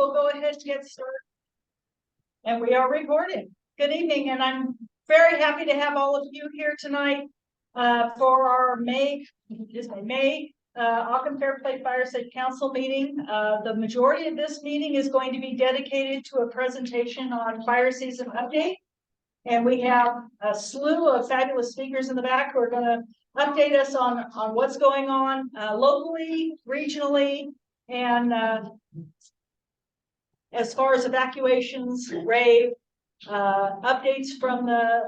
we'll go ahead and get started. And we are recording. Good evening, and I'm very happy to have all of you here tonight for our May Occam Fairplay Fire Safe Council meeting. The majority of this meeting is going to be dedicated to a presentation on fire season update. And we have a slew of fabulous speakers in the back who are going to update us on what's going on locally, regionally, and as far as evacuations, rave, updates from the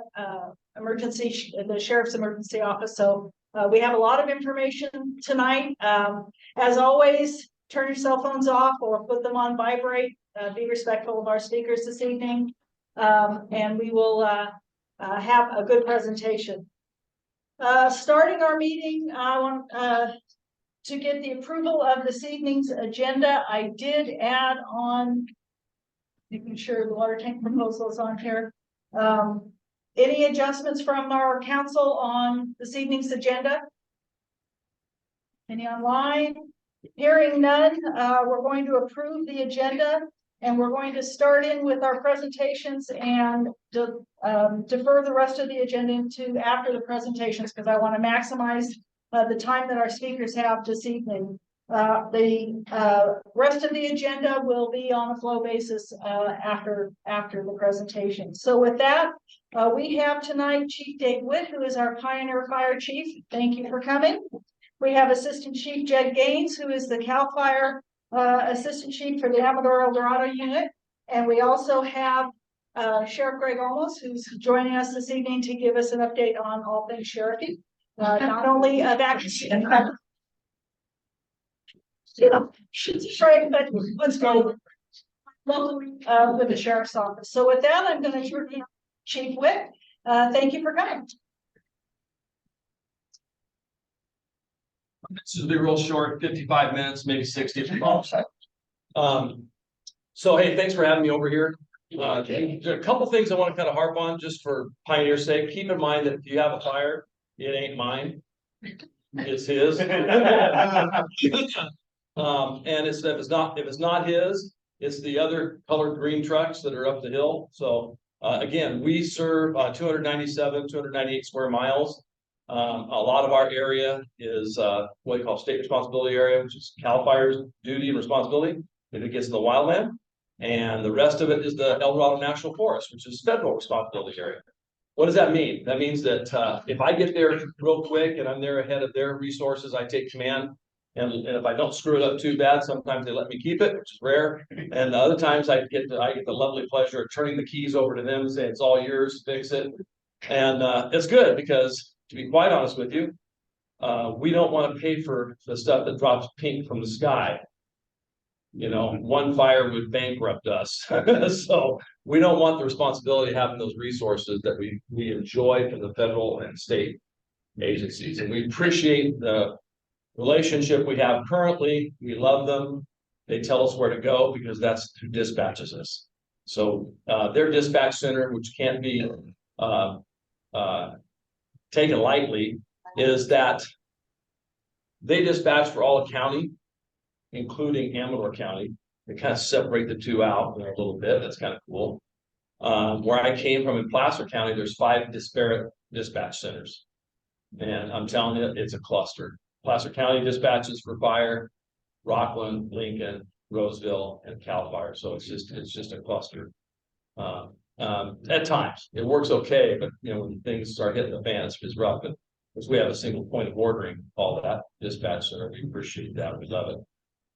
sheriff's emergency office. So we have a lot of information tonight. As always, turn your cell phones off or put them on vibrate. Be respectful of our speakers this evening, and we will have a good presentation. Starting our meeting, I want to get the approval of this evening's agenda. I did add on, making sure the water tank proposal is on here. Any adjustments from our council on this evening's agenda? Any online? Hearing none, we're going to approve the agenda, and we're going to start in with our presentations and defer the rest of the agenda into after the presentations, because I want to maximize the time that our speakers have this evening. The rest of the agenda will be on a flow basis after the presentation. So with that, we have tonight Chief Dave Witt, who is our Pioneer Fire Chief. Thank you for coming. We have Assistant Chief Jed Gaines, who is the CAL FIRE Assistant Chief for the Amador El Dorado unit. And we also have Sheriff Greg Olmos, who's joining us this evening to give us an update on all things sheriffy. Not only evacuation, but let's go locally with the sheriff's office. So with that, I'm going to turn to Chief Witt. Thank you for coming. This will be real short, 55 minutes, maybe 60 if you want. So hey, thanks for having me over here. There are a couple things I want to kind of harp on just for Pioneer's sake. Keep in mind that if you have a fire, it ain't mine, it's his. And if it's not his, it's the other colored green trucks that are up the hill. So again, we serve 298 square miles. A lot of our area is what we call state responsibility area, which is CAL FIRE's duty and responsibility if it gets in the wildland. And the rest of it is the El Dorado National Forest, which is federal responsibility area. What does that mean? That means that if I get there real quick and I'm there ahead of their resources, I take command. And if I don't screw it up too bad, sometimes they let me keep it, which is rare. And other times I get the lovely pleasure of turning the keys over to them and saying, it's all yours, fix it. And it's good because, to be quite honest with you, we don't want to pay for the stuff that drops pink from the sky. You know, one fire would bankrupt us. So we don't want the responsibility of having those resources that we enjoy from the federal and state agencies. And we appreciate the relationship we have currently. We love them. They tell us where to go because that's who dispatches us. So their dispatch center, which can't be taken lightly, is that they dispatch for all of county, including Amador County. They kind of separate the two out a little bit. That's kind of cool. Where I came from in Placer County, there's 5 disparate dispatch centers. And I'm telling you, it's a cluster. Placer County dispatches for fire, Rockland, Lincoln, Roseville, and CAL FIRE. So it's just a cluster. At times it works okay, but you know, when things start hitting the fan, it's rough. But because we have a single point of ordering, all that dispatch center, we appreciate that. We love it.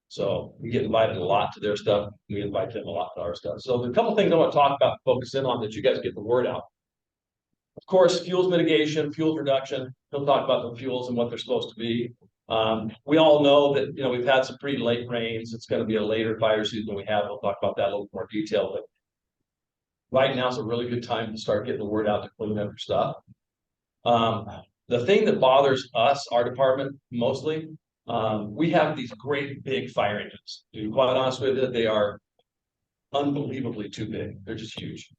So we get invited a lot to their stuff. We invite them a lot to our stuff. So the couple of things I want to talk about, focus in on, that you guys get the word out. Of course, fuels mitigation, fuels reduction. He'll talk about the fuels and what they're supposed to be. We all know that, you know, we've had some pretty late rains. It's going to be a later fire season we have. We'll talk about that a little more detail. But right now is a really good time to start getting the word out to clean up your stuff. The thing that bothers us, our department, mostly, we have these great big fire engines. To be quite honest with you, they are unbelievably too big. They're just huge.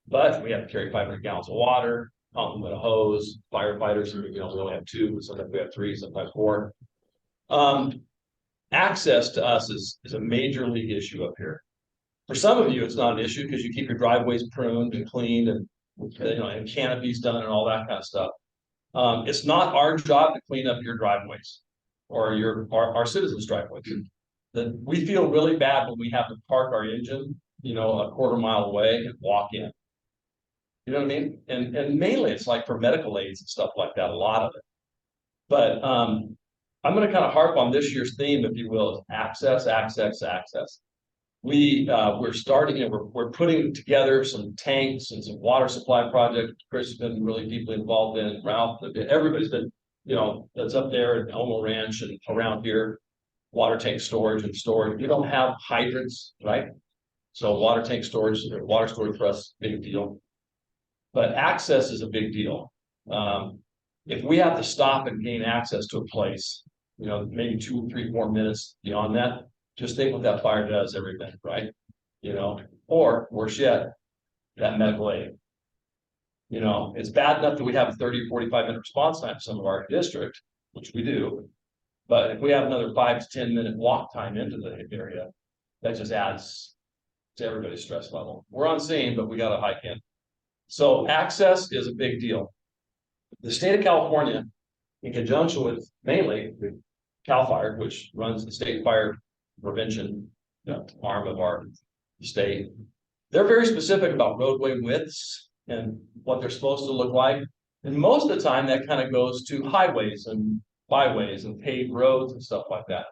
But we have to carry 500 gallons of water, pump them with a hose. Firefighters, you know, we only have 2, sometimes we have 3, sometimes 4. Access to us is a major league issue up here. For some of you, it's not an issue because you keep your driveways pruned and cleaned and, and canopies done and all that kind of stuff. It's not our job to clean up your driveways or our citizens' driveways. That we feel really bad when we have to park our engine, a quarter mile away and walk in. You know what I mean? And mainly it's like for medical aids and stuff like that, a lot of it. But I'm going to kind of harp on this year's theme, if you will, is access, access, access. We're starting, we're putting together some tanks and some water supply projects. Chris has been really deeply involved in. Ralph, everybody's been, that's up there at Elmo Ranch and around here, water tank storage and storage. We don't have hydrants, right? So water tank storage, water storage for us, big deal. But access is a big deal. If we have to stop and gain access to a place, maybe 2, 3, 4 minutes beyond that, just think what that fire does every minute, right? Or worse yet, that medical aid. It's bad enough that we have a 30 or 45 minute response time in some of our district, which we do. But if we have another 5 to 10 minute walk time into the area, that just adds to everybody's stress level. We're on scene, but we got to hike in. So access is a big deal. The state of California, in conjunction with mainly CAL FIRE, which runs the state fire prevention arm of our state, they're very specific about roadway widths and what they're supposed to look like. And most of the time that kind of goes to highways and byways and paved roads and stuff like that.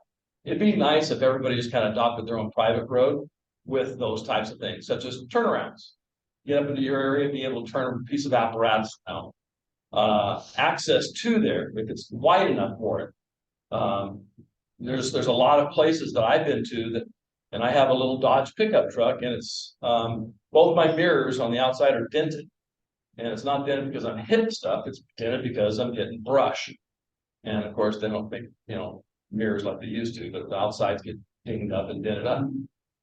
It'd be nice if everybody just kind of adopted their own private road with those types of things, such as turnarounds. Get up into your area, be able to turn a piece of apparatus out. Access to there, if it's wide enough for it. There's a lot of places that I've been to that, and I have a little Dodge pickup truck, and it's both my mirrors on the outside are dented, and it's not dented because I'm hitting stuff. It's dented because I'm getting brush, and of course they don't make mirrors like they used to, but the outsides get dinged up and dented up.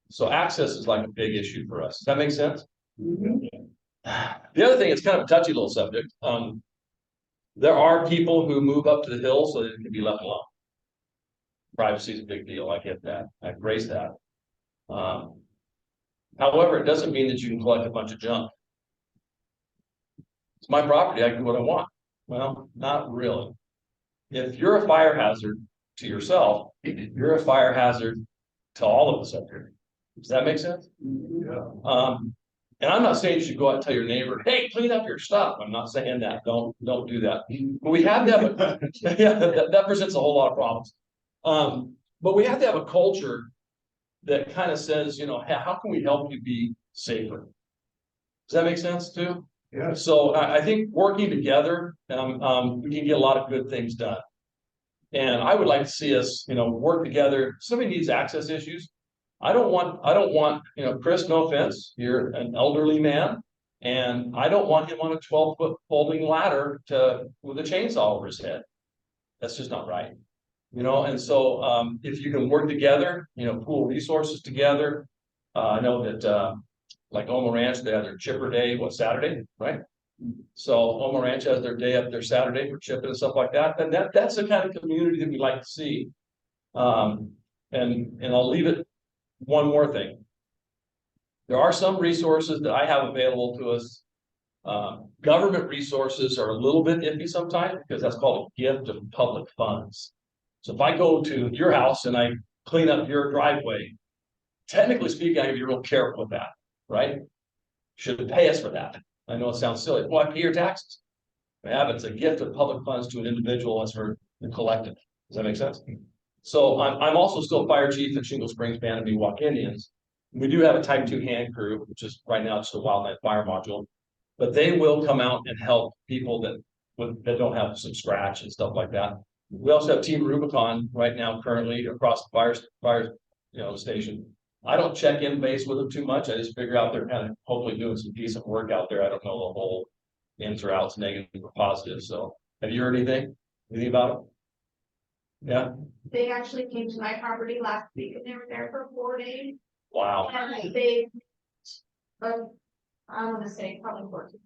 So access is like a big issue for us. Does that make sense? Mm-hmm. The other thing, it's kind of a touchy little subject. There are people who move up to the hill so that it can be left alone. Privacy is a big deal. I get that. I embrace that. However, it doesn't mean that you can collect a bunch of junk. It's my property. I can do what I want. Well, not really. If you're a fire hazard to yourself, you're a fire hazard to all of us up here. Does that make sense? Yeah. And I'm not saying you should go out and tell your neighbor, hey, clean up your stuff. I'm not saying that. Don't do that. But we have to have yeah, that presents a whole lot of problems. But we have to have a culture that kind of says, hey, how can we help you be safer? Does that make sense too? Yeah. So I think working together, we can get a lot of good things done. And I would like to see us, work together. Somebody needs access issues. I don't want, Chris, no offense, you're an elderly man, and I don't want him on a 12-foot folding ladder with a chainsaw over his head. That's just not right. And so if you can work together, pool resources together. I know that like Elmo Ranch, they have their chipper day, Saturday, right? So Elmo Ranch has their day up there Saturday for chipping and stuff like that. And that's the kind of community that we like to see. And I'll leave it one more thing. There are some resources that I have available to us. Government resources are a little bit iffy sometimes because that's called a gift of public funds. So if I go to your house and I clean up your driveway, technically speaking, I have to be real careful with that, right? Should pay us for that. I know it sounds silly. Well, I pay your taxes. Yeah, but it's a gift of public funds to an individual as for the collective. Does that make sense? So I'm also still fire chief at Shingle Springs Band of Miwok Indians. We do have a type 2 hand crew, which is right now just a wildland fire module, but they will come out and help people that don't have some scratch and stuff like that. We also have Team Rubicon right now currently across the fire station. I don't check in base with them too much. I just figure out they're kind of hopefully doing some decent work out there. I don't know the whole ins or outs, negative or positive. So have you heard anything about it? Yeah. They actually came to my property last week and they were there for 4 days. Wow. And they, I want to say probably 14.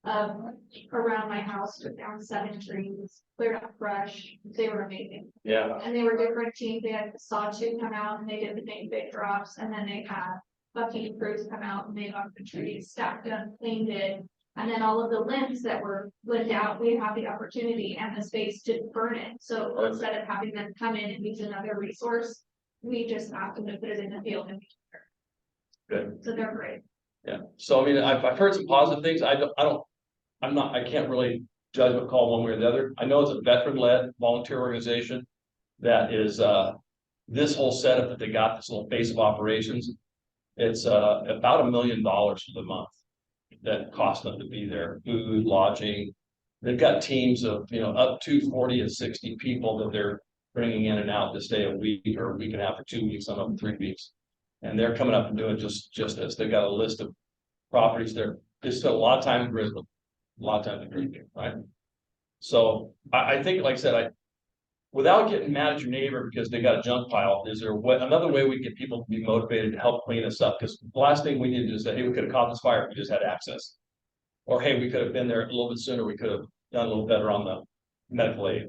around my house, took down 7 trees, cleared up brush. They were amazing. Yeah, And they were different teams. They had the sawtooth come out and they did the big drops, and then they had bucking crews come out and they got the trees, stacked them, cleaned it. And then all of the limbs that were limbed out, we have the opportunity and the space to burn it. So Okay. instead of having them come in and use another resource, we just asked them to put it in the field and. Good. So they're great. yeah. So I mean, I've heard some positive things. I can't really judge what call one way or the other. I know it's a veteran-led volunteer organization that is, this whole setup that they got, this little base of operations. It's, about $1 million for the month that cost them to be there, food, lodging. They've got teams of, up to 40 and 60 people that they're bringing in and out to stay a week or a week and a half or 2 weeks, some of them 3 weeks. And they're coming up and doing just this. They've got a list of properties there. They spent a lot of time in Brisbane, a lot of time in Brisbane, right? So I think, like I said, without getting mad at your neighbor because they got a junk pile, is there another way we get people to be motivated to help clean this up? Because the last thing we need to do is say, hey, we could have caught this fire if we just had access. Or hey, we could have been there a little bit sooner, we could have done a little better on the medical aid.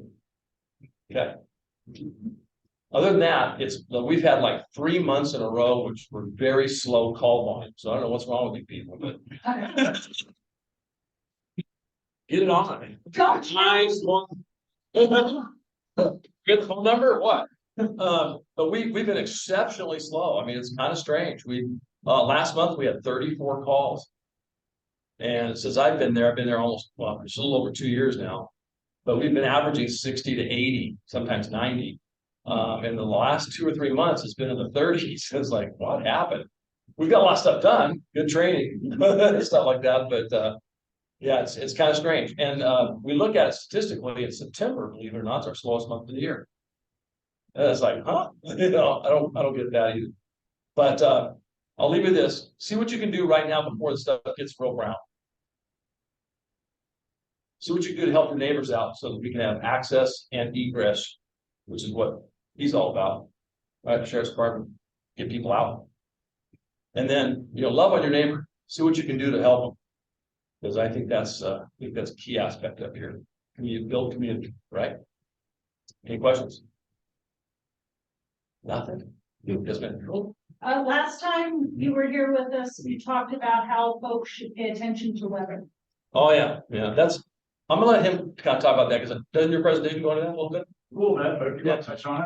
Okay. Other than that, we've had like 3 months in a row, which were very slow call volume. So I don't know what's wrong with you people, but get it on. Nice one. Get the phone number or what? But we've been exceptionally slow. I mean, it's kind of strange. Last month we had 34 calls. And since I've been there almost, it's a little over 2 years now. But we've been averaging 60 to 80, sometimes 90. In the last 2 or 3 months, it's been in the 30s. It's like, what happened? We've got a lot of stuff done, good training, stuff like that. But yeah, it's kind of strange. And we look at it statistically in September, believe it or not, it's our slowest month of the year. And it's like, huh? I don't get that either. But I'll leave you with this. See what you can do right now before the stuff gets real brown. See what you can do to help your neighbors out so that we can have access and egress, which is what he's all about, right? Sheriff's Department, get people out. And then, love on your neighbor. See what you can do to help them. Because I think that's a key aspect up here. Build community, right? Any questions? Nothing? Yes, ma'am. Last time you were here with us, we talked about how folks should pay attention to weather. Oh, yeah. I'm gonna let him kind of talk about that because doesn't your presentation go into that a little bit? Cool, man, but if you want to touch on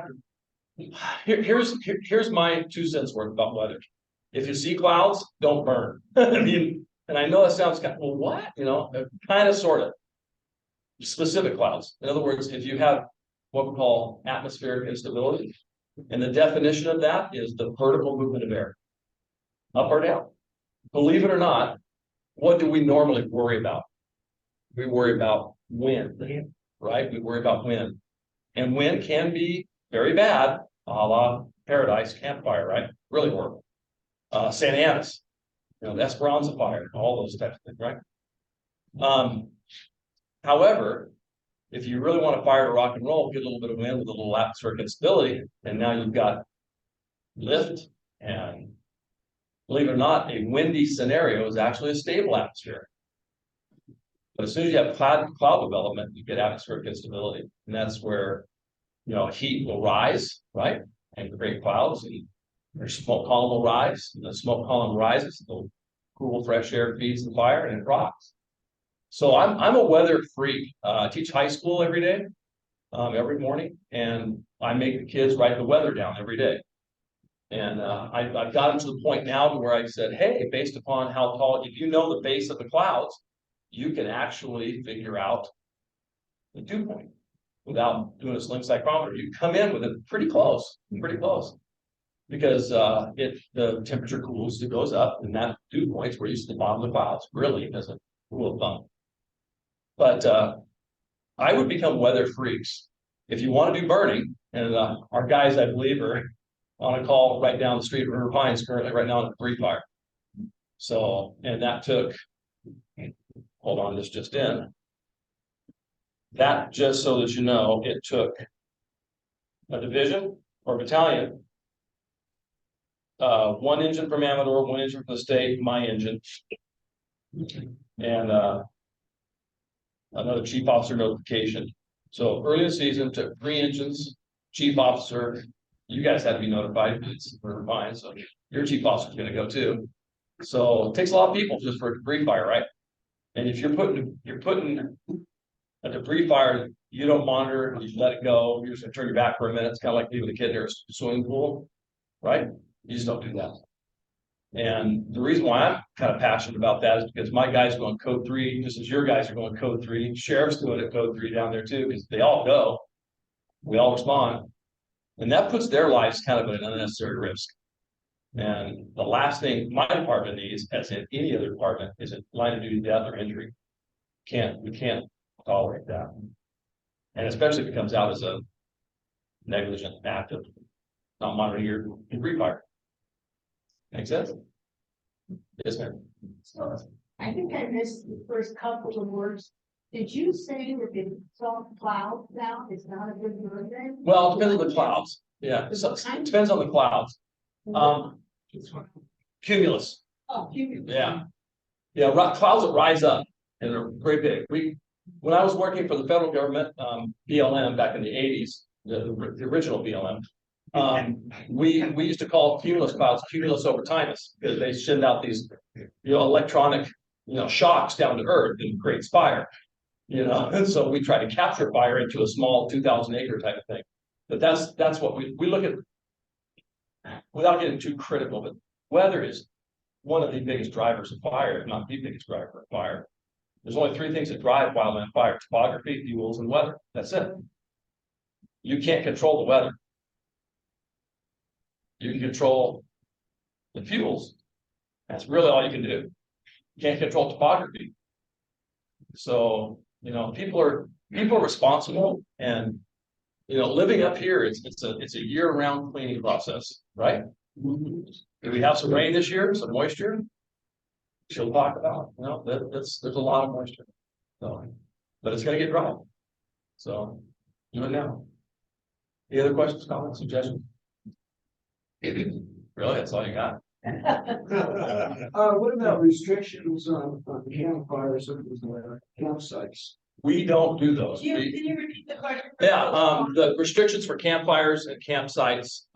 it. Here's my 2 cents worth about weather. If you see clouds, don't burn. I mean, and I know that sounds kind of, well, what? Kind of, sort of. Specific clouds. In other words, if you have what we call atmospheric instability, and the definition of that is the vertical movement of air, up or down. Believe it or not, what do we normally worry about? We worry about wind, right? We worry about wind. And wind can be very bad, a la Paradise Campfire, right? Really horrible. Santa Ana's, Esperanza Fire, all those types of things, right? However, if you really want to fire to rock and roll, get a little bit of wind with a little atmospheric instability, and now you've got lift. And believe it or not, a windy scenario is actually a stable atmosphere. But as soon as you have cloud development, you get atmospheric instability. And that's where, heat will rise, right? And create clouds, and your smoke column will rise. And the smoke column rises, the cool, fresh air feeds the fire, and it rocks. So I'm a weather freak. I teach high school every day, every morning, and I make the kids write the weather down every day. And I've gotten to the point now to where I said, hey, based upon how tall, if you know the base of the clouds, you can actually figure out the dew point without doing a sling psychrometer. You come in with it pretty close, because the temperature cools, it goes up, and that dew point's where you see the bottom of the clouds. Really, it doesn't cool a thumb. But I would become weather freaks if you want to do burning. And our guys, I believe, are on a call right down the street at River Pines currently right now in a 3 fire. So, and that took, hold on, this just in. That, just so that you know, it took a division or battalion, 1 engine from Amador, 1 engine from the state, my engine, and another chief officer notification. So early in the season, took 3 engines, chief officer, you guys had to be notified, it's for mine, so your chief officer's gonna go too. So it takes a lot of people just for a debris fire, right? And if you're putting a debris fire, you don't monitor, you let it go, you're just gonna turn your back for a minute, it's kind of like leaving a kid near a swimming pool, right? You just don't do that. And the reason why I'm kind of passionate about that is because my guys are going code 3, just as your guys are going code 3. Sheriff's doing it code 3 down there too, because they all go. We all respond. And that puts their lives kind of at an unnecessary risk. And the last thing my department needs, as in any other department, is a line of duty death or injury. We can't tolerate that. And especially if it comes out as a negligent act of not monitoring your debris fire. Make sense? Yes, ma'am. So I think I missed the first couple of words. Did you say that the salt cloud now is not a good word then? Well, it depends on the clouds. Yeah, so it depends on the clouds. Cumulus. Oh, you. Yeah. Yeah, clouds that rise up and they're very big. When I was working for the federal government, BLM back in the 80s, the original BLM, we used to call cumulus clouds cumulus overtimus because they send out these, electronic, shocks down to earth and creates fire, and so we try to capture fire into a small 2,000 acre type of thing. But that's what we look at, without getting too critical, but weather is one of the biggest drivers of fire, if not the biggest driver of fire. There's only 3 things that drive wildland fire: topography, fuels, and weather. That's it. You can't control the weather. You can control the fuels. That's really all you can do. You can't control topography. So, people are responsible, and living up here, it's a year-round cleaning process, right? Did we have some rain this year? Some moisture? She'll talk about, there's a lot of moisture. So, but it's gonna get dry. So, do it now. Any other questions, comments, suggestions? Really? That's all you got? What about restrictions on campfires and campsites? We don't do those. Can you repeat the question? Yeah, the restrictions for campfires and campsites,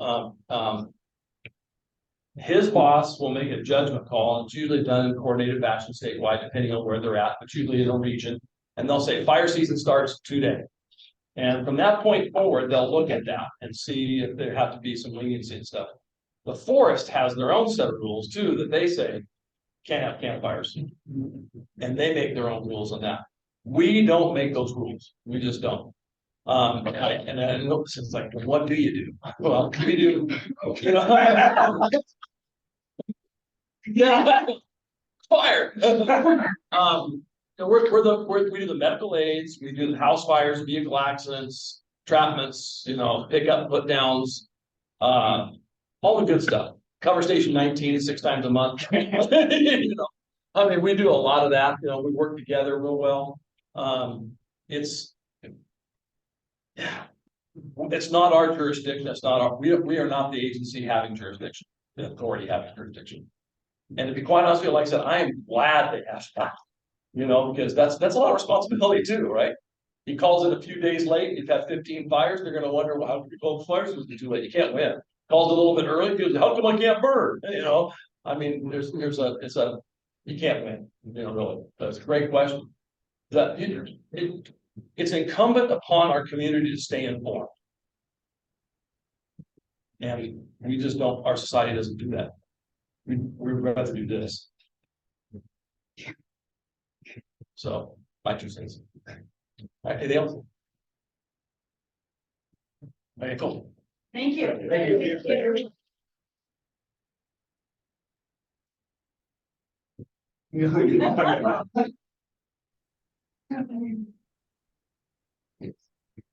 his boss will make a judgment call, and it's usually done in coordinated fashion statewide, depending on where they're at, but usually in a region. And they'll say fire season starts today. And from that point forward, they'll look at that and see if there have to be some leniency and stuff. The forest has their own set of rules too, that they say can't have campfires. And they make their own rules on that. We don't make those rules. We just don't. And then it's like, what do you do? Well, we do, yeah, fire. We do the medical aids, we do the house fires, vehicle accidents, trapments, pick up, put downs, all the good stuff. Cover station 19 6 times a month. We do a lot of that. We work together real well. It's not our jurisdiction. It's not our. We are not the agency having jurisdiction. The authority having jurisdiction. And to be quite honest with you, like I said, I am glad they asked that. Because that's a lot of responsibility too, right? He calls it a few days late. You've had 15 fires. They're going to wonder, well, how did you call the fires? It was too late. You can't win. Calls a little bit early because how come I can't burn? You can't win. Really. That's a great question. It's incumbent upon our community to stay informed. And we just don't, our society doesn't do that. We'd rather do this. So, my 2 cents. Anything else? Okay, cool. Thank you. Thank you.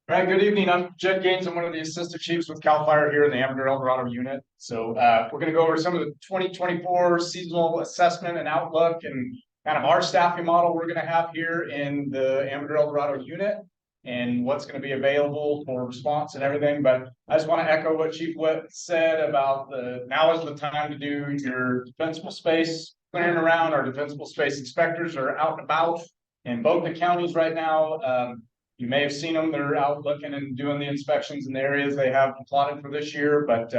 All right, good evening. I'm Jed Gaines. I'm one of the assistant chiefs with CAL FIRE here in the Amador El Dorado unit. So we're going to go over some of the 2024 seasonal assessment and outlook and kind of our staffing model we're going to have here in the Amador El Dorado unit and what's going to be available for response and everything. But I just want to echo what Chief Witt said about now is the time to do your defensible space clearing around. Our defensible space inspectors are out and about in both the counties right now. You may have seen them, they're out looking and doing the inspections in the areas they have plotted for this year, but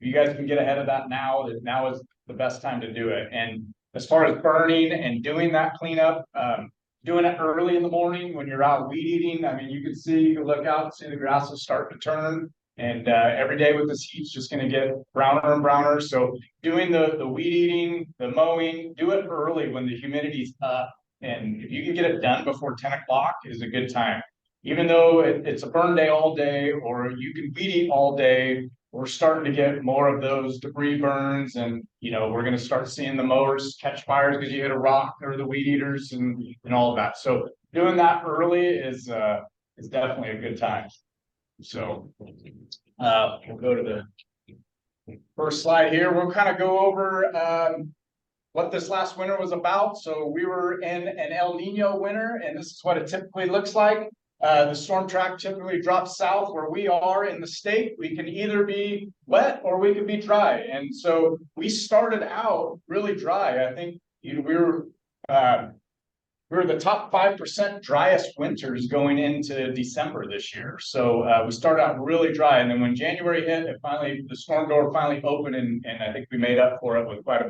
you guys can get ahead of that now, that now is the best time to do it. And as far as burning and doing that cleanup, doing it early in the morning when you're out weed eating, I mean, you can look out and see the grass is starting to turn. And every day with this heat, it's just gonna get browner and browner. So doing the weed eating, the mowing, do it early when the humidity's up. And if you can get it done before 10 o'clock is a good time. Even though it's a burn day all day, or you can weed eat all day, we're starting to get more of those debris burns, and we're going to start seeing the mowers catch fires because you hit a rock, or the weed eaters and all of that. So doing that early is definitely a good time. So we'll go to the first slide here. We'll kind of go over what this last winter was about. So we were in an El Nino winter, and this is what it typically looks like. The storm track typically drops south where we are in the state. We can either be wet or we can be dry. And so we started out really dry. I think we were the top 5% driest winters going into December this year. So we started out really dry. And then when January hit, the storm door finally opened, and I think we made up for it with quite a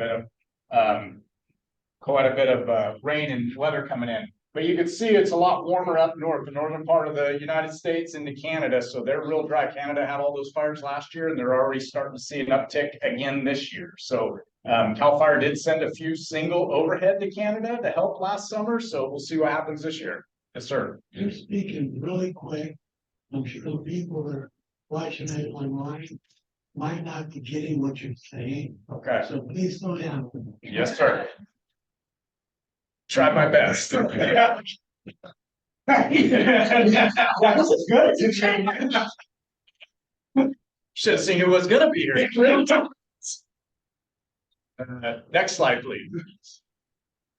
bit of rain and weather coming in. But you can see it's a lot warmer up north, the northern part of the United States into Canada. So they're real dry. Canada had all those fires last year, and they're already starting to see an uptick again this year. So CAL FIRE did send a few single overhead to Canada to help last summer. So we'll see what happens this year. Yes, sir. You're speaking really quick. I'm sure people that are watching it online might not be getting what you're saying. Okay. So please slow down. Yes, sir. Try my best. Yeah. This is good. Should have seen who was gonna be here. Next slide, please.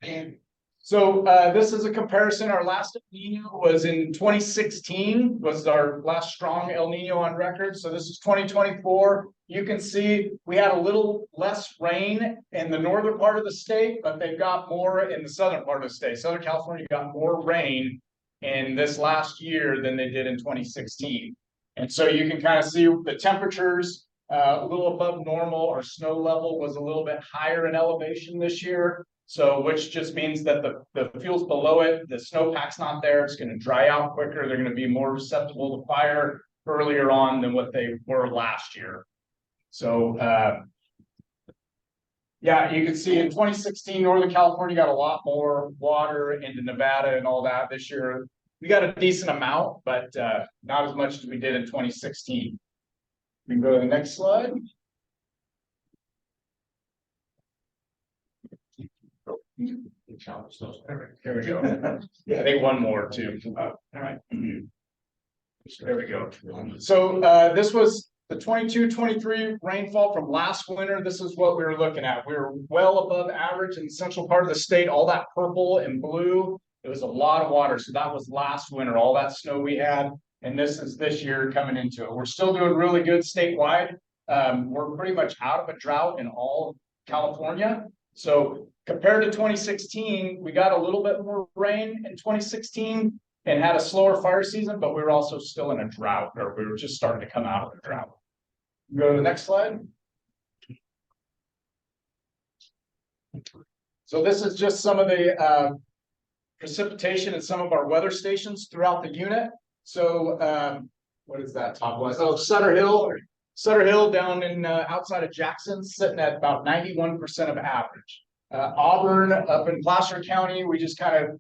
And So this is a comparison. Our last El Nino was in 2016, was our last strong El Nino on record. So this is 2024. You can see we had a little less rain in the northern part of the state, but they've got more in the southern part of the state. Southern California got more rain in this last year than they did in 2016. And so you can kind of see the temperatures a little above normal. Our snow level was a little bit higher in elevation this year. So which just means that the fuel's below it, the snowpack's not there, it's going to dry out quicker, they're going to be more susceptible to fire earlier on than what they were last year. So yeah, you can see in 2016, Northern California got a lot more water into Nevada and all that. This year, we got a decent amount, but not as much as we did in 2016. We can go to the next slide. Here we go. I think one more too. All right. There we go. So this was the 22-23 rainfall from last winter. This is what we were looking at. We were well above average in the central part of the state. All that purple and blue, it was a lot of water. So that was last winter, all that snow we had. And this is this year coming into it. We're still doing really good statewide. We're pretty much out of a drought in all of California. So compared to 2016, we got a little bit more rain in 2016 and had a slower fire season, but we were also still in a drought, or we were just starting to come out of the drought. Go to the next slide. So this is just some of the precipitation in some of our weather stations throughout the unit. So what is that top one? Oh, Sutter Hill down in outside of Jackson, sitting at about 91% of average. Auburn up in Placer County, we just kind of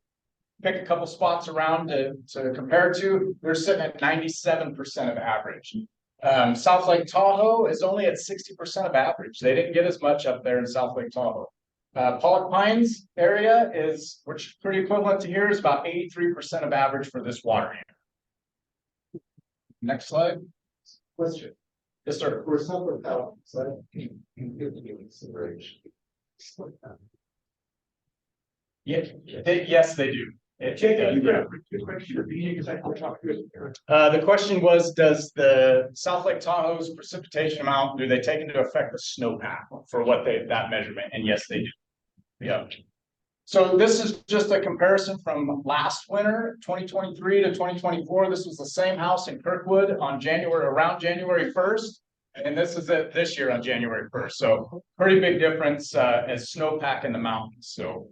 pick a couple spots around to compare to. They're sitting at 97% of average. South Lake Tahoe is only at 60% of average. They didn't get as much up there in South Lake Tahoe. Pollock Pines area is, which is pretty equivalent to here, is about 83% of average for this water unit. Next slide. question, Yes, sir. for some of that, so you give me consideration. Yeah, yes, they do. The question was, does the South Lake Tahoe's precipitation amount, do they take into effect the snowpack for what that measurement? And yes, they do. Yeah. So this is just a comparison from last winter, 2023 to 2024. This was the same house in Kirkwood on around January 1st. And this is it this year on January 1st. So pretty big difference as snowpack in the mountains. So.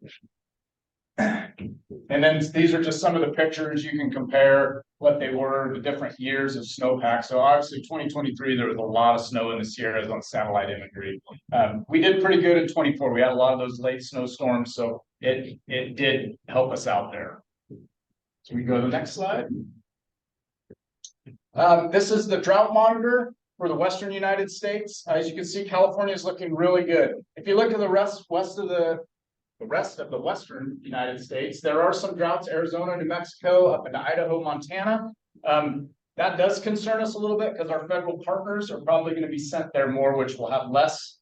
And then these are just some of the pictures. You can compare what they were, the different years of snowpack. So obviously 2023, there was a lot of snow in the Sierras on satellite imagery. We did pretty good in 24. We had a lot of those late snowstorms. So it did help us out there. So we go to the next slide. This is the drought monitor for the Western United States. As you can see, California is looking really good. If you look at the rest of the Western United States, there are some droughts, Arizona, New Mexico, up into Idaho, Montana. That does concern us a little bit because our federal partners are probably going to be sent there more, which will have less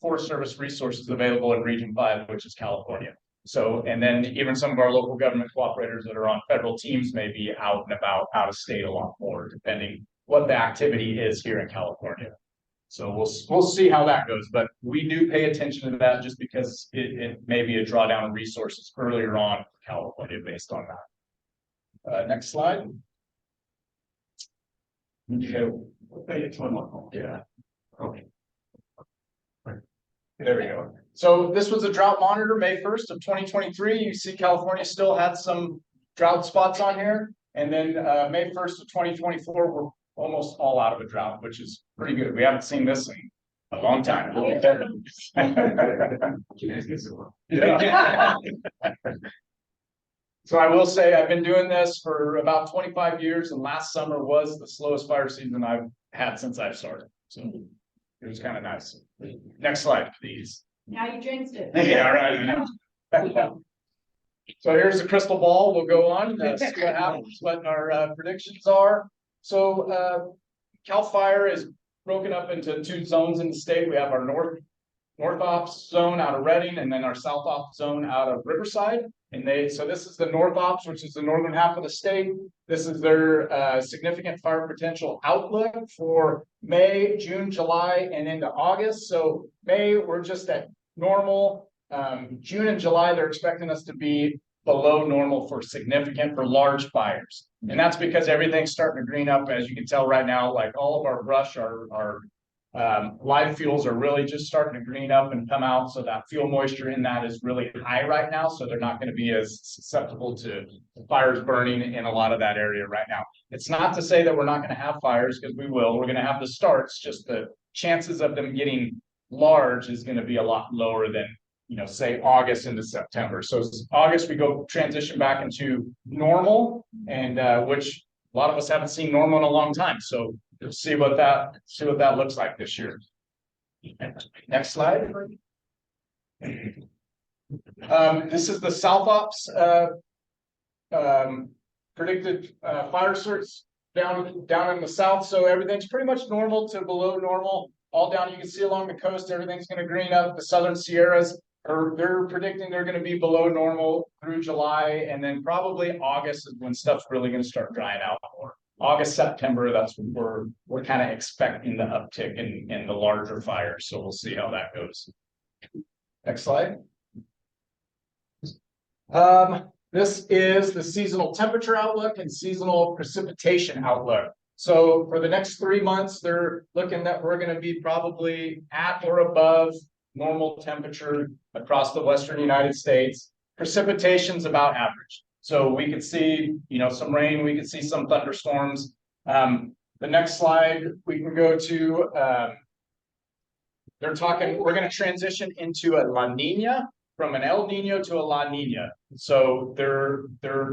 Forest Service resources available in Region 5, which is California. So, and then even some of our local government cooperators that are on federal teams may be out and about, out of state a lot more, depending what the activity is here in California. So we'll see how that goes, but we do pay attention to that just because it may be a drawdown of resources earlier on in California based on that. Next slide. Okay. Yeah. Okay. There we go. So this was a drought monitor, May 1st of 2023. You see California still had some drought spots on here. And then May 1st of 2024, we're almost all out of a drought, which is pretty good. We haven't seen this in a long time. Yeah. So I will say I've been doing this for about 25 years, and last summer was the slowest fire season I've had since I've started. So it was kind of nice. Next slide, please. Now you jinxed it. Yeah, right. So here's the crystal ball. We'll go on, see what happens, what our predictions are. So CAL FIRE is broken up into two zones in the state. We have our north ops zone out of Redding, and then our south ops zone out of Riverside. And so this is the north ops, which is the northern half of the state. This is their significant fire potential outlook for May, June, July, and into August. So May, we're just at normal. June and July, they're expecting us to be below normal for large fires. And that's because everything's starting to green up. As you can tell right now, like all of our brush, our live fuels are really just starting to green up and come out. So that fuel moisture in that is really high right now. So they're not going to be as susceptible to fires burning in a lot of that area right now. It's not to say that we're not going to have fires, because we will. We're going to have the starts, just the chances of them getting large is going to be a lot lower than, say August into September. So August, we go transition back into normal, and which a lot of us haven't seen normal in a long time. So you'll see what that looks like this year. Next slide. This is the South Ops predicted fire certs down in the south. So everything's pretty much normal to below normal. All down, you can see along the coast, everything's going to green up. The Southern Sierras, they're predicting they're going to be below normal through July, and then probably August is when stuff's really going to start drying out more. August, September, that's when we're kind of expecting the uptick in the larger fires. So we'll see how that goes. Next slide. This is the seasonal temperature outlook and seasonal precipitation outlook. So for the next 3 months, they're looking that we're going to be probably at or above normal temperature across the Western United States. Precipitation's about average. So we could see, some rain, we could see some thunderstorms. The next slide we can go to, we're going to transition into a La Nina, from an El Nino to a La Nina. So they're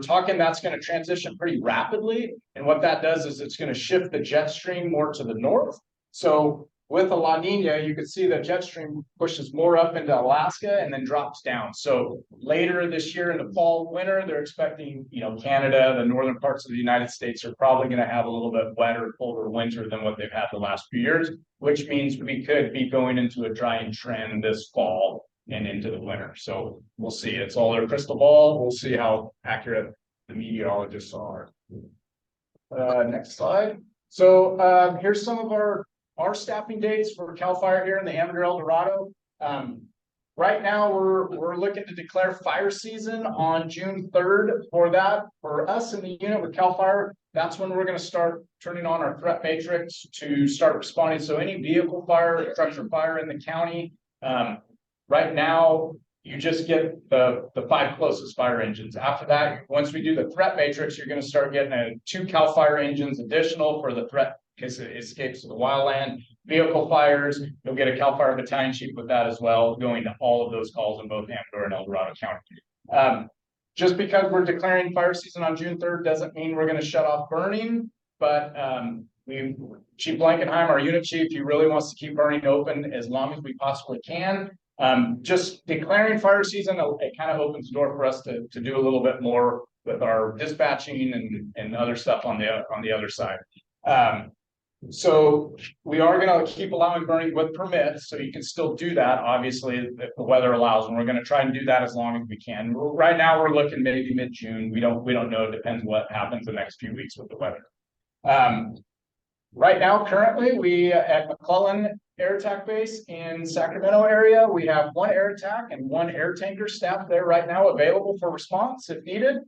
talking that's going to transition pretty rapidly. And what that does is it's going to shift the jet stream more to the north. So with a La Nina, you can see the jet stream pushes more up into Alaska and then drops down. So later this year in the fall, winter, they're expecting, Canada, the northern parts of the United States are probably going to have a little bit wetter, colder winter than what they've had the last few years, which means we could be going into a drying trend this fall and into the winter. So we'll see. It's all their crystal ball. We'll see how accurate the meteorologists are. Next slide. So here's some of our staffing dates for CAL FIRE here in the Amador El Dorado. right now, we're looking to declare fire season on June 3rd. For that, for us in the unit with CAL FIRE, that's when we're gonna start turning on our threat matrix to start responding. So any vehicle fire, structure fire in the county, right now, you just get the 5 closest fire engines. After that, once we do the threat matrix, you're gonna start getting 2 CAL FIRE engines additional for the threat in case it escapes to the wildland. Vehicle fires, you'll get a CAL FIRE battalion chief with that as well, going to all of those calls in both Amador and El Dorado County. Just because we're declaring fire season on June 3rd doesn't mean we're gonna shut off burning, but Chief Blankenheim, our unit chief, he really wants to keep burning open as long as we possibly can. Just declaring fire season, it kind of opens the door for us to do a little bit more with our dispatching and other stuff on the other side. So we are gonna keep allowing burning with permits, so you can still do that, obviously, if the weather allows, and we're gonna try and do that as long as we can. Right now, we're looking maybe mid-June. We don't know. It depends what happens the next few weeks with the weather. Right now, currently, we at McClellan Air Attack Base in Sacramento area, we have 1 air attack and 1 air tanker staff there right now available for response if needed.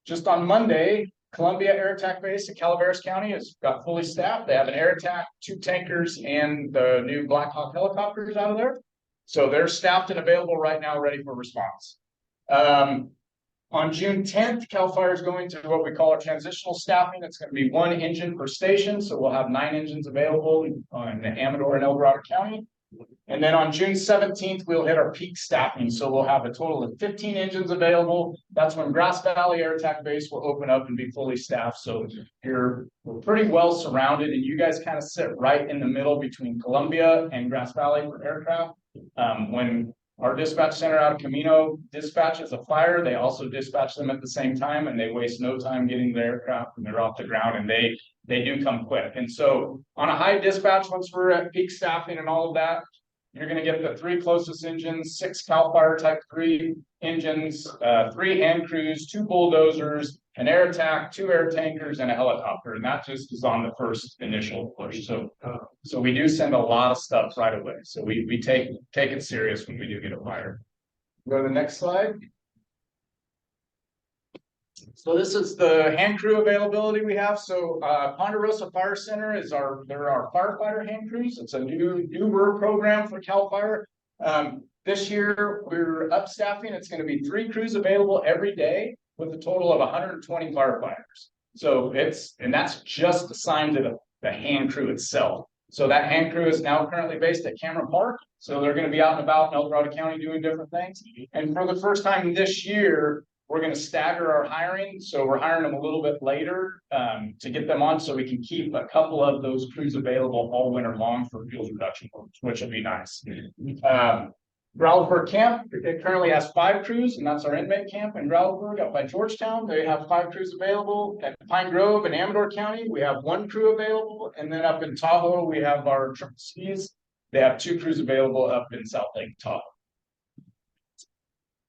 Just on Monday, Columbia Air Attack Base in Calaveras County has got fully staffed. They have an air attack, 2 tankers, and the new Black Hawk helicopters out of there. So they're staffed and available right now, ready for response. On June 10th, CAL FIRE is going to what we call our transitional staffing. It's going to be 1 engine per station. So we'll have 9 engines available in Amador and El Dorado County. And then on June 17th, we'll hit our peak staffing. So we'll have a total of 15 engines available. That's when Grass Valley Air Attack Base will open up and be fully staffed. So we're pretty well surrounded, and you guys kind of sit right in the middle between Columbia and Grass Valley for aircraft. When our dispatch center out of Camino dispatches a fire, they also dispatch them at the same time, and they waste no time getting the aircraft when they're off the ground, and they do come quick. And so on a high dispatch, once we're at peak staffing and all of that, you're going to get the 3 closest engines, 6 CAL FIRE Type 3 engines, 3 hand crews, 2 bulldozers, an air attack, 2 air tankers, and a helicopter. And that just is on the first initial push. So we do send a lot of stuff right away. So we take it serious when we do get a fire. Go to the next slide. So this is the hand crew availability we have. So Ponderosa Fire Center is they're our firefighter hand crews. It's a newer program for CAL FIRE. This year we're up staffing. It's going to be 3 crews available every day with a total of 120 firefighters. So that's just assigned to the hand crew itself. So that hand crew is now currently based at Cameron Park. So they're going to be out and about in El Dorado County doing different things. And for the first time this year, we're going to stagger our hiring. So we're hiring them a little bit later to get them on so we can keep a couple of those crews available all winter long for fuel reduction, which will be nice. Growlsburg Camp, it currently has 5 crews, and that's our inmate camp in Growlsburg up by Georgetown. They have 5 crews available. At Pine Grove in Amador County, we have 1 crew available. And then up in Tahoe, we have our Triple C's. They have 2 crews available up in South Lake Tahoe.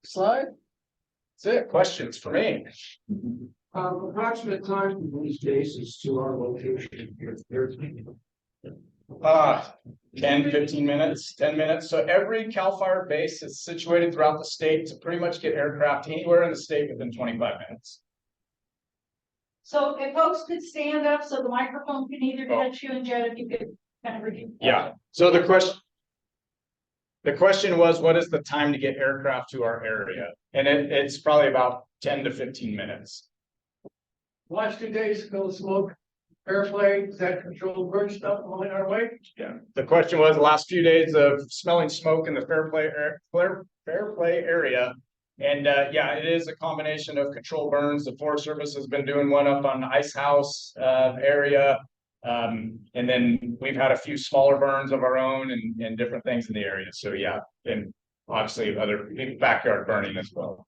Slide. That's it. Questions for me? Approximate time from these bases to our location here. 10, 15 minutes, 10 minutes. So every CAL FIRE base is situated throughout the state to pretty much get aircraft anywhere in the state within 25 minutes. So if folks could stand up so the microphone can either catch you and Jed, if you could kind of review. Yeah. So the question was, what is the time to get aircraft to our area? And it's probably about 10 to 15 minutes. Last 2 days ago, smoke, Fairplay, is that controlled burn stuff going our way? Yeah. The question was the last few days of smelling smoke in the Fairplay area. And yeah, it is a combination of control burns. The Forest Service has been doing one up on the Ice House area. And then we've had a few smaller burns of our own and different things in the area. So yeah, and obviously other backyard burning as well.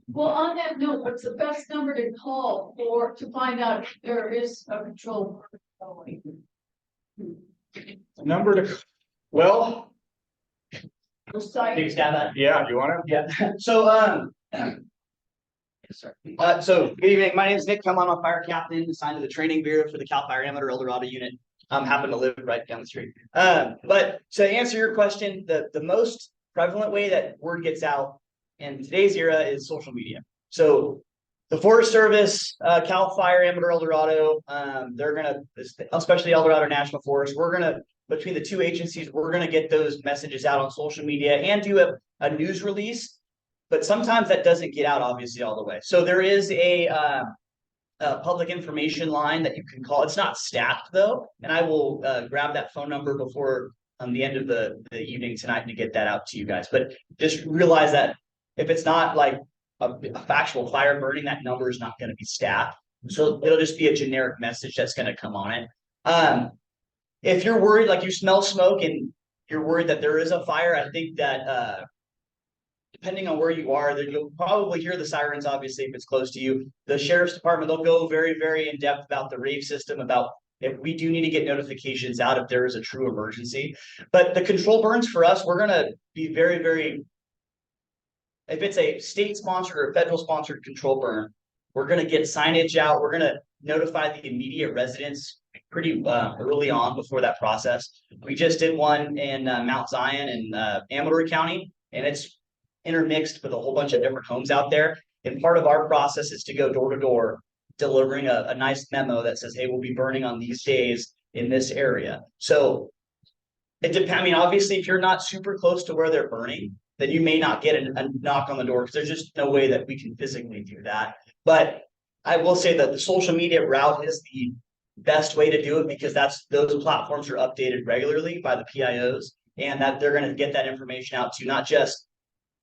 Well, on that note, what's the best number to call to find out if there is a control? Well, Take a stab at it. yeah, you want to? Yeah. So, so good evening. My name is Nick. I'm a fire captain assigned to the training bureau for the CAL FIRE Amador El Dorado unit. happen to live right down the street. But to answer your question, the most prevalent way that word gets out in today's era is social media. So the Forest Service, Cal Fire, Amador Eldorado, they're gonna, especially Eldorado National Forest, we're gonna, between the two agencies, we're gonna get those messages out on social media and do a news release. But sometimes that doesn't get out obviously all the way. So there is a public information line that you can call. It's not staffed though, and I will grab that phone number before the end of the evening tonight to get that out to you guys. But just realize that if it's not like a factual fire burning, that number is not going to be staffed. So it'll just be a generic message that's going to come on it. If you're worried, like you smell smoke and you're worried that there is a fire, I think that depending on where you are, then you'll probably hear the sirens, obviously, if it's close to you. The sheriff's department, they'll go very, very in depth about the rave system, about if we do need to get notifications out if there is a true emergency. But the control burns for us, we're going to be very, very, if it's a state sponsored or federal sponsored control burn, we're going to get signage out. We're going to notify the immediate residents pretty early on before that process. We just did one in Mount Zion in Amador County, and it's intermixed with a whole bunch of different homes out there. And part of our process is to go door to door, delivering a nice memo that says, hey, we'll be burning on these days in this area. So it depends. I mean, obviously, if you're not super close to where they're burning, then you may not get a knock on the door because there's just no way that we can physically do that. But I will say that the social media route is the best way to do it because those platforms are updated regularly by the PIOs, and that they're going to get that information out to not just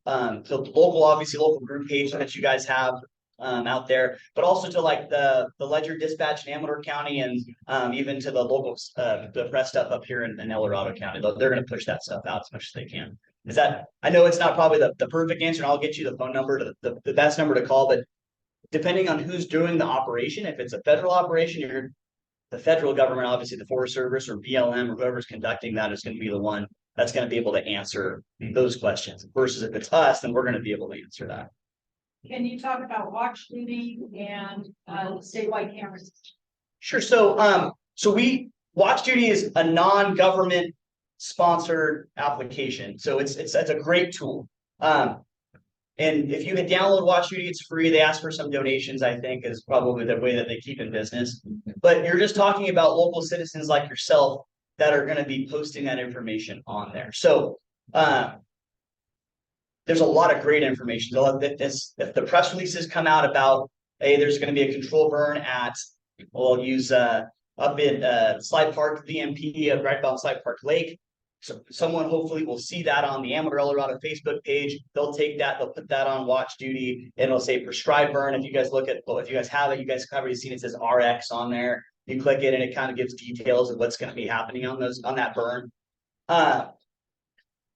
the local group page that you guys have out there, but also to like the Ledger Dispatch in Amador County and even to the local the press stuff up here in El Dorado County. They're going to push that stuff out as much as they can. Is that, I know it's not probably the perfect answer, and I'll get you the phone number, the best number to call, but depending on who's doing the operation, if it's a federal operation, you're the federal government, obviously the Forest Service or BLM or whoever's conducting that is going to be the one that's going to be able to answer those questions. Versus if it's us, then we're going to be able to answer that. Can you talk about watch duty and statewide cameras? Sure. So Watch Duty is a non-government sponsored application. So it's a great tool. And if you can download Watch Duty, it's free. They ask for some donations, I think, is probably the way that they keep in business. But you're just talking about local citizens like yourself that are going to be posting that information on there. So there's a lot of great information. If the press releases come out about, hey, there's going to be a control burn at, well, I'll use up in Slide Park, VMP, right about Slide Park Lake. So someone hopefully will see that on the Amador Eldorado Facebook page. They'll take that, they'll put that on Watch Duty, and it'll say prescribed burn. If you guys look at, well, if you guys have it, you guys have already seen it says RX on there. You click it and it kind of gives details of what's going to be happening on that burn.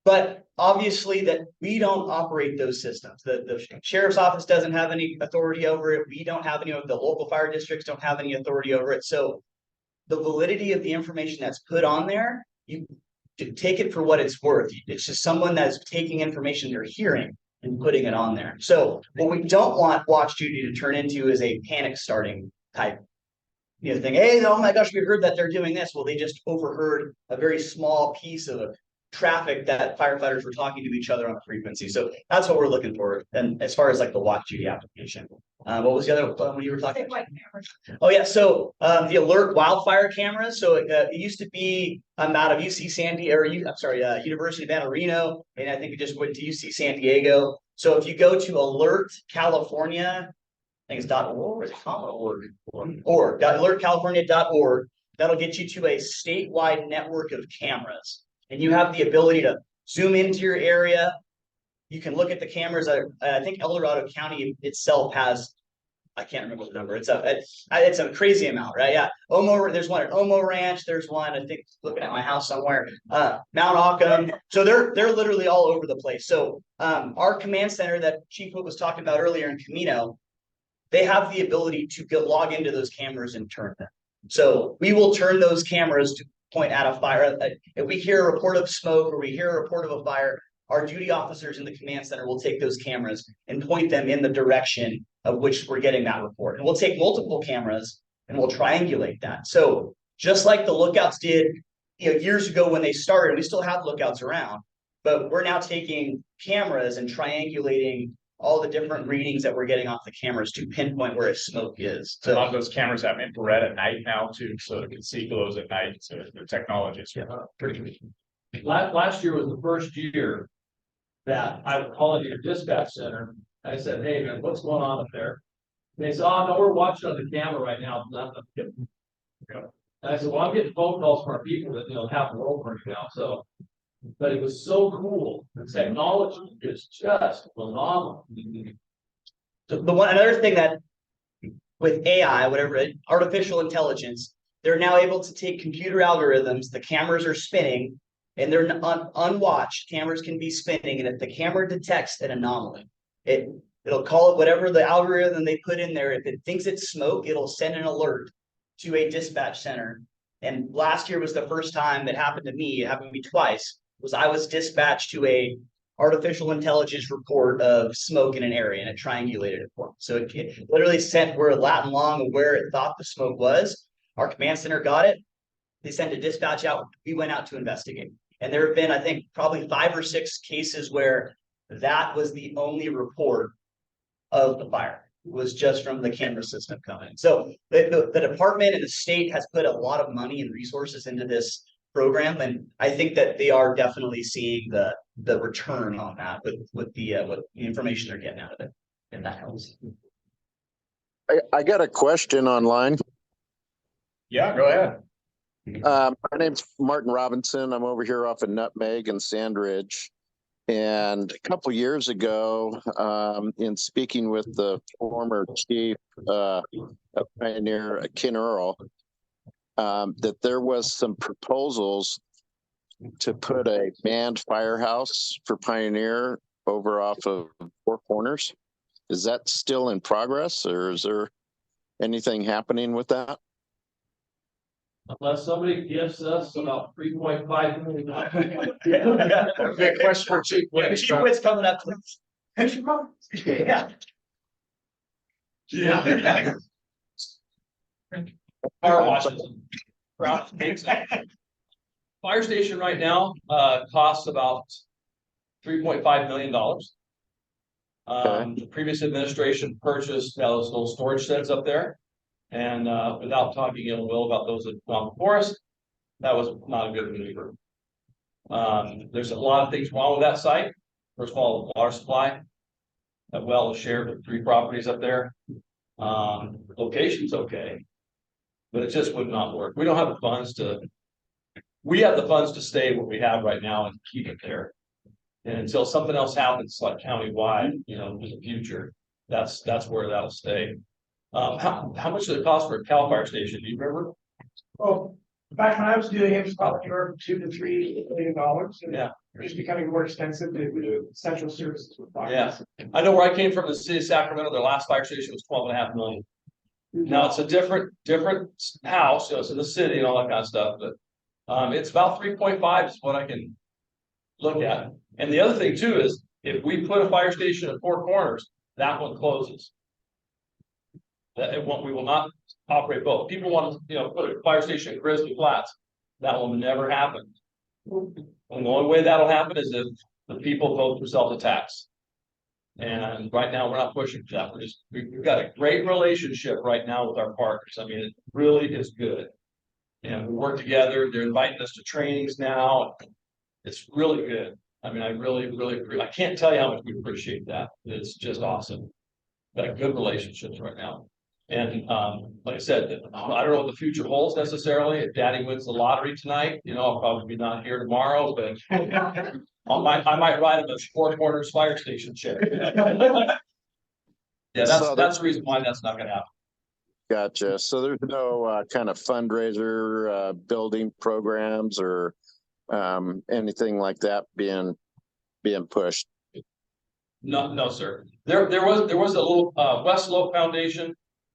But obviously that we don't operate those systems. The sheriff's office doesn't have any authority over it. We don't have any of the local fire districts don't have any authority over it. So the validity of the information that's put on there, you take it for what it's worth. It's just someone that's taking information they're hearing and putting it on there. So what we don't want Watch Duty to turn into is a panic starting type thing. Hey, oh my gosh, we heard that they're doing this. Well, they just overheard a very small piece of traffic that firefighters were talking to each other on a frequency. So that's what we're looking for. And as far as like the Watch Duty application, what was the other one you were talking about? Oh yeah, so the alert wildfire cameras. So it used to be out of UC Sandy, or University of Anna Reno, and I think it just went to UC San Diego. So if you go to Alert California, I think it's .org or alertcalifornia.org, that'll get you to a statewide network of cameras. And you have the ability to zoom into your area. You can look at the cameras. I think El Dorado County itself has, I can't remember the number. It's a crazy amount, right? Yeah. There's one at Omo Ranch. There's one, I think, looking at my house somewhere. Mount Occam. So they're literally all over the place. So our command center that Chief Wood was talking about earlier in Camino, they have the ability to log into those cameras and turn them. So we will turn those cameras to point at a fire. If we hear a report of smoke or we hear a report of a fire, our duty officers in the command center will take those cameras and point them in the direction of which we're getting that report. And we'll take multiple cameras and we'll triangulate that. So just like the lookouts did, years ago when they started. We still have lookouts around, but we're now taking cameras and triangulating all the different readings that we're getting off the cameras to pinpoint where a smoke is. A lot So of those cameras have infrared at night now too, so they can see glows at night, so the technology is pretty good. Last year was the first year that I would call into your dispatch center. I said, hey, man, what's going on up there? And they said, oh, no, we're watching on the camera right now. And I said, well, I'm getting phone calls from our people that, have the world right now, so. But it was so cool. The technology is just phenomenal. another thing that with AI, whatever, artificial intelligence, they're now able to take computer algorithms, the cameras are spinning, and they're unwatched, cameras can be spinning, and if the camera detects an anomaly, it'll call it whatever the algorithm they put in there. If it thinks it's smoke, it'll send an alert to a dispatch center. And last year was the first time that happened to me, it happened to me twice, was I was dispatched to a artificial intelligence report of smoke in an area, and it triangulated it for me. So it literally sent word Latin long of where it thought the smoke was. Our command center got it. They sent a dispatch out. We went out to investigate. And there have been, I think, probably 5 or 6 cases where that was the only report of the fire, was just from the camera system coming. So the department and the state has put a lot of money and resources into this program, and I think that they are definitely seeing the return on that with the information they're getting out of it, and that helps. I got a question online. Yeah, go ahead. My name's Martin Robinson. I'm over here off of Nutmeg and Sandridge. And a couple years ago, in speaking with the former chief of Pioneer, Ken Earl, that there was some proposals to put a manned firehouse for Pioneer over off of Four Corners. Is that still in progress, or is there anything happening with that? Unless somebody gives us about $3.5 million. Big question for Chief Witt. Chief Witt's coming up. Yeah. Yeah. Fire washes. Fire station right now, costs about $3.5 million. The previous administration purchased those little storage sheds up there. And without talking ill will about those that gone before us, that was not a good maneuver. There's a lot of things wrong with that site. First of all, the water supply. That well is shared with 3 properties up there. Location's okay, but it just would not work. We don't have the funds to. We have the funds to stay what we have right now and keep it there. And until something else happens, like countywide, in the future, that's where that'll stay. How much did it cost for a CAL FIRE station? Do you remember? Oh, back when I was doing it, it was probably anywhere from $2 to $3 million. Yeah. It's becoming more expensive with central services. Yeah. I know where I came from, the city of Sacramento, their last fire station was $12.5 million. Now it's a different house, it's in the city and all that kind of stuff, but it's about 3.5 is what I can look at. And the other thing too is if we put a fire station at Four Corners, that one closes. We will not operate both. People want to, put a fire station at Grizzly Flats. That will never happen. And the only way that'll happen is if the people vote for self-attacks. And right now we're not pushing for that. We've got a great relationship right now with our partners. I mean, it really is good. And we work together. They're inviting us to trainings now. It's really good. I mean, I really I can't tell you how much we appreciate that. It's just awesome. Got good relationships right now. And like I said, I don't know what the future holds necessarily. If Daddy wins the lottery tonight, I'll probably be not here tomorrow, but I might write him a Four Corners fire station check. Yeah, that's the reason why that's not going to happen. Gotcha. So there's no kind of fundraiser building programs or anything like that being pushed. No, sir. There was a little West Slope Foundation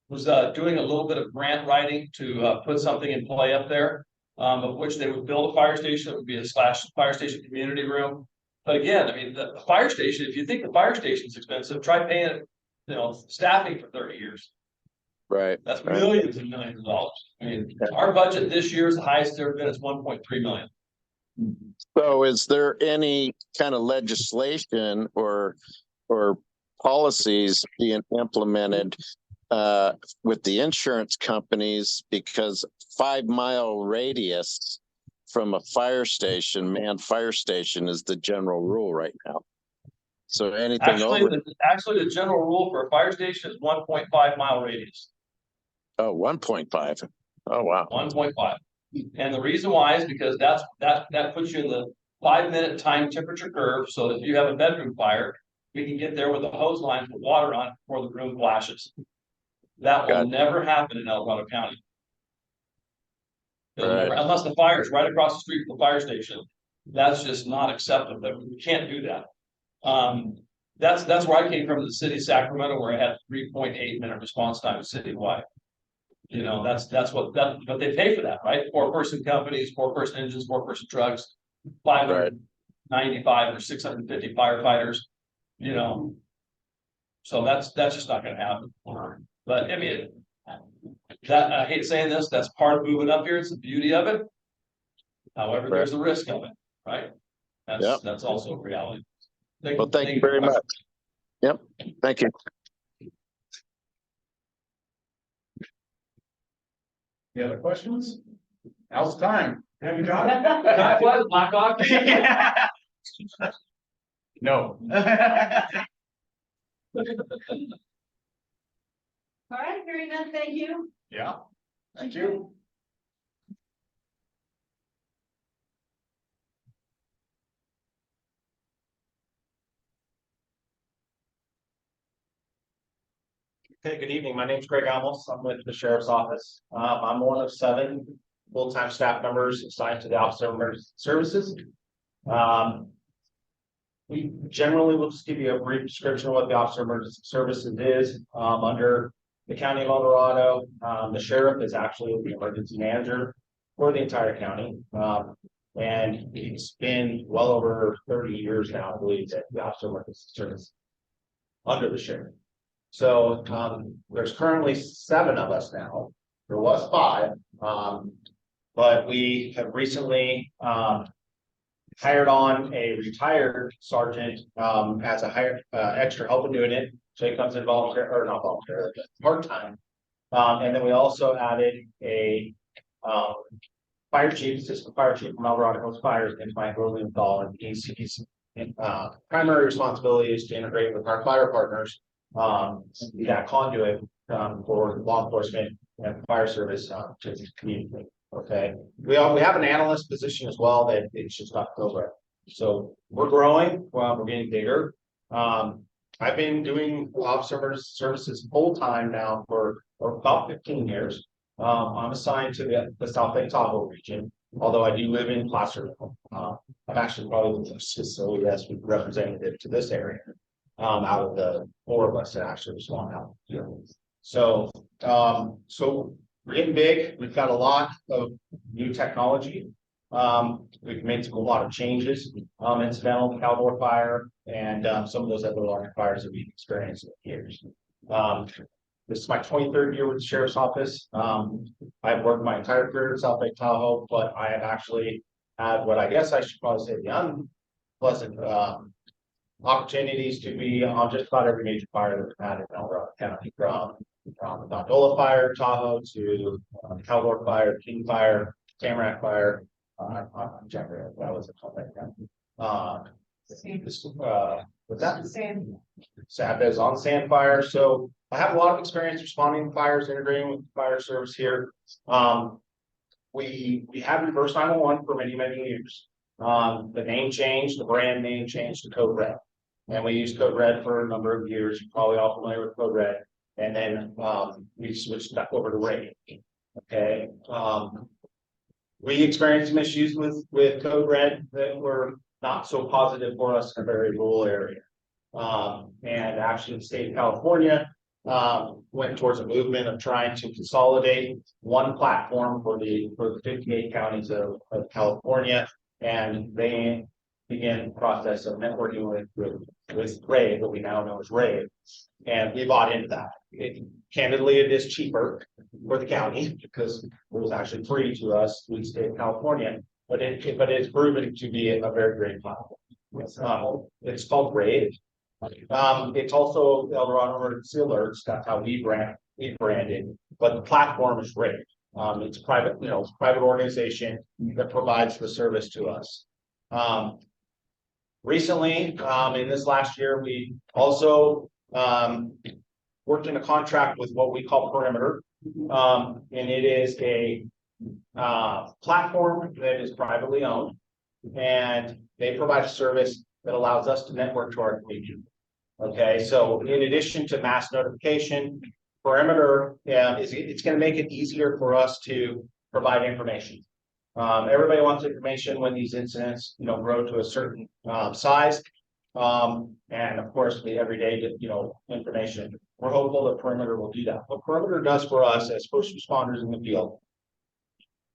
was doing a little bit of grant writing to put something in play up there, of which they would build a fire station. It would be a fire station community room. But again, I mean, the fire station, if you think the fire station is expensive, try paying, staffing for 30 years. Right. That's Right. millions and millions of dollars. I mean, our budget this year is the highest it's ever been, it's 1.3 million. So is there any kind of legislation or policies being implemented with the insurance companies, because 5 mile radius from a fire station, manned fire station, is the general rule right now? So anything Actually, over, actually, the general rule for a fire station is 1.5 mile radius, 1.5. Oh, wow. 1.5. And the reason why is because that puts you in the 5-minute time temperature curve, so that if you have a bedroom fire, we can get there with a hose line with water on it before the room flashes. That will Got it. never happen in El Dorado County. It'll Right. never, unless the fire is right across the street from the fire station. That's just not acceptable. We can't do that. That's where I came from, the city of Sacramento, where I had 3.8 minute response time citywide. You know, that's what but they pay for that, right? 4-person companies, 4-person engines, 4-person trucks, 595 or 650 firefighters, you know. So that's just not gonna happen. But I mean, that, I hate saying this, that's part of moving up here. It's the beauty of it. However, there's a risk of it, right? Yep. That's also a reality. Well, thank you very much. Yep. Thank you. Any other questions? Now's the time. Have you got What, Black Hawk? it? No. All right, hearing none, thank you. Yeah, thank you. Okay, good evening. My name is Greg Amos. I'm with the Sheriff's Office. I'm one of 7 full-time staff members assigned to the Office of Emergency Services. We generally will just give you a brief description of what the Office of Emergency Services is. Under the County of El Dorado, the sheriff is actually the emergency manager for the entire county. And it's been well over 30 years now, I believe, that the Office of Emergency Services under the sheriff. So there's currently 7 of us now. There was 5, but we have recently hired on a retired sergeant as a higher extra help doing it. So he comes in volunteer or not volunteer, part-time. And then we also added a fire chief, assistant fire chief from El Dorado Hills Fires, and Mike Rosenthal, and his primary responsibility is to integrate with our fire partners. Be that conduit for law enforcement and fire service to the community. Okay, we have an analyst position as well that it's just not over. So we're growing, we're getting bigger. I've been doing officer services full time now for about 15 years. I'm assigned to the South Lake Tahoe region, although I do live in Placerville. I'm actually probably the CCOES representative to this area. Out of the 4 of us that actually respond out. So we're getting big. We've got a lot of new technology. We've made a lot of changes. Incidental, Caldor Fire, and some of those other large fires that we've experienced in years. This is my 23rd year with the Sheriff's Office. I've worked my entire career in South Lake Tahoe, but I have actually had what I guess I should probably say the unpleasant opportunities to be on just about every major fire that we've had in El Dorado County, from the Gondola Fire, Tahoe, to Caldor Fire, King Fire, Tamarack Fire. That was a company. With that, Savez on Sand Fire. So I have a lot of experience responding to fires, integrating with fire service here. We had reverse 911 for many years. The name changed, the brand name changed to Code Red. And we used Code Red for a number of years. You're probably all familiar with Code Red. And then we switched back over to Radiant. Okay. We experienced some issues with Code Red that were not so positive for us in a very rural area. And actually the state of California went towards a movement of trying to consolidate one platform for the 58 counties of California. And they began the process of networking with Rave, what we now know as Rave, and we bought into that. candidly, it is cheaper for the county because it was actually free to us, to the state of California, but it's proven to be a very great platform. It's called RAID. It's also El Dorado Emergency Alerts. That's how we branded, but the platform is RAID. It's a private, private organization that provides the service to us. Recently, in this last year, we also worked in a contract with what we call Perimeter. And it is a platform that is privately owned, and they provide a service that allows us to network to our community. Okay, so in addition to mass notification, Perimeter, it's going to make it easier for us to provide information. Everybody wants information when these incidents, grow to a certain size. And of course, the everyday, information. We're hopeful that Perimeter will do that. What Perimeter does for us as first responders in the field,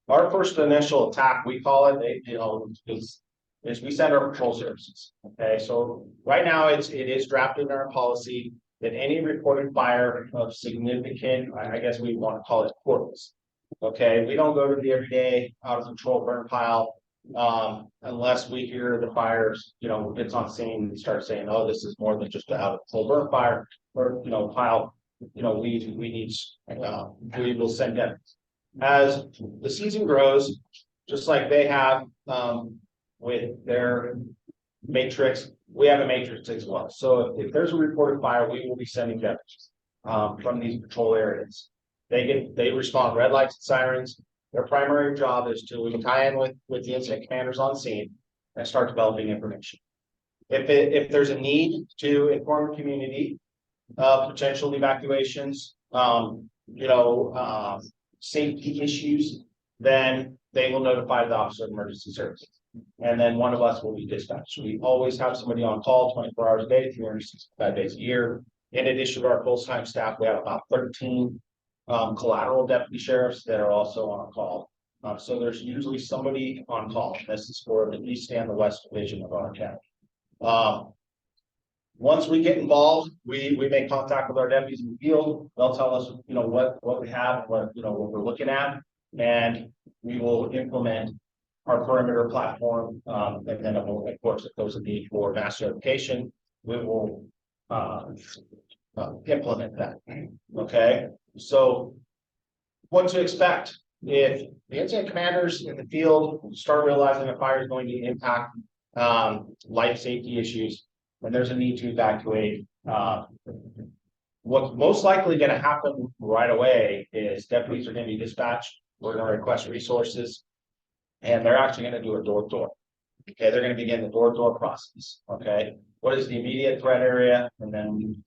our first initial attack, we call it, is we send our patrol services. Okay, so right now it is drafted in our policy that any reported fire of significant, I guess we want to call it cordless. Okay, we don't go to the everyday out of control burn pile unless we hear the fires, it's on scene and start saying, oh, this is more than just an out of control burn fire or pile. We will send them. As the season grows, just like they have with their matrix, we have a matrix as well. So if there's a reported fire, we will be sending deputies from these patrol areas. They respond red lights and sirens. Their primary job is to tie in with the incident commanders on scene and start developing information. If there's a need to inform the community of potential evacuations, safety issues, then they will notify the Office of Emergency Services. And then one of us will be dispatched. We always have somebody on call 24 hours a day, 365 days a year. In addition to our full-time staff, we have about 13 collateral deputy sheriffs that are also on call. So there's usually somebody on call. This is for the East and the West Division of our county. Once we get involved, we make contact with our deputies in the field. They'll tell us, what we have, what we're looking at, and we will implement our Perimeter platform. And then, of course, if there's a need for mass notification, we will implement that. Okay, so what to expect if the incident commanders in the field start realizing a fire is going to impact life safety issues, and there's a need to evacuate. What's most likely going to happen right away is deputies are going to be dispatched. We're going to request resources, and they're actually going to do a door-to-door. Okay, they're going to begin the door-to-door process. Okay, what is the immediate threat area, and then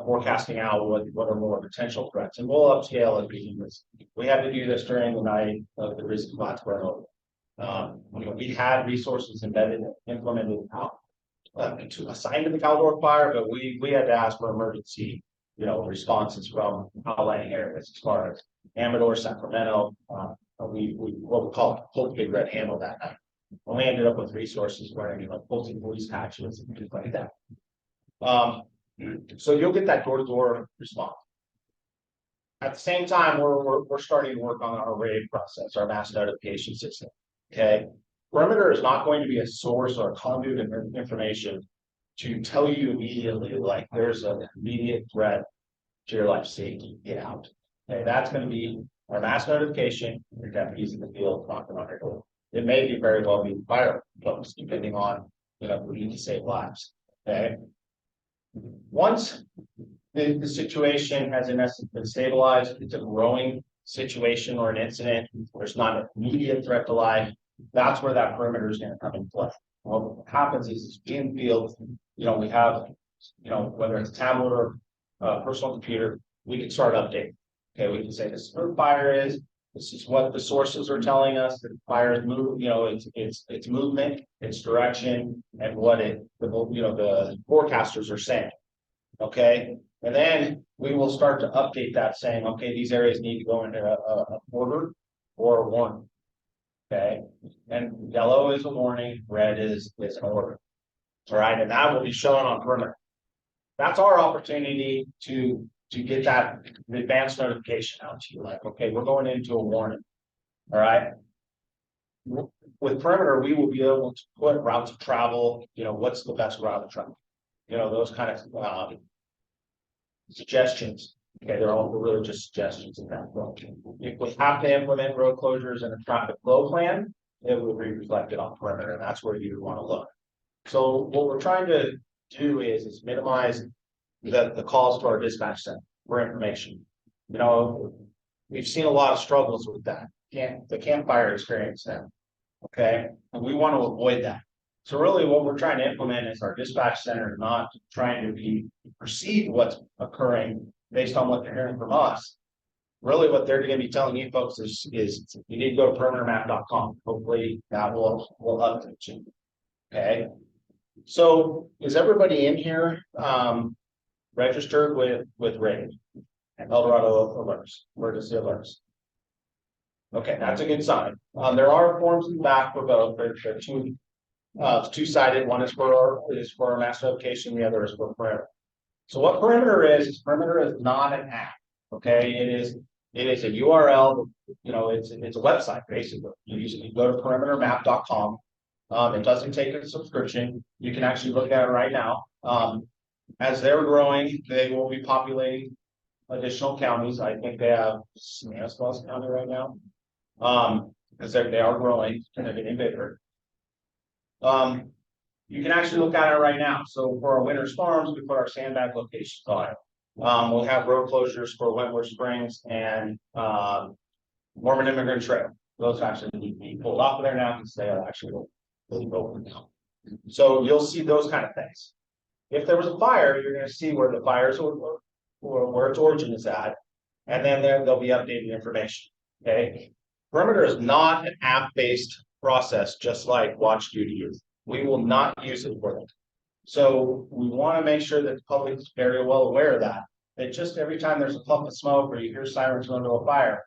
forecasting out what are more potential threats, and we'll upscale as we do this. We had to do this during the night of the recent Plattsburgh. We had resources embedded and implemented out to assign to the Caldor fire, but we had to ask for emergency responses from outlying areas as far as Amador, Sacramento. We what we call Polk Big Red handle that night. We ended up with resources where Fulton police patches and things like that. So you'll get that door-to-door response. At the same time, we're starting to work on our RAID process, our mass notification system. Okay, Perimeter is not going to be a source or a conduit of information to tell you immediately, like there's an immediate threat to your life safety. Get out. Okay, that's going to be our mass notification. Your deputies in the field knocking on your door. It may be very well be fire folks, depending on we need to save lives. Okay. Once the situation has in essence been stabilized, it's a growing situation or an incident, there's not an immediate threat to life, that's where that Perimeter is going to come into play. Well, what happens is in the field, we have, whether it's a tablet or personal computer, we can start updating. Okay, we can say this is where the fire is. This is what the sources are telling us. That the fire is moving. It's movement, its direction, and what the forecasters are saying. Okay, and then we will start to update that, saying, okay, these areas need to go into a order or a warning. Okay, and yellow is a warning, red is an order. All right, and that will be shown on Perimeter. That's our opportunity to to get that advanced notification out to you, like, okay, we're going into a warning. All right. With perimeter, we will be able to put routes of travel, what's the best route of travel? Those kind of suggestions. Okay, they're all really just suggestions in that book. If we have to implement road closures and a traffic flow plan, it will be reflected on perimeter, and that's where you want to look. So what we're trying to do is minimize the calls to our dispatch center for information. We've seen a lot of struggles with that. The campfire experience now. Okay, and we want to avoid that. So really what we're trying to implement is our dispatch center not trying to be perceive what's occurring based on what they're hearing from us. Really what they're going to be telling you folks is you need to go to perimetermap.com. Hopefully that will update you. Okay. So is everybody in here registered with RAID and Eldorado Alerts, emergency alerts? Okay, that's a good sign. There are forms in the back for both. They're two-sided. One is for our mass notification, the other is for perimeter. So what perimeter is not an app. Okay, it is a URL. It's a website basically. You go to perimetermap.com. It doesn't take a subscription. You can actually look at it right now. As they're growing, they will be populating additional counties. I think they have Stanislaus County right now. Because they are growing and they're getting bigger. You can actually look at it right now. So for our winter storms, we put our sandbag locations on it. We'll have road closures for Wentworth Springs and Mormon Immigrant Trail. Those actually need to be pulled off of there now because they are actually open now. So you'll see those kind of things. If there was a fire, you're going to see where the fires or where its origin is at, and then there'll be updated information. Okay. Perimeter is not an app-based process, just like Watch Duty is. We will not use it for that. So we want to make sure that the public is very well aware of that. That just every time there's a puff of smoke or you hear sirens going to a fire,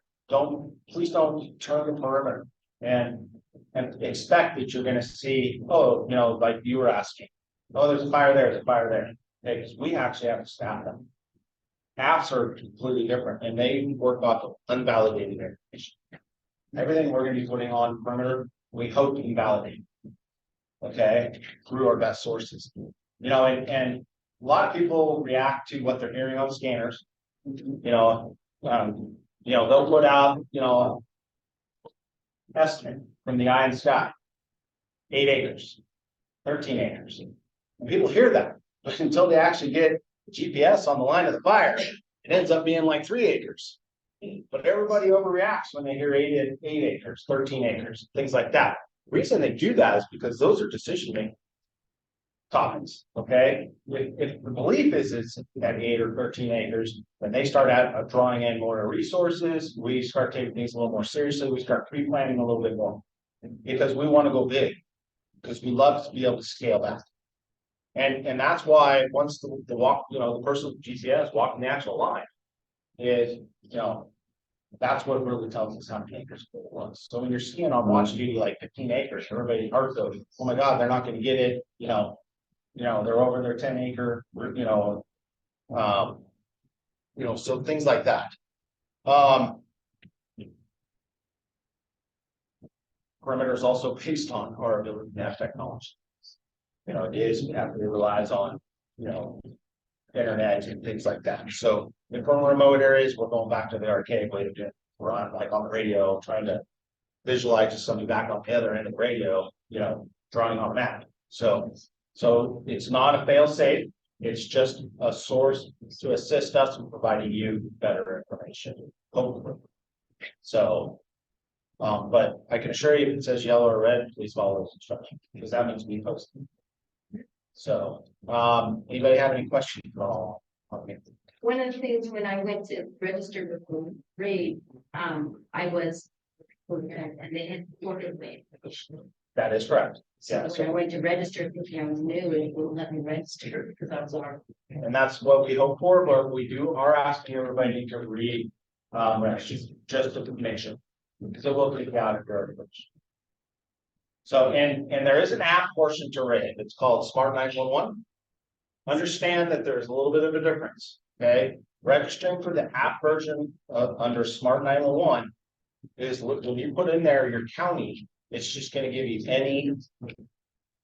please don't turn the perimeter and expect that you're going to see, like you were asking, there's a fire there, there's a fire there. Because we actually have to staff them. Apps are completely different and they work off of unvalidated information. Everything we're going to be putting on perimeter, we hope to be validated. Okay, through our best sources. And a lot of people react to what they're hearing on scanners. They'll put out, estimate from the eye and sky. 8 acres, 13 acres. And people hear that, but until they actually get GPS on the line of the fire, it ends up being like 3 acres. But everybody overreacts when they hear 8 acres, 13 acres, things like that. The reason they do that is because those are decision-making topics. Okay, if the belief is it's at 8 or 13 acres, when they start drawing in more resources, we start taking things a little more seriously. We start pre-planning a little bit more because we want to go big, because we love to be able to scale that. And that's why once the walk, the person with GPS walking the actual line is, that's what really tells us how many acres it was. So when you're seeing on Watch Duty like 15 acres, everybody heart goes, oh my God, they're not going to get it. They're over their 10 acre, so things like that. Perimeter is also based on our ability to have technology. We have to relies on, internet and things like that. So in remote areas, we're going back to the archaic way to do it. We're on the radio, trying to visualize just somebody back on the other end of the radio, drawing on a map. So it's not a fail safe. It's just a source to assist us in providing you better information. Hopefully. So, but I can assure you if it says yellow or red, please follow those instructions because that means we post them. So, anybody have any questions at all? Okay. One of the things when I went to register with RAID, I was, and they had ordered me. That is correct. So when I went to register, thinking I was new, it wouldn't let me register because I was already. And that's what we hope for, but we are asking everybody to read, just to make sure. So we'll take it out of your approach. So, and there is an app portion to RAID. It's called Smart 911. Understand that there's a little bit of a difference. Okay, registering for the app version under Smart 911 is when you put in there your county, it's just gonna give you any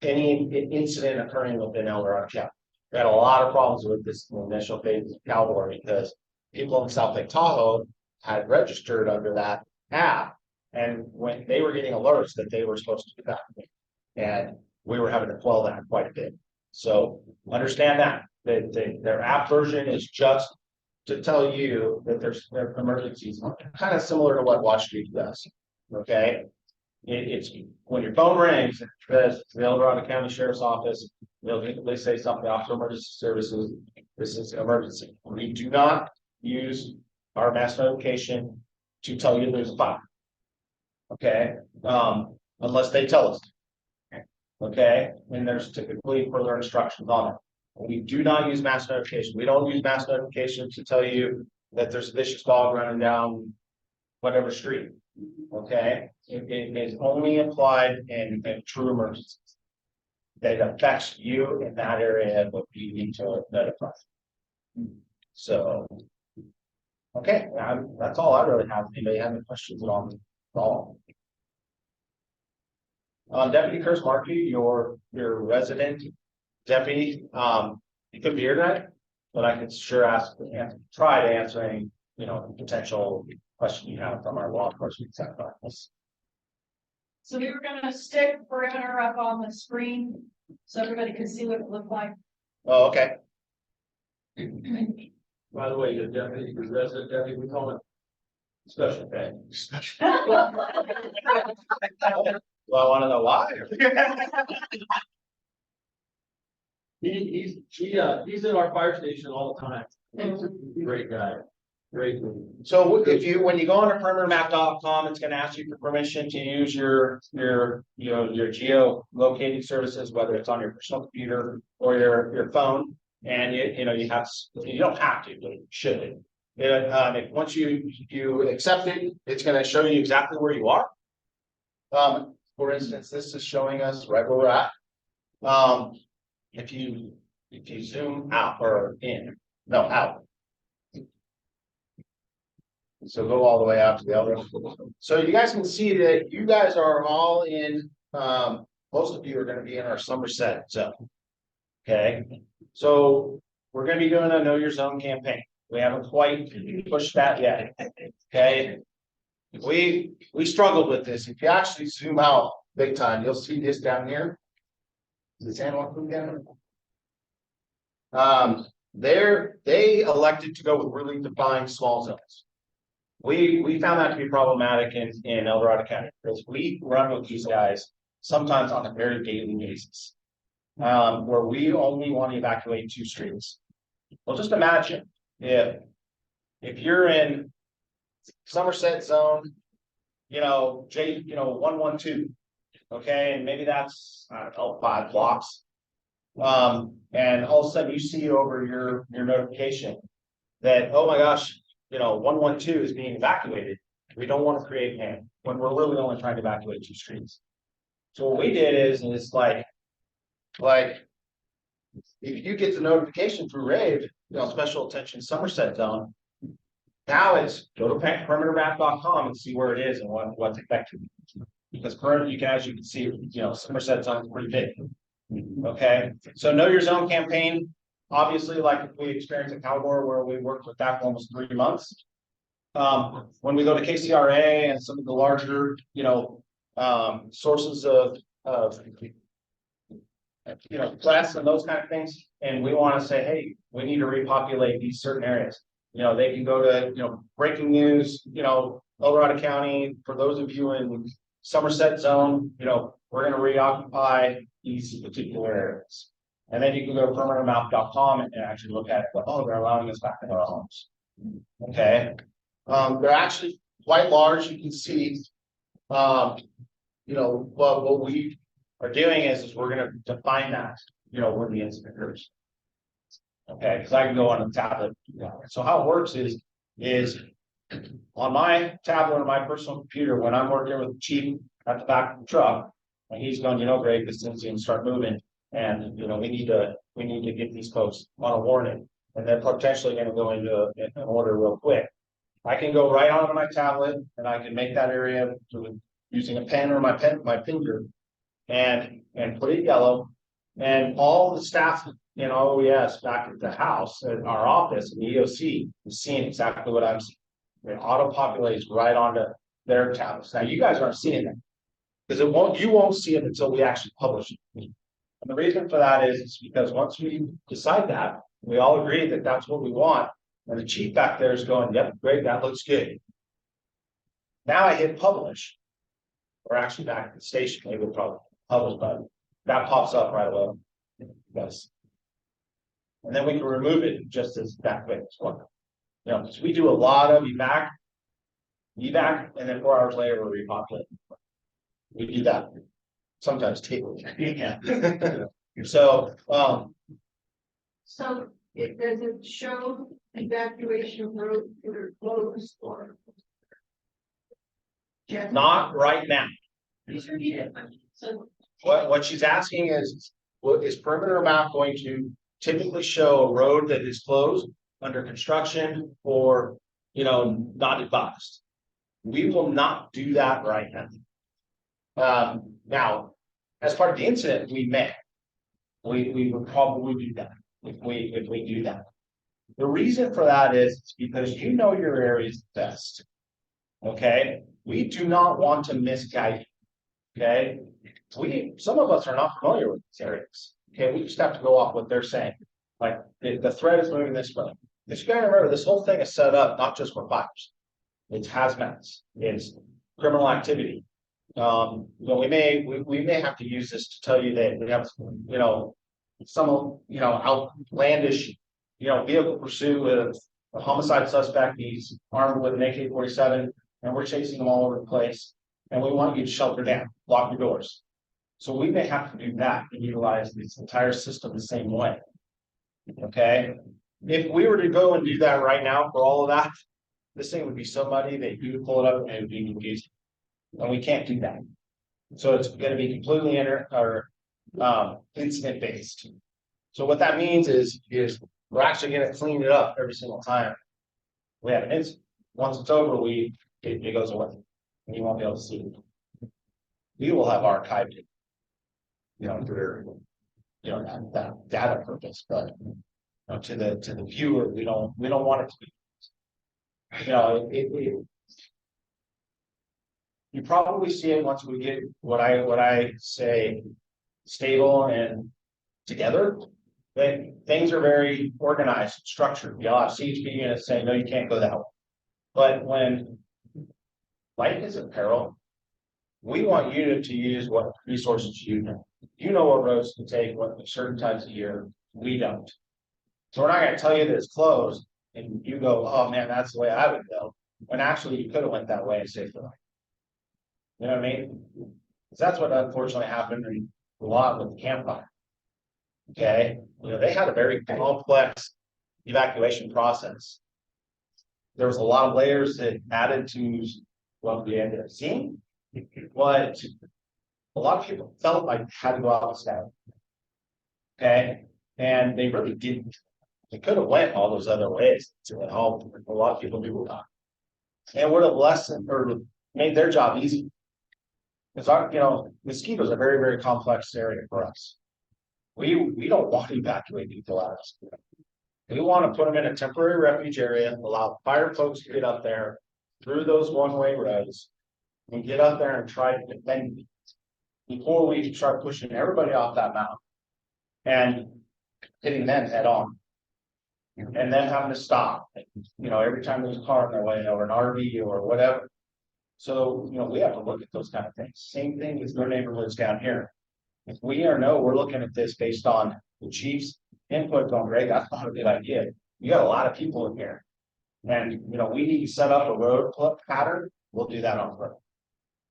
incident occurring within El Dorado County. We had a lot of problems with this initial phase of Caldor because people in South Lake Tahoe had registered under that app. And when they were getting alerts that they were supposed to do that. And we were having to quell that quite a bit. So understand that their app version is just to tell you that there's emergencies, kind of similar to what Watch Street does. Okay. It's when your phone rings, it says the El Dorado County Sheriff's Office, they say something, Officer of Emergency Services, this is an emergency. We do not use our mass notification to tell you there's a fire. Okay, unless they tell us. Okay, and there's typically further instructions on it. We do not use mass notification. We don't use mass notification to tell you that there's a vicious dog running down whatever street. Okay, it is only applied in true emergencies. That affects you in that area, but you need to notify. So, okay, that's all I really have. Anybody have any questions on all? Deputy Chris Markey, your resident deputy, you could be here tonight, but I could sure try to answer any, potential question you have from our law enforcement side. So we were gonna stick perimeter up on the screen so everybody can see what it looked like. Oh, okay. By the way, the deputy, the resident deputy, we call it special pay. Well, I want to know why. He's in our fire station all the time. Great guy. Great. So when you go on to perimetermap.com, it's going to ask you for permission to use your geolocating services, whether it's on your personal computer or your phone. And you don't have to, but you should. Once you accept it, it's going to show you exactly where you are. For instance, this is showing us right where we're at. If you zoom out or out. So go all the way out to the other. So you guys can see that you guys are all in, most of you are going to be in our Somerset zone. Okay, so we're going to be doing a Know Your Zone campaign. We haven't quite pushed that yet. Okay, we struggled with this. If you actually zoom out big time, you'll see this down here. Is this animal food down there? They elected to go with really defined small zones. We found that to be problematic in El Dorado County because we run with these guys sometimes on a very daily basis, where we only want to evacuate 2 streets. Well, just imagine if you're in Somerset zone, 112, okay, and maybe that's 5 blocks, and all of a sudden you see over your notification that, oh my gosh, 112 is being evacuated. We don't want to create panic when we're really only trying to evacuate 2 streets. So what we did is like if you get the notification through RAVE, special attention Somerset zone, now it's go to perimetermap.com and see where it is and what's affected. Because currently as you can see, Somerset zone is pretty big. Okay, so Know Your Zone campaign. Obviously, like we experienced at Caldor, where we worked with that for almost 3 months. When we go to KCRA and some of the larger, sources of press and those kind of things, and we want to say, hey, we need to repopulate these certain areas. They can go to, breaking news, El Dorado County. For those of you in Somerset zone, we're going to reoccupy these particular areas. And then you can go to perimetermap.com and actually look at it. Oh, they're allowing us back in our homes. Okay. They're actually quite large. You can see, what we are doing is we're going to define that, where the incident occurs. Okay, because I can go on a tablet. So how it works is on my tablet or my personal computer, when I'm working with the chief at the back of the truck, and he's going, Greg, this thing's going to start moving. And we need to get these folks on a warning. and they're potentially gonna go into an order real quick. I can go right onto my tablet and I can make that area using a pen or my finger. And put it yellow, and all the staff in OES back at the house, at our office, in the EOC, is seeing exactly what I'm seeing. It auto populates right onto their tablets. Now, you guys aren't seeing that. Because you won't see it until we actually publish it. And the reason for that is because once we decide that, we all agree that that's what we want. And the chief back there is going, yep, great, that looks good. Now I hit publish. We're actually back at the station, maybe we'll probably publish button. That pops up right away. Yes. And then we can remove it just as that way as well. You know, because we do a lot of evac, and then 4 hours later we repopulate. We do that. Sometimes table. Yeah. So, So it doesn't show evacuation roads that are closed or. Just. not right now. So. What she's asking is perimeter map going to typically show a road that is closed under construction or, not advised? We will not do that right now. Now, as part of the incident, we may. We would probably do that if we do that. The reason for that is because you know your areas best. Okay, we do not want to misguide you. Okay, some of us are not familiar with these areas. Okay, we just have to go off what they're saying. Like the threat is moving this way. But you gotta remember, this whole thing is set up not just for fires. It's hazmats, it's criminal activity. We may have to use this to tell you that we have, some, outlandish, vehicle pursuit with a homicide suspect. He's armed with an AK-47, and we're chasing him all over the place. And we want you to shelter down, lock your doors. So we may have to do that and utilize this entire system the same way. Okay, if we were to go and do that right now for all of that, this thing would be so muddy that you would pull it up and it would be confusing. And we can't do that. So it's going to be completely incident based. So what that means is we're actually going to clean it up every single time we have an incident. Once it's over, it goes away, and you won't be able to see it. We will have archived it, for that data purpose, but to the viewer, we don't want it to be. You probably see it once we get what I say stable and together. That things are very organized, structured. You'll have CHP units saying, no, you can't go that way. But when life is in peril, we want you to use what resources you know. You know what roads to take, what certain times of year. We don't. So we're not going to tell you that it's closed, and you go, oh man, that's the way I would go. When actually you could have went that way and saved the life. You know what I mean? Because that's what unfortunately happened a lot with the campfire. Okay, they had a very complex evacuation process. There was a lot of layers that added to what we ended up seeing. But a lot of people felt like they had to go out and stab. Okay, and they really didn't. They could have went all those other ways to help a lot of people do that, and would have lessened or made their job easy. Because mosquitoes are a very, very complex area for us. We don't want to evacuate people out of mosquito. We want to put them in a temporary refuge area, allow fire folks to get up there through those one-way roads and get up there and try to defend before we start pushing everybody off that mountain and hitting them head on. And then having to stop, every time there's a car on their way or an RV or whatever. So, we have to look at those kind of things. Same thing with your neighborhoods down here. If we're looking at this based on the chief's input going, great, that's not a good idea. You got a lot of people in here. And, we need to set up a road pattern. We'll do that on purpose.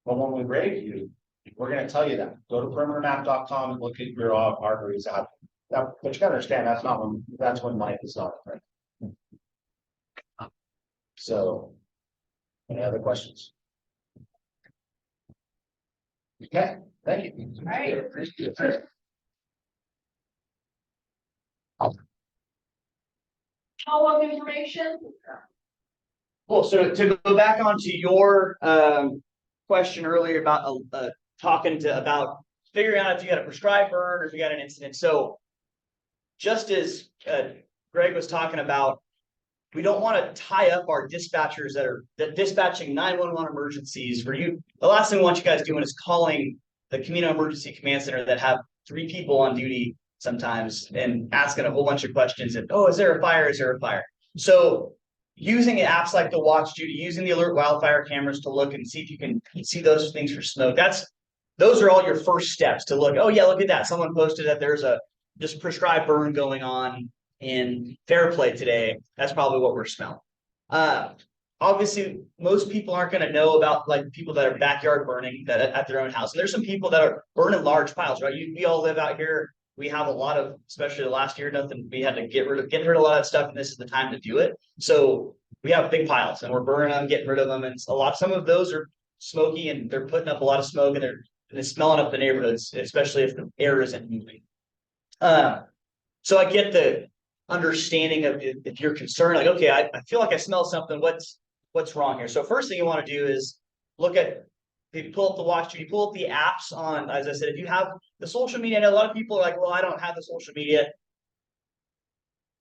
But when we rate you, we're going to tell you that. Go to perimetermap.com and look at your arteries out. Now, but you got to understand that's when life is not right. So, any other questions? Okay, thank you. All right. follow-up information. Well, so to go back onto your question earlier about talking to about figuring out if you got a prescribed burn or if you got an incident. So just as Greg was talking about, we don't want to tie up our dispatchers that dispatching 911 emergencies for you. The last thing we want you guys doing is calling the community emergency command center that have 3 people on duty sometimes and asking a whole bunch of questions and, oh, is there a fire? Is there a fire? So using apps like the Watch Duty, using the alert wildfire cameras to look and see if you can see those things for smoke. Those are all your first steps to look. Oh yeah, look at that. Someone posted that there's a just prescribed burn going on in Fairplay today. That's probably what we're smelling. Obviously, most people aren't going to know about like people that are backyard burning that at their own house. And there's some people that are burning large piles, right? We all live out here. We have a lot of, especially the last year, we had to get rid of a lot of stuff, and this is the time to do it. So we have big piles, and we're burning them, getting rid of them, and some of those are smoky, and they're putting up a lot of smoke, and they're smelling up the neighborhoods, especially if the air isn't moving. So I get the understanding of if you're concerned, like, okay, I feel like I smell something. What's wrong here? So first thing you want to do is look at. If you pull up the Watch Duty, you pull up the apps on, as I said, if you have the social media, I know a lot of people are like, well, I don't have the social media.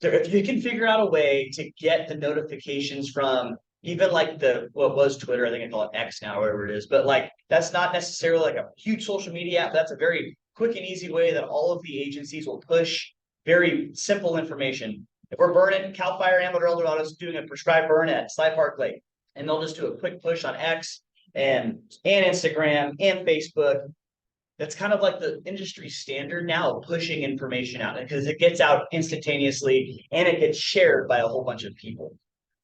If you can figure out a way to get the notifications from even like what was Twitter, I think I call it X now, whatever it is, but like, that's not necessarily like a huge social media app. That's a very quick and easy way that all of the agencies will push very simple information. If we're burning, CAL FIRE Amador Eldorado is doing a prescribed burn at Sly Park Lake, and they'll just do a quick push on X and Instagram and Facebook. That's kind of like the industry standard now of pushing information out because it gets out instantaneously and it gets shared by a whole bunch of people.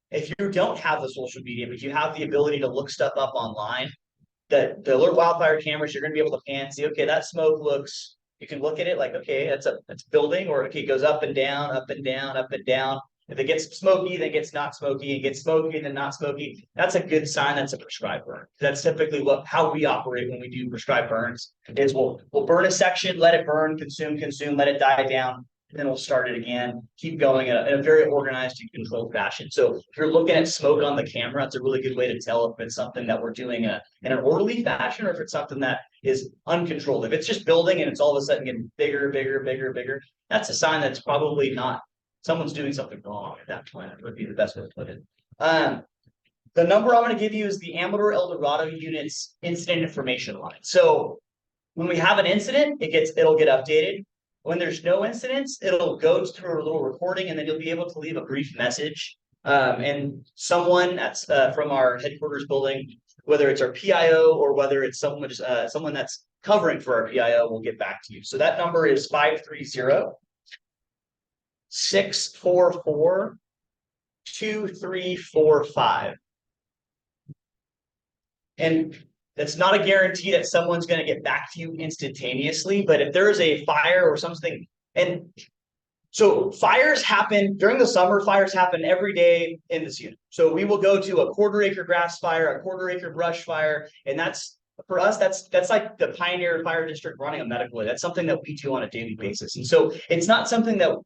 If you don't have the social media, but you have the ability to look stuff up online, the alert wildfire cameras, you're going to be able to pan, see, okay, that smoke looks, you can look at it like, okay, that's building, or okay, it goes up and down, up and down, up and down. If it gets smoky, then it gets not smoky, and gets smoky, then not smoky. That's a good sign. That's a prescribed burn. That's typically how we operate when we do prescribed burns. Is we'll burn a section, let it burn, consume, let it die down, and then we'll start it again. Keep going in a very organized and controlled fashion. So if you're looking at smoke on the camera, it's a really good way to tell if it's something that we're doing in an orderly fashion, or if it's something that is uncontrolled. If it's just building and it's all of a sudden getting bigger, that's a sign that it's probably not. Someone's doing something wrong at that point. It would be the best way to put it. The number I'm going to give you is the Amador Eldorado unit's incident information line. So when we have an incident, it'll get updated. When there's no incidents, it'll go through a little recording, and then you'll be able to leave a brief message. And someone that's from our headquarters building, whether it's our PIO or whether it's someone that's covering for our PIO, will get back to you. So that number is 530-644-2345. And that's not a guarantee that someone's going to get back to you instantaneously, but if there is a fire or something, and so fires happen during the summer, fires happen every day in this unit. So we will go to a 1/4 acre grass fire, a 1/4 acre brush fire, and that's, for us, that's like the Pioneer Fire District running a medical aid. That's something that we do on a daily basis. And so it's not something that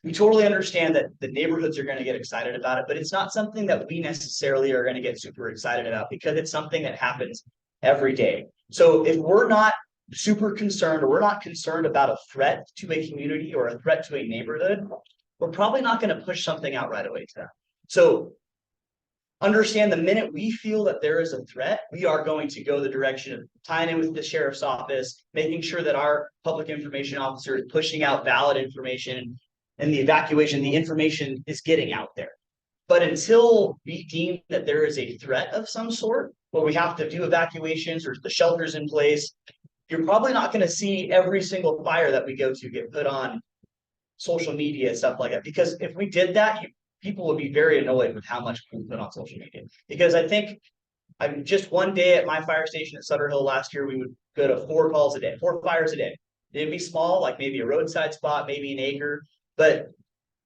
we totally understand that the neighborhoods are going to get excited about it, but it's not something that we necessarily are going to get super excited about because it's something that happens every day. So if we're not super concerned, or we're not concerned about a threat to a community or a threat to a neighborhood, we're probably not going to push something out right away to them. So understand the minute we feel that there is a threat, we are going to go the direction of tying in with the sheriff's office, making sure that our public information officer is pushing out valid information, and the evacuation, the information is getting out there. But until we deem that there is a threat of some sort, where we have to do evacuations or the shelters in place, you're probably not going to see every single fire that we go to get put on social media and stuff like that. Because if we did that, people would be very annoyed with how much we put on social media. Because I think just one day at my fire station at Sutter Hill last year, we would go to 4 fires a day. It'd be small, like maybe a roadside spot, maybe an acre, but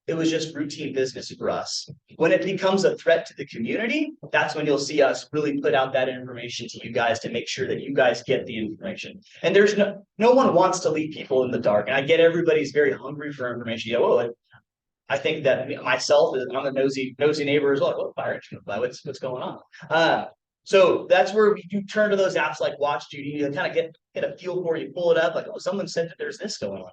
it was just routine business for us. When it becomes a threat to the community, that's when you'll see us really put out that information to you guys to make sure that you guys get the information. And there's no one wants to leave people in the dark. And I get everybody's very hungry for information. Yeah, well, I think that myself, I'm a nosy neighbor as well. Oh, fire engine, what's going on? So that's where we do turn to those apps like Watch Duty to kind of get a feel for you, pull it up, like, oh, someone said that there's this going on.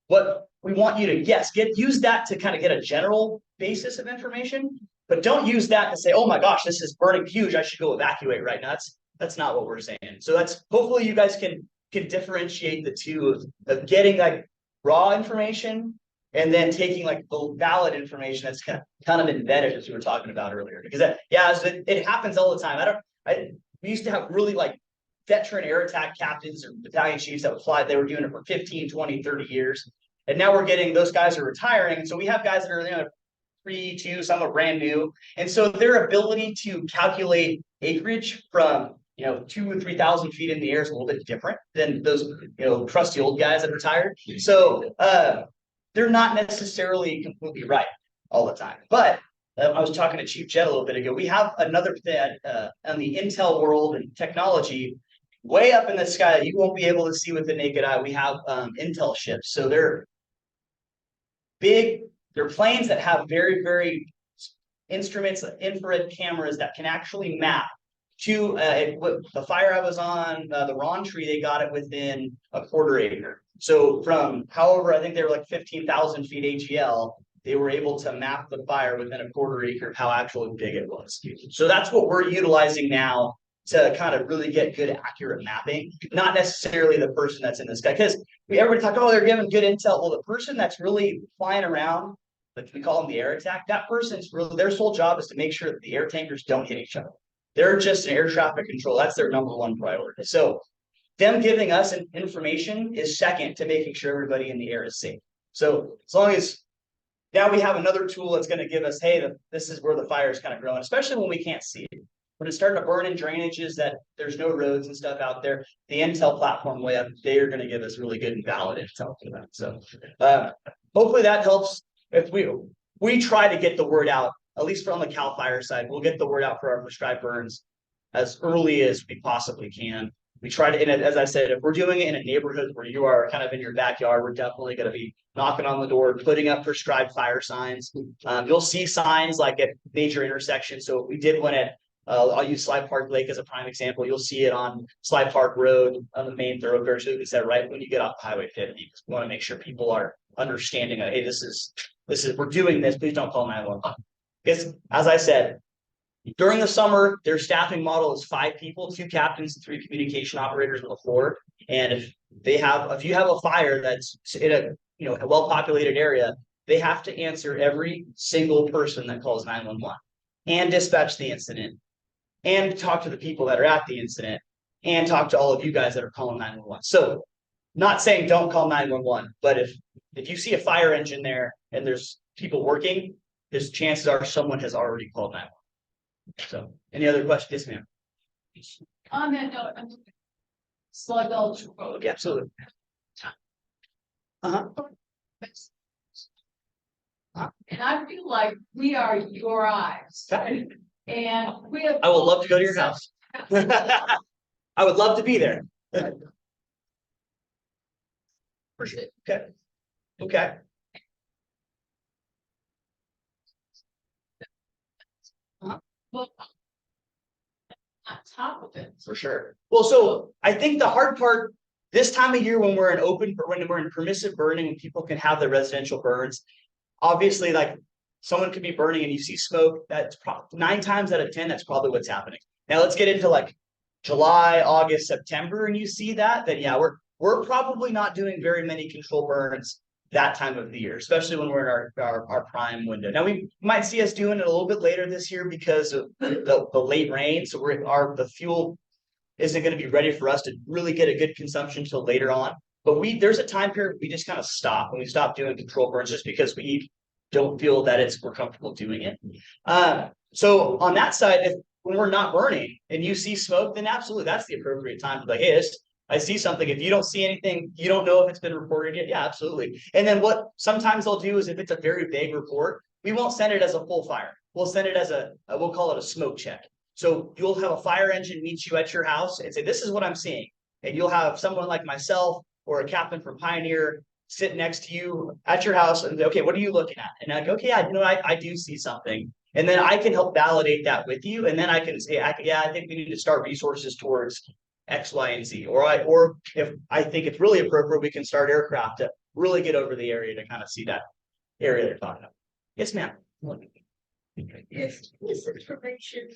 What we want you to, yes, use that to kind of get a general basis of information, but don't use that to say, oh my gosh, this is burning huge, I should go evacuate right now. That's not what we're saying. So that's, hopefully you guys can differentiate the two of getting like raw information and then taking like the valid information that's kind of embedded, as we were talking about earlier. Because it happens all the time. We used to have really like veteran air attack captains or battalion chiefs that would fly. They were doing it for 15, 20, 30 years. And now we're getting, those guys are retiring. And so we have guys that are, 3, 2, some are brand new. And so their ability to calculate acreage from, 2,000 or 3,000 feet in the air is a little bit different than those, trusty old guys that retired. So they're not necessarily completely right all the time. But I was talking to Chief Jett a little bit ago. We have another thing on the intel world and technology way up in the sky that you won't be able to see with the naked eye. We have intel ships. So they're big, they're planes that have very, very instruments, infrared cameras that can actually map to the fire I was on, the Rountree, they got it within a quarter acre. So from however, I think they were like 15,000 feet AGL, they were able to map the fire within a quarter acre of how actually big it was. So that's what we're utilizing now to kind of really get good, accurate mapping, not necessarily the person that's in the sky. Because everybody talk, oh, they're giving good intel. Well, the person that's really flying around, like we call them the air attack, that person's really, their sole job is to make sure that the air tankers don't hit each other. They're just an air traffic control. That's their number one priority. So them giving us information is second to making sure everybody in the air is safe. So as long as now we have another tool that's going to give us, hey, this is where the fire is kind of growing, especially when we can't see it. When it's starting to burn in drainages that there's no roads and stuff out there, the intel platform way up, they are going to give us really good and valid intel for that. So hopefully that helps. If we try to get the word out, at least from the CAL FIRE side, we'll get the word out for our prescribed burns as early as we possibly can. We try to, and as I said, if we're doing it in a neighborhood where you are kind of in your backyard, we're definitely going to be knocking on the door, putting up prescribed fire signs. You'll see signs like at major intersections. So we did one at, I'll use Slide Park Lake as a prime example. You'll see it on Slide Park Road on the main thoroughfare. So it's that right when you get off Highway 50, because we want to make sure people are understanding that, hey, this is we're doing this. Please don't call 911. Because as I said, during the summer, their staffing model is 5 people, 2 captains, and 3 communication operators on the floor. And if you have a fire that's in a well-populated area, they have to answer every single person that calls 911 and dispatch the incident and talk to the people that are at the incident and talk to all of you guys that are calling 911. So not saying don't call 911, but if you see a fire engine there and there's people working, there's chances are someone has already called 911. So any other questions? Yes, ma'am. On that note, I'm Slug Gulch Road. Yeah, absolutely. And I feel like we are your eyes. And we have. I would love to go to your house. I would love to be there. Okay. Okay. But on top of it. For sure. Well, so I think the hard part this time of year when we're in permissive burning and people can have their residential burns, obviously like someone could be burning and you see smoke, that's probably 9 times out of 10, that's probably what's happening. Now let's get into like July, August, September, and you see that yeah, we're probably not doing very many control burns that time of the year, especially when we're in our prime window. Now we might see us doing it a little bit later this year because of the late rain. So the fuel isn't going to be ready for us to really get a good consumption till later on. But there's a time period we just kind of stop and we stop doing control burns just because we don't feel that we're comfortable doing it. So on that side, when we're not burning and you see smoke, then absolutely that's the appropriate time to be like, hey, I see something. If you don't see anything, you don't know if it's been reported yet. Yeah, absolutely. And then what sometimes they'll do is if it's a very vague report, we won't send it as a full fire. We'll send it as we'll call it a smoke check. So you'll have a fire engine meet you at your house and say, this is what I'm seeing. And you'll have someone like myself or a captain from Pioneer sit next to you at your house and, okay, what are you looking at? And I go, okay, I do see something. And then I can help validate that with you. And then I can say, yeah, I think we need to start resources towards X, Y, and Z. Or if I think it's really appropriate, we can start aircraft to really get over the area to kind of see that area they're talking about. Yes, ma'am. Is this information?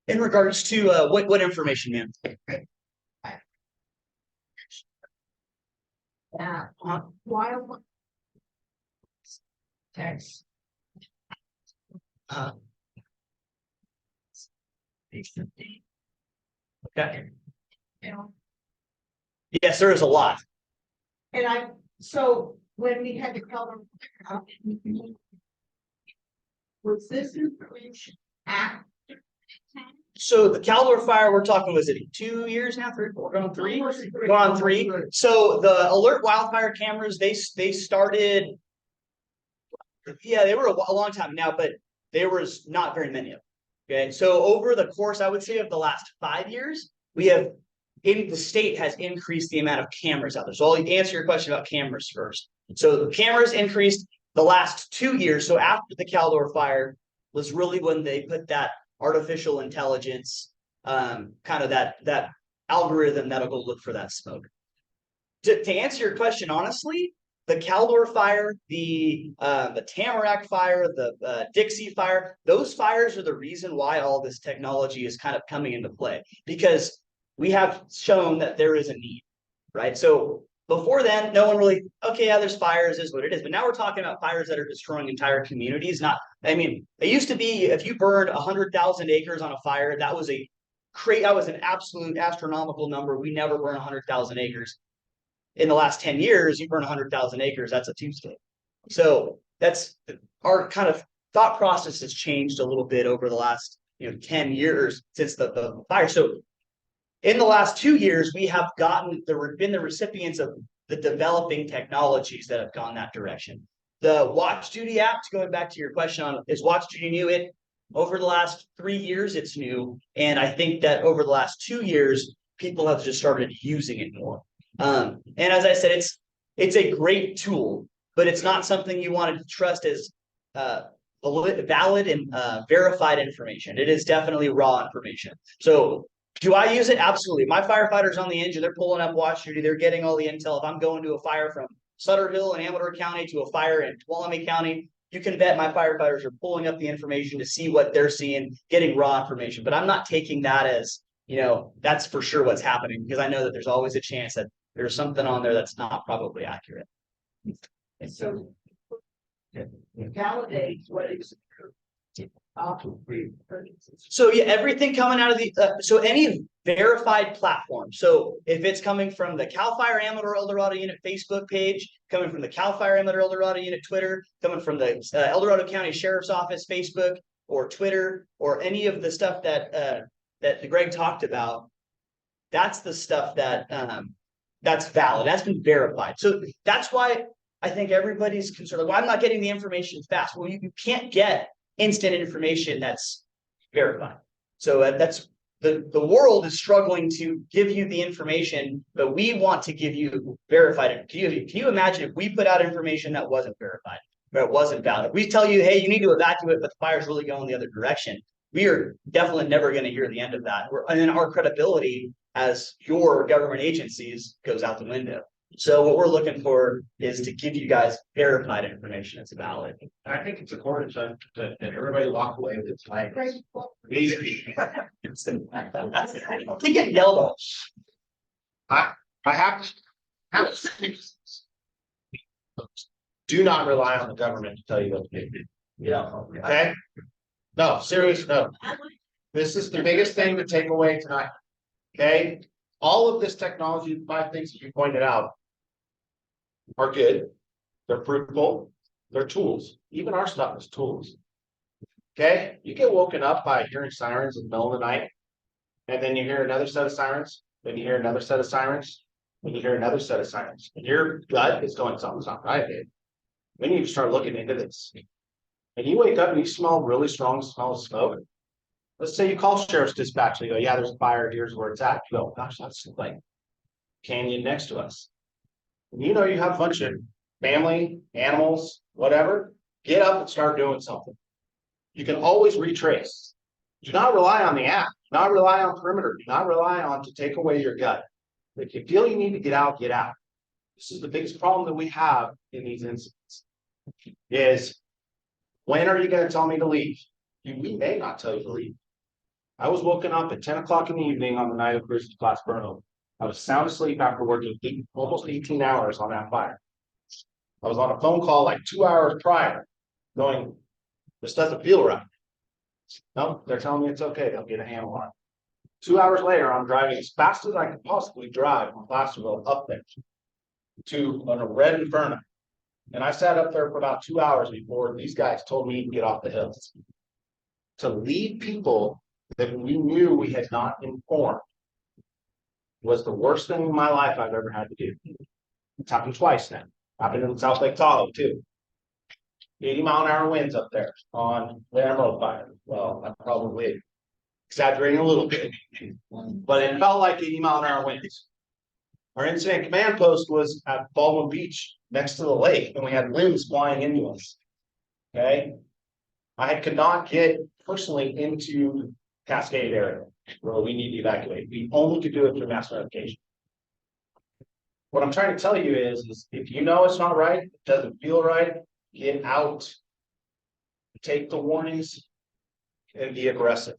In regards to what information, ma'am? Wild. Text. Okay. You know, Yes, there is a lot. and so when we had the color. Was this information after? So the Caldor fire, we're talking, was it 2 years now? We're going on three? Going on three. So the alert wildfire cameras, they started. Yeah, they were a long time now, but there was not very many of them. Okay, so over the course, I would say, of the last 5 years, the state has increased the amount of cameras out there. So I'll answer your question about cameras first. So the cameras increased the last 2 years. So after the Caldor fire was really when they put that artificial intelligence, kind of that algorithm that'll go look for that smoke. To answer your question, honestly, the Caldor fire, the Tamarack fire, the Dixie fire, those fires are the reason why all this technology is kind of coming into play, because we have shown that there is a need, right? So before then, no one really, okay, yeah, there's fires, is what it is. But now we're talking about fires that are destroying entire communities. It used to be, if you burned 100,000 acres on a fire, that was an absolute astronomical number. We never burn 100,000 acres. In the last 10 years, you burn 100,000 acres, that's a Tuesday. So that's our kind of thought process has changed a little bit over the last 10 years since the fire. So in the last 2 years, we have been the recipients of the developing technologies that have gone that direction. The Watch Duty Act, going back to your question on, is Watch Duty new? Over the last 3 years, it's new. And I think that over the last 2 years, people have just started using it more. And as I said, it's a great tool, but it's not something you want to trust as valid and verified information. It is definitely raw information. So do I use it? Absolutely. My firefighters on the engine, they're pulling up Watch Duty. They're getting all the intel. If I'm going to a fire from Sutterville and Amador County to a fire in Tuolumne County, you can bet my firefighters are pulling up the information to see what they're seeing, getting raw information. But I'm not taking that as, that's for sure what's happening, because I know that there's always a chance that there's something on there that's not probably accurate. So. Validates what is. So yeah, everything coming out of so any verified platform. So if it's coming from the CAL FIRE Amador El Dorado Unit Facebook page, coming from the CAL FIRE Amador El Dorado Unit Twitter, coming from the El Dorado County Sheriff's Office Facebook or Twitter, or any of the stuff that Greg talked about, that's the stuff that's valid. That's been verified. So that's why I think everybody's concerned. Like, well, I'm not getting the information fast. Well, you can't get instant information that's verified. So that's the world is struggling to give you the information, but we want to give you verified. Can you imagine if we put out information that wasn't verified, but it wasn't valid? We tell you, hey, you need to evacuate, but the fire's really going the other direction. We are definitely never going to hear the end of that. And then our credibility as your government agencies goes out the window. So what we're looking for is to give you guys verified information that's valid. I think it's important that everybody walk away with it's like. Easy. They get yelled at. I have do not rely on the government to tell you what to do. Yeah. Okay? No, serious, no. This is the biggest thing to take away tonight. Okay? All of this technology, 5 things that you pointed out are good. They're fruitful. They're tools. Even our stuff is tools. Okay? You get woken up by hearing sirens in the middle of the night, and then you hear another set of sirens, then you hear another set of sirens, then you hear another set of sirens. And your gut is going, something's not right, dude. Then you start looking into this. And you wake up and you smell really strong smell of smoke. Let's say you call sheriff's dispatch. They go, yeah, there's a fire. Here's where it's at. You go, gosh, that's like canyon next to us. You know, you have a bunch of family, animals, whatever, get up and start doing something. You can always retrace. Do not rely on the app, do not rely on perimeter, do not rely on to take away your gut. If you feel you need to get out, get out. This is the biggest problem that we have in these incidents. Is when are you going to tell me to leave? We may not tell you to leave. I was woken up at 10 o'clock in the evening on the night of Chris's Plattsburgh. I was sound asleep after working almost 18 hours on that fire. I was on a phone call like 2 hours prior, going, this doesn't feel right. No, they're telling me it's okay. They'll get a handle on it. 2 hours later, I'm driving as fast as I could possibly drive from Placerville up there to a red inferno. And I sat up there for about 2 hours before these guys told me to get off the hills. To lead people that we knew we had not informed was the worst thing in my life I've ever had to do. It's happened twice now. Happened in South Lake Tahoe too. 80-mile-an-hour winds up there on the Emerald Fire. Well, I'm probably exaggerating a little bit, but it felt like 80-mile-an-hour winds. Our incident command post was at Baldwin Beach next to the lake, and we had limbs flying into us. Okay. I could not get personally into Cascade area where we need to evacuate. We only could do it through mass notification. What I'm trying to tell you is if you know it's not right, it doesn't feel right, get out, take the warnings, and be aggressive.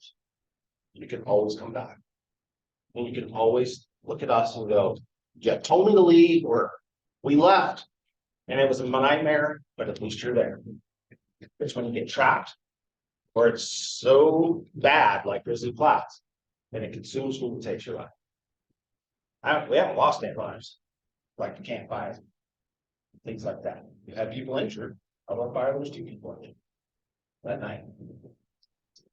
You can always come back. And you can always look at us and go, you told me to leave, or we left, and it was a nightmare, but at least you're there. It's when you get trapped, or it's so bad, like Grizzly Flats, and it consumes you and takes your life. We haven't lost any lives, like the campfires, things like that. You have people injured. On one fire, there was 2 people injured that night.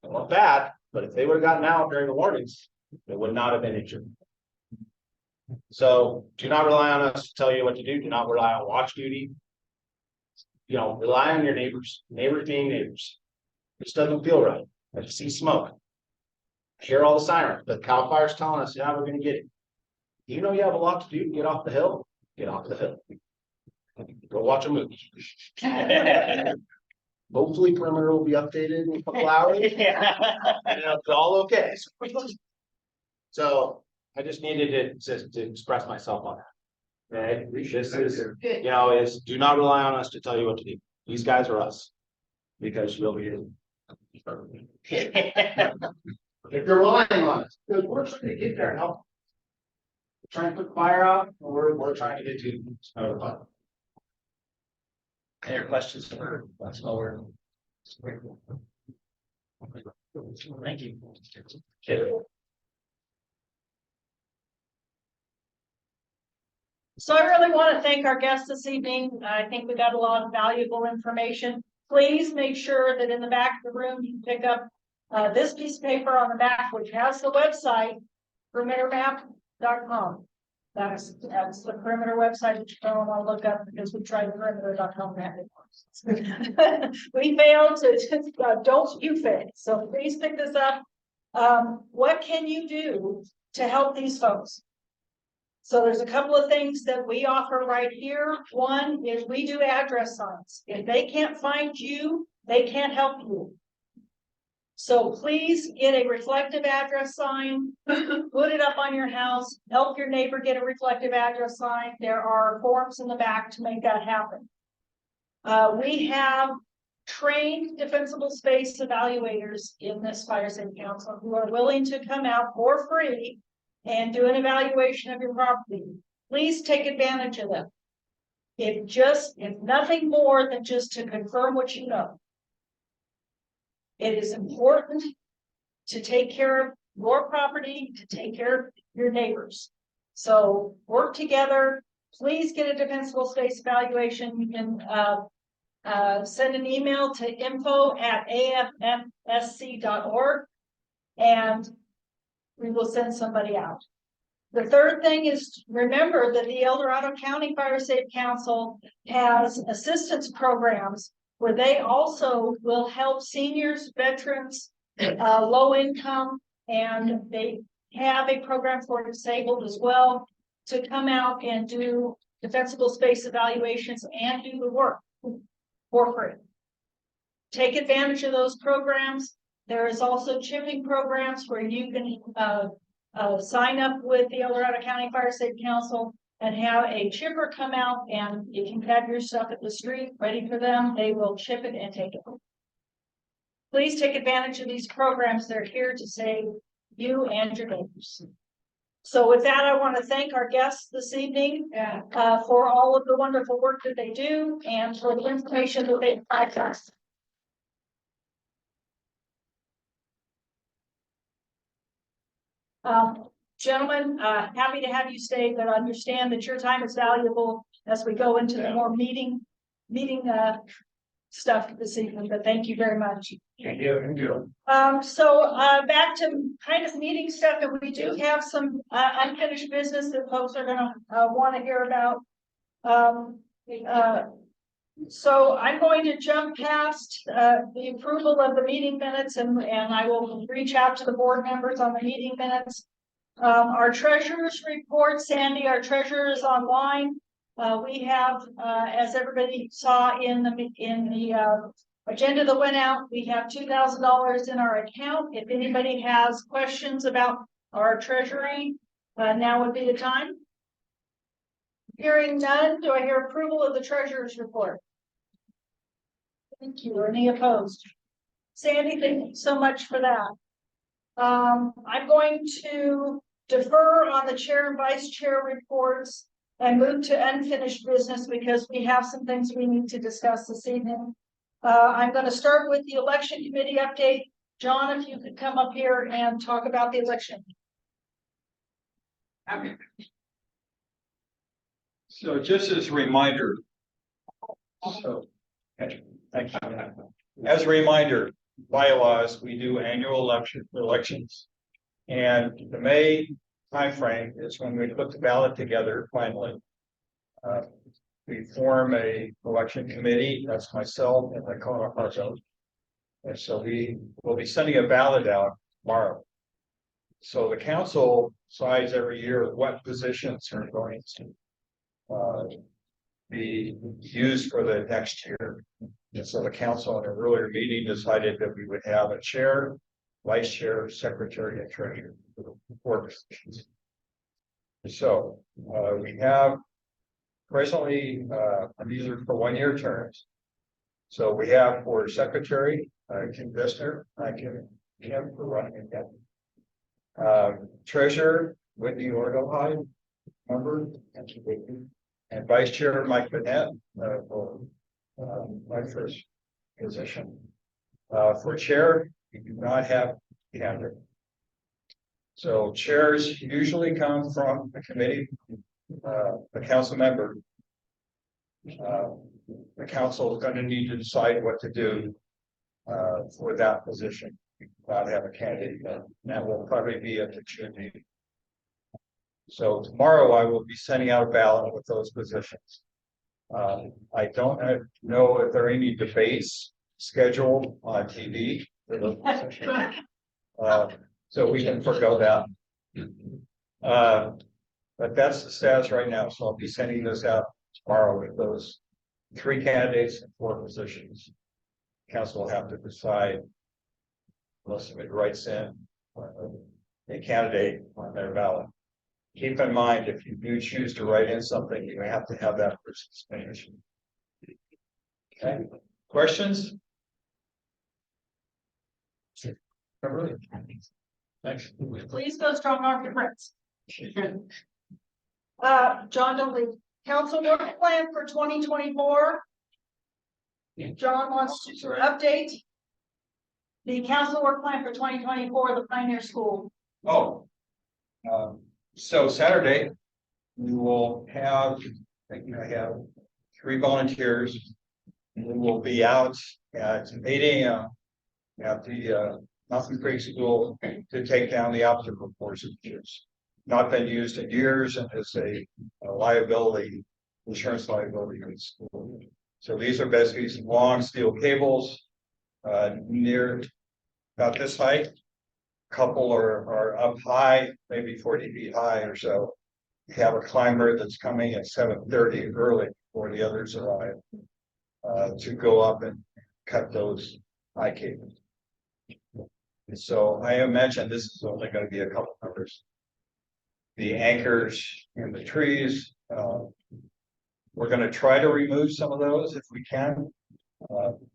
It wasn't bad, but if they would have gotten out during the warnings, they would not have been injured. So do not rely on us to tell you what to do. Do not rely on watch duty. You know, rely on your neighbors. Neighbors being neighbors. This doesn't feel right. I just see smoke. I hear all the sirens, but Cal Fire's telling us, yeah, we're gonna get it. You know you have a lot to do to get off the hill. Get off the hill. Go watch a movie. Hopefully perimeter will be updated in a couple hours. And it's all okay. So I just needed to express myself on that. Okay, this is, you know, is do not rely on us to tell you what to do. These guys are us. Because you'll be if you're relying on us, because we're trying to get there and help. We're trying to put the fire out, and we're trying to get to another fire. Any other questions for that's all we're. Thank you. Okay. So I really want to thank our guests this evening. I think we got a lot of valuable information. Please make sure that in the back of the room, you can pick up this piece of paper on the back, which has the website, perimetermap.com. That's the perimeter website that you don't want to look up because we tried perimeter.com. We failed to, don't you fail. So please pick this up. What can you do to help these folks? So there's a couple of things that we offer right here. One is we do address signs. If they can't find you, they can't help you. So please get a reflective address sign, put it up on your house, help your neighbor get a reflective address sign. There are forms in the back to make that happen. We have trained defensible space evaluators in this Fire Safety Council who are willing to come out for free and do an evaluation of your property. Please take advantage of them. If nothing more than just to confirm what you know. It is important to take care of your property, to take care of your neighbors. So work together. Please get a defensible space evaluation. You can send an email to info@affsc.org and we will send somebody out. The third thing is remember that the El Dorado County Fire Safe Council has assistance programs where they also will help seniors, veterans, low income, and they have a program for disabled as well. to come out and do defensible space evaluations and do the work for free. Take advantage of those programs. There is also chipping programs where you can sign up with the El Dorado County Fire Safety Council and have a chipper come out, and if you have your stuff at the street ready for them, they will chip it and take it. Please take advantage of these programs. They're here to save you and your neighbors. So with that, I want to thank our guests this evening for all of the wonderful work that they do and for the information that they provide us. Gentlemen, happy to have you stay, but understand that your time is valuable as we go into the more meeting stuff this evening, but thank you very much. Thank you. Back to kind of meeting stuff, and we do have some unfinished business that folks are gonna want to hear about. So I'm going to jump past the approval of the meeting minutes, and I will reach out to the board members on the meeting minutes. Our treasurer's report, Sandy, our treasurer is online. We have, as everybody saw in the agenda that went out, we have $2,000 in our account. If anybody has questions about our treasury, now would be the time. Hearing none, do I hear approval of the treasurer's report? Thank you. Or any opposed? Sandy, thank you so much for that. I'm going to defer on the chair and vice chair reports and move to unfinished business because we have some things we need to discuss this evening. I'm going to start with the election committee update. John, if you could come up here and talk about the election. Okay. So just as a reminder, thank you. As a reminder, bylaws, we do annual elections. And the May timeframe is when we put the ballot together finally. We form a election committee, that's myself and Icona Harzo. And so we will be sending a ballot out tomorrow. So the council decides every year what positions are going to be used for the next year. And so the council in an earlier meeting decided that we would have a chair, vice chair, secretary, and treasurer for the 4 positions. So we have presently these are for 1-year terms. So we have for secretary, Kim Vissner, Kim for running again. Treasurer, Whitney Ordohide, member, and vice chair, Mike Bennett, for my first position. For chair, we do not have a candidate. So chairs usually come from the committee, the council member. The council is going to need to decide what to do for that position. We do not have a candidate yet. That will probably be at the June meeting. So tomorrow I will be sending out a ballot with those positions. I don't know if there are any debates scheduled on TV for those positions. So we can forego that. But that's the status right now. So I'll be sending this out tomorrow with those 3 candidates and 4 positions. Council will have to decide unless somebody writes in a candidate on their ballot. Keep in mind, if you do choose to write in something, you have to have that person's name. Okay, questions? Kimberly? Thanks. Please go strong arm to Prince. John, don't leave. Council work plan for 2024. John wants to update the council work plan for 2024, the Pioneer School. Oh. So Saturday, we will have, I think I have 3 volunteers. We will be out at 8 a.m. at the Mountain Creek School to take down the obstacle course, which has not been used in years and is a liability, insurance liability in the school. So these are basically some long steel cables near about this height. Couple are up high, maybe 40 feet high or so. We have a climber that's coming at 7:30 early before the others arrive. To go up and cut those high cables. And so I imagine this is only gonna be a couple numbers. The anchors and the trees, we're gonna try to remove some of those if we can.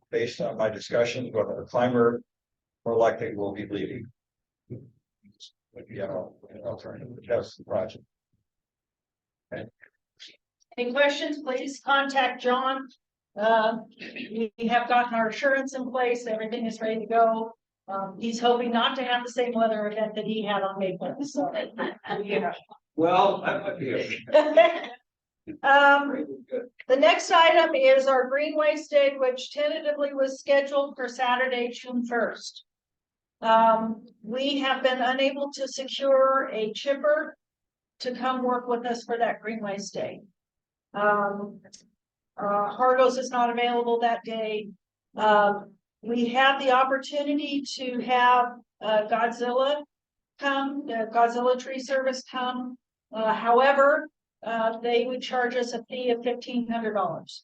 Based on my discussions with our climber, more likely we'll be leaving. But an alternative, that's the project. Any questions, please contact John. We have gotten our assurance in place, everything is ready to go. He's hoping not to have the same weather event that he had on May 5th, so. You know. Well, that might be it. The next item is our Greenways Day, which tentatively was scheduled for Saturday, June 1st. We have been unable to secure a chipper to come work with us for that Greenways Day. Hargos is not available that day. We have the opportunity to have Godzilla come, the Godzilla Tree Service come. However, they would charge us a fee of $1,500.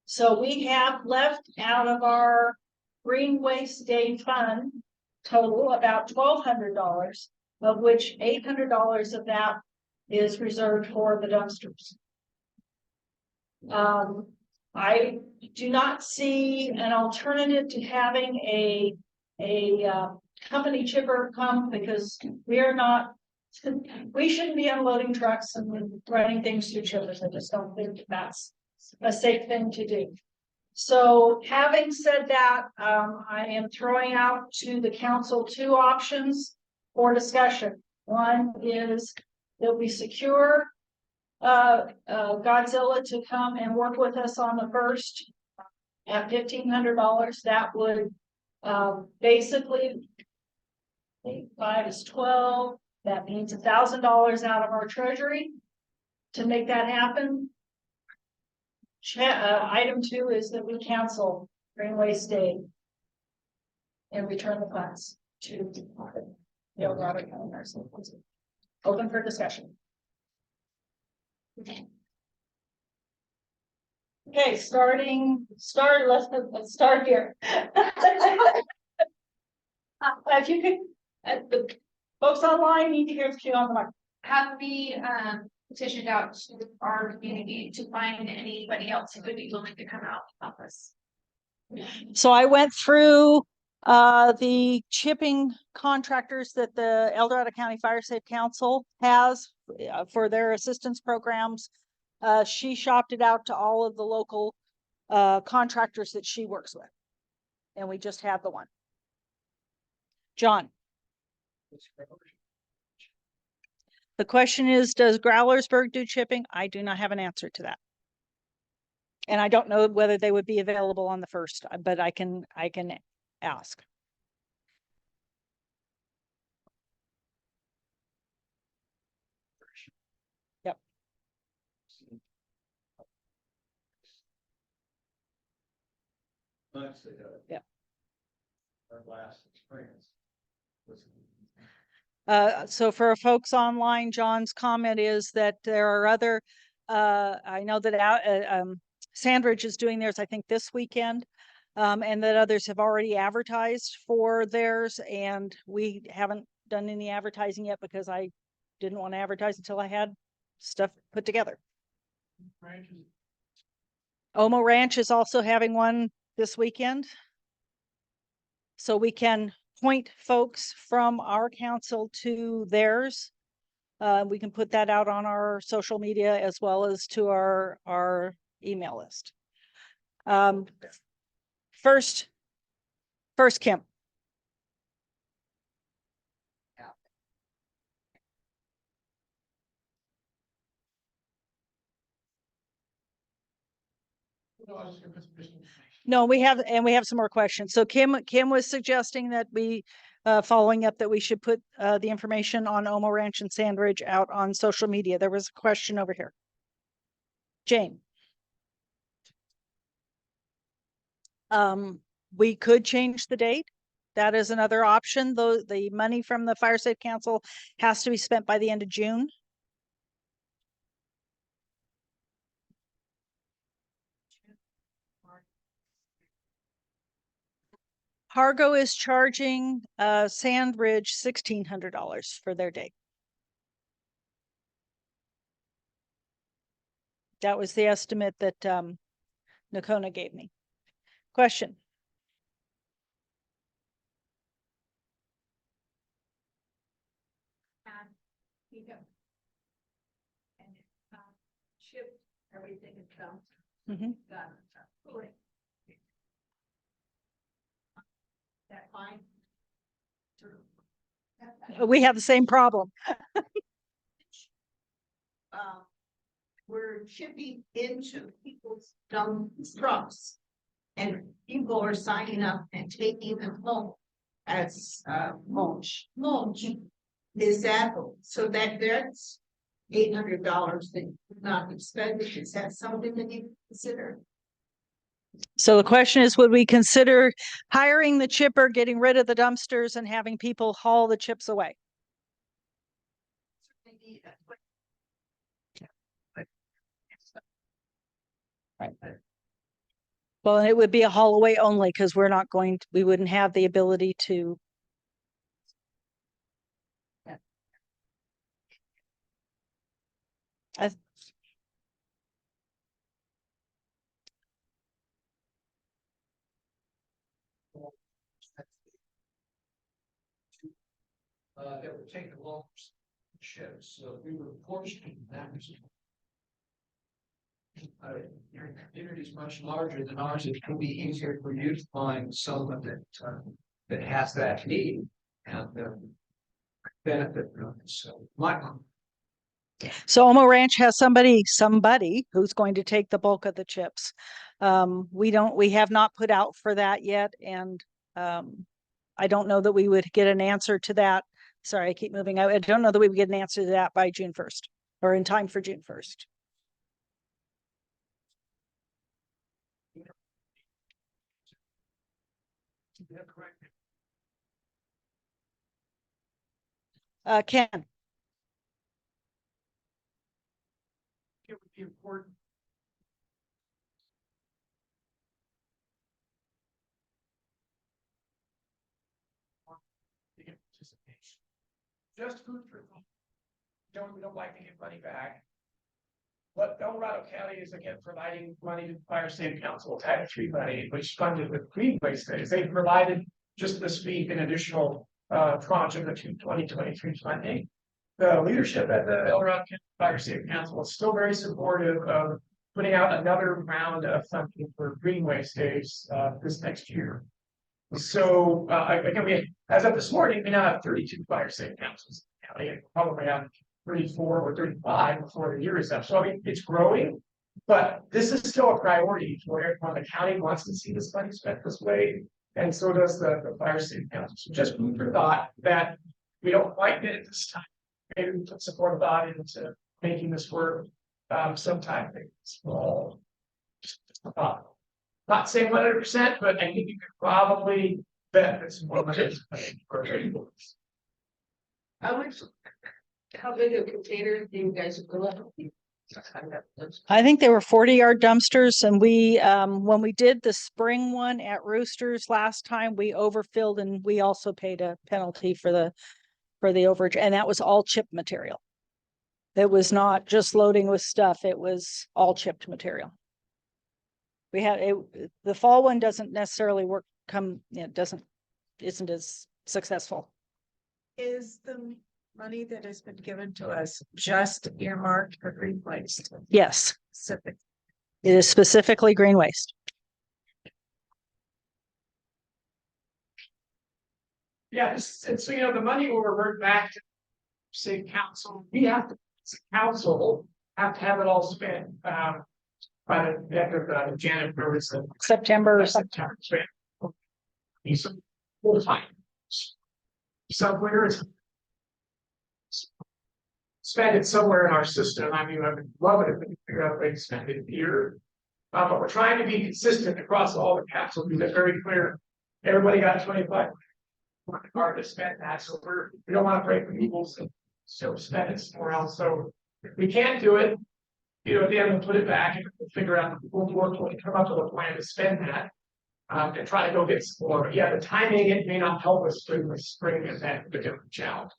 So we have left out of our Greenways Day fund total about $1,200, of which $800 of that is reserved for the dumpsters. I do not see an alternative to having a company chipper come because we shouldn't be unloading trucks and running things through chippers. I just don't think that's a safe thing to do. So having said that, I am throwing out to the council two options for discussion. One is that we secure Godzilla to come and work with us on the 1st at $1,500. That would basically 5 is 12. That means $1,000 out of our treasury to make that happen. Item 2 is that we cancel Greenways Day and return the funds to the El Dorado County Nursing Home. Open for discussion. Okay, let's start here. If you could, the folks online need to hear you on the mic. Have we petitioned out to our community to find anybody else who would be willing to come out and help us? So I went through the chipping contractors that the El Dorado County Fire Safe Council has for their assistance programs. She shopped it out to all of the local contractors that she works with. And we just have the one. John. The question is, does Growlersburg do chipping? I do not have an answer to that. And I don't know whether they would be available on the 1st, but I can ask. Yep. Yep. Our last experience was So for folks online, John's comment is that there are other, I know that Sandridge is doing theirs, I think this weekend, and that others have already advertised for theirs, and we haven't done any advertising yet because I didn't want to advertise until I had stuff put together. Omo Ranch is also having one this weekend. So we can point folks from our council to theirs. We can put that out on our social media as well as to our email list. First, Kim. No, we have some more questions. So Kim was suggesting that we, following up, that we should put the information on Omo Ranch and Sandridge out on social media. There was a question over here. Jane. We could change the date. That is another option, though the money from the Fire Safe Council has to be spent by the end of June. Hargo is charging Sandridge $1,600 for their day. That was the estimate that Nakona gave me. Question? You go. And ship everything is done. Mhm. Done. Great. That fine? We have the same problem. We're shipping into people's dump trucks. And people are signing up and taking them home as mulch. Mulch. Is that, so that's $800 that not expended, is that something that you consider? So the question is, would we consider hiring the chipper, getting rid of the dumpsters and having people haul the chips away? Well, it would be a haul away only because we're not going to, we wouldn't have the ability to. That would take a long ships, so we were portioning that. Your community is much larger than ours. It could be easier for you to find someone that has that need and benefit from it. So So Omo Ranch has somebody who's going to take the bulk of the chips. We have not put out for that yet. And I don't know that we would get an answer to that. Sorry, I keep moving. I don't know that we would get an answer to that by June 1st or in time for June 1st. Ken. it would be important. To get participation. Just food for thought. We don't like to give money back. What El Dorado County is again providing money to the Fire Safety Council tax free money, which funded with greenway stays. They provided just this week an additional tranche of the 2023 funding. The leadership at the El Dorado County Fire Safety Council is still very supportive of putting out another round of funding for greenway stays this next year. So again, as of this morning, we now have 32 fire safety councils in the county, and probably have 34 or 35 before the year is up. So I mean, it's growing, but this is still a priority for everyone. The county wants to see this money spent this way, and so does the fire safety council. So just food for thought that we don't like it at this time. Maybe we put support thought into making this work sometime small. Not saying 100%, but I think you could probably benefit some more. How big a container do you guys fill up? I think they were 40-yard dumpsters, and we when we did the spring one at Roosters last time, we overfilled, and we also paid a penalty for the overage, and that was all chip material. It was not just loading with stuff, it was all chipped material. We had the fall one doesn't necessarily work, isn't as successful. Is the money that has been given to us just earmarked for green waste? Yes, Specific. it is specifically green waste. Yeah, and so the money will revert back to city council. We have to, as a council, have to have it all spent by the end of January or September. September. Some full time. Somewhere spend it somewhere in our system. I mean, I would love it if we could figure out a way to spend it here. But we're trying to be consistent across all the council, be very clear. Everybody got 25. Hard to spend that, so we don't want to break the rules and so spend it somewhere else. So if we can't do it, at the end, we'll put it back and we'll figure out, we'll come up with a plan to spend that. And try to go get some more, but yeah, the timing, it may not help us during the spring event, the different challenge.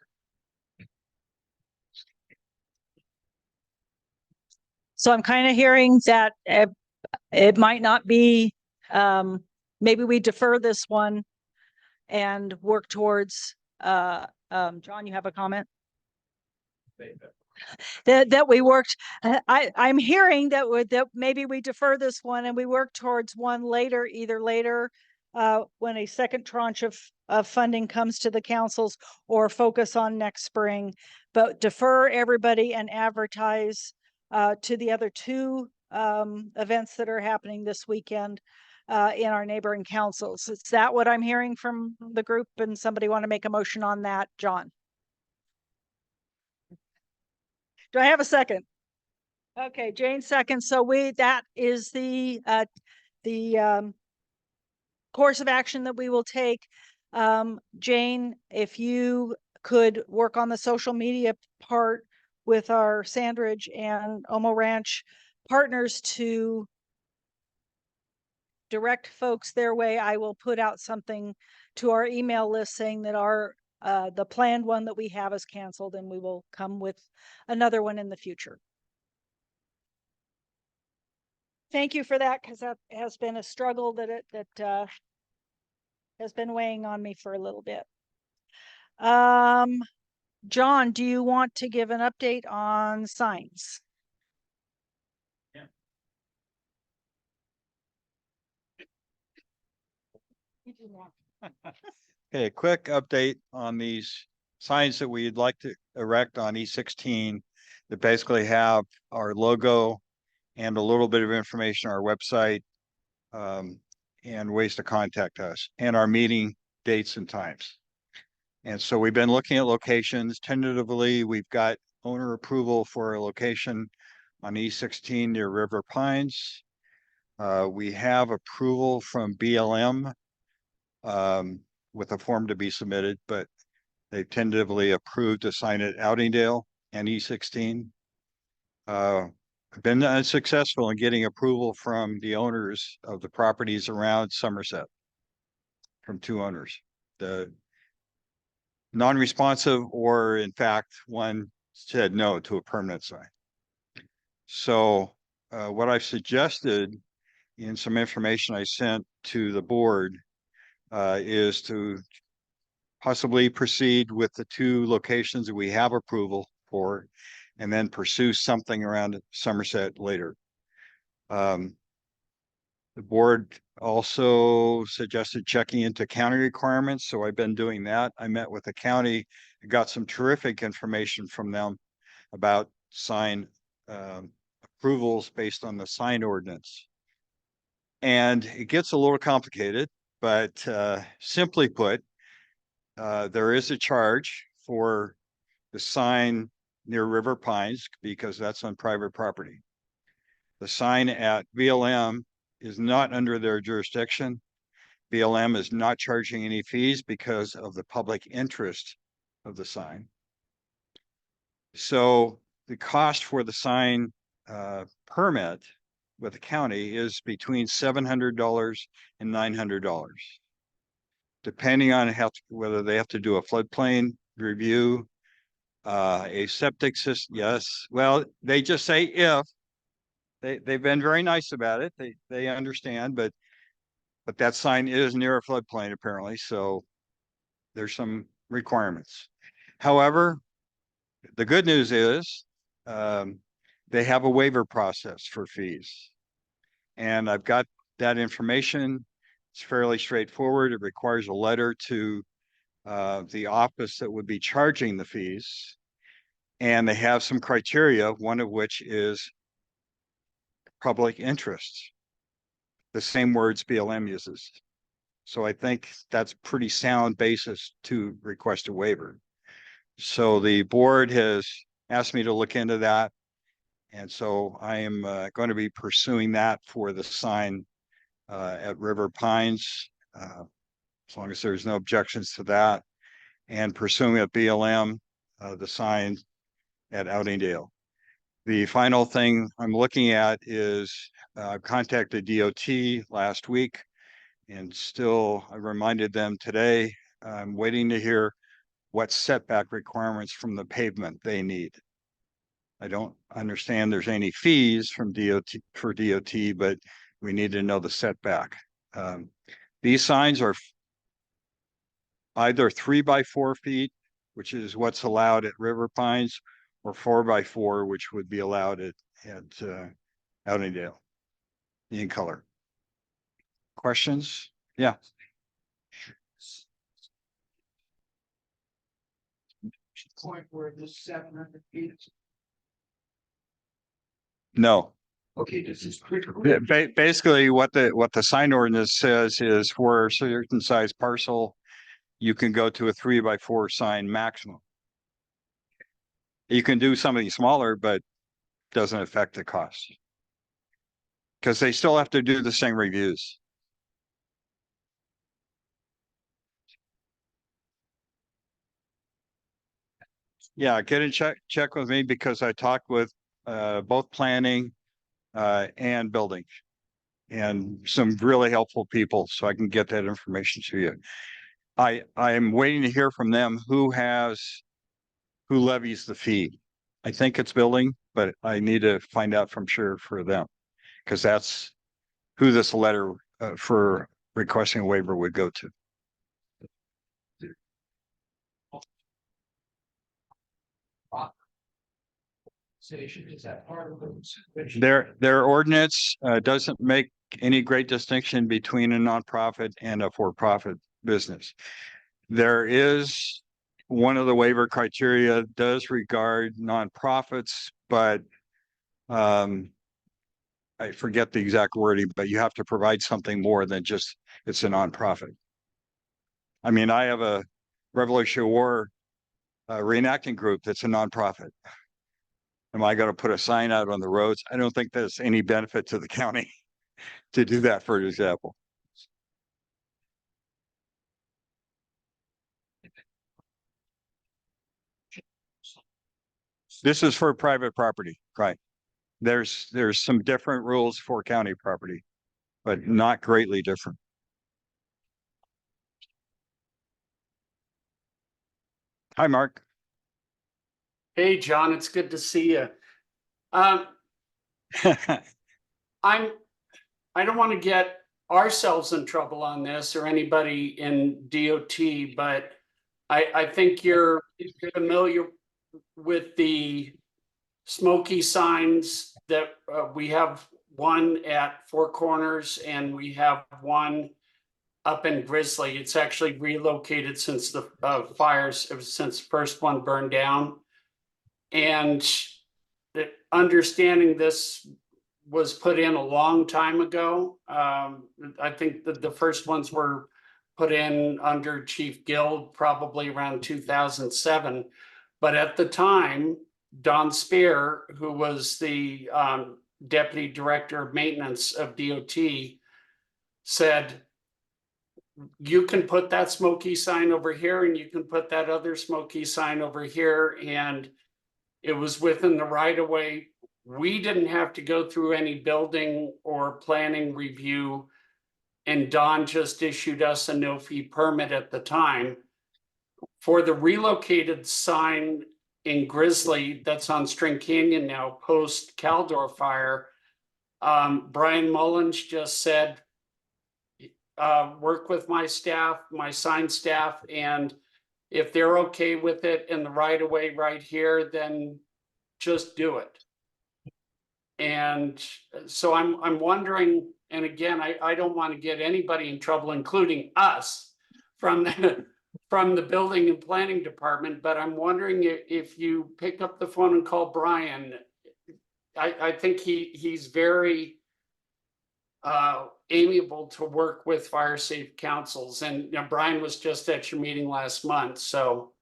So I'm kind of hearing that it might not be, maybe we defer this one and work towards, John, you have a comment? That we worked, I'm hearing that maybe we defer this one and we work towards one later, either later, when a second tranche of funding comes to the councils, or focus on next spring, but defer everybody and advertise to the other two events that are happening this weekend in our neighboring councils. Is that what I'm hearing from the group? And somebody want to make a motion on that, John? Do I have a second? Okay, Jane seconds. So that is the course of action that we will take. Jane, if you could work on the social media part with our Sandridge and Omo Ranch partners to direct folks their way. I will put out something to our email list saying that the planned one that we have is canceled, and we will come with another one in the future. Thank you for that, because that has been a struggle that has been weighing on me for a little bit. John, do you want to give an update on signs? Okay, quick update on these signs that we'd like to erect on E16 that basically have our logo and a little bit of information on our website, and ways to contact us, and our meeting dates and times. And so we've been looking at locations. Tentatively, we've got owner approval for a location on E16 near River Pines. We have approval from BLM with a form to be submitted, but they tentatively approved to sign at Outingdale and E16. Been unsuccessful in getting approval from the owners of the properties around Somerset, from two owners. The non-responsive, or in fact, one said no to a permanent sign. So what I've suggested in some information I sent to the board is to possibly proceed with the two locations that we have approval for, and then pursue something around Somerset later. The board also suggested checking into county requirements, so I've been doing that. I met with the county, got some terrific information from them about sign approvals based on the sign ordinance. And it gets a little complicated, but simply put, there is a charge for the sign near River Pines because that's on private property. The sign at BLM is not under their jurisdiction. BLM is not charging any fees because of the public interest of the sign. So the cost for the sign permit with the county is between $700 and $900, depending on whether they have to do a floodplain review, a septic system. Yes, well, they just say if. They've been very nice about it. They understand, but that sign is near a floodplain apparently, so there's some requirements. However, the good news is they have a waiver process for fees, and I've got that information. It's fairly straightforward. It requires a letter to the office that would be charging the fees, and they have some criteria, one of which is public interest, the same words BLM uses. So I think that's pretty sound basis to request a waiver. So the board has asked me to look into that. And so I am going to be pursuing that for the sign at River Pines, as long as there's no objections to that, and pursuing at BLM, the sign at Outingdale. The final thing I'm looking at is, contacted DOT last week. And still, I reminded them today, I'm waiting to hear what setback requirements from the pavement they need. I don't understand there's any fees from DOT for DOT, but we need to know the setback. These signs are either 3 by 4 feet, which is what's allowed at River Pines, or 4 by 4, which would be allowed at Allendale in color. Questions? Yeah. Point where this 700 feet is. No. Okay, this is critical. Basically, what the sign ordinance says is for a certain size parcel, you can go to a 3 by 4 sign maximum. You can do something smaller, but doesn't affect the cost. Because they still have to do the same reviews. Yeah, get in check with me because I talked with both planning and building. And some really helpful people, so I can get that information to you. I am waiting to hear from them who levies the fee. I think it's building, but I need to find out from sure for them. Because that's who this letter for requesting a waiver would go to. Is that part of the? Their ordinance doesn't make any great distinction between a nonprofit and a for-profit business. There is one of the waiver criteria does regard nonprofits, but I forget the exact wording, but you have to provide something more than just it's a nonprofit. I mean, I have a Revolutionary War reenacting group that's a nonprofit. Am I going to put a sign out on the roads? I don't think there's any benefit to the county to do that, for example. This is for private property, right? There's some different rules for county property, but not greatly different. Hi, Mark. Hey, John, it's good to see you. I don't want to get ourselves in trouble on this or anybody in DOT, but I think you're familiar with the smoky signs that we have one at Four Corners and we have one up in Grizzly. It's actually relocated since the fires, it was since the first one burned down. And understanding this was put in a long time ago. I think that the first ones were put in under Chief Guild, probably around 2007. But at the time, Don Spear, who was the Deputy Director of Maintenance of DOT, said, you can put that smoky sign over here and you can put that other smoky sign over here. And it was within the right of way. We didn't have to go through any building or planning review. And Don just issued us a no fee permit at the time. For the relocated sign in Grizzly that's on String Canyon now, post Caldor fire, Brian Mullins just said, work with my staff, my sign staff, and if they're okay with it in the right of way right here, then just do it. And so I'm wondering, and again, I don't want to get anybody in trouble, including us from the building and planning department, but I'm wondering if you pick up the phone and call Brian. I think he's very amiable to work with fire safe councils, and Brian was just at your meeting last month, so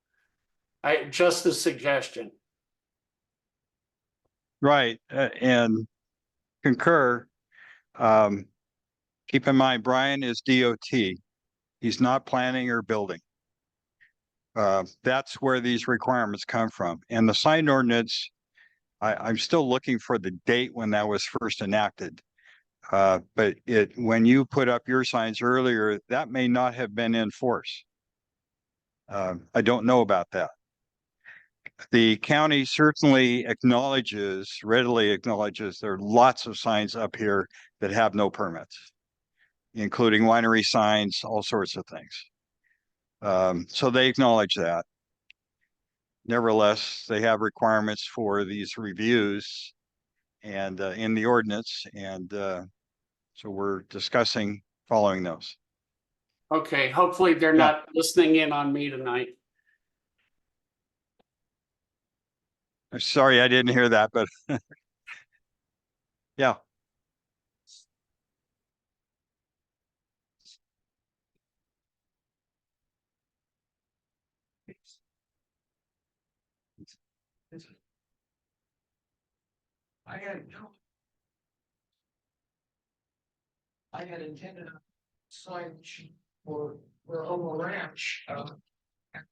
just a suggestion. Right, and concur. Keep in mind, Brian is DOT. He's not planning or building. That's where these requirements come from. And the sign ordinance I'm still looking for the date when that was first enacted. But when you put up your signs earlier, that may not have been in force. I don't know about that. The county certainly readily acknowledges there are lots of signs up here that have no permits, including winery signs, all sorts of things. So they acknowledge that. Nevertheless, they have requirements for these reviews and in the ordinance, and so we're discussing following those. Okay, hopefully they're Yeah. not listening in on me tonight. I'm sorry I didn't hear that, but yeah. I had, I had intended a signage for Homo Ranch, at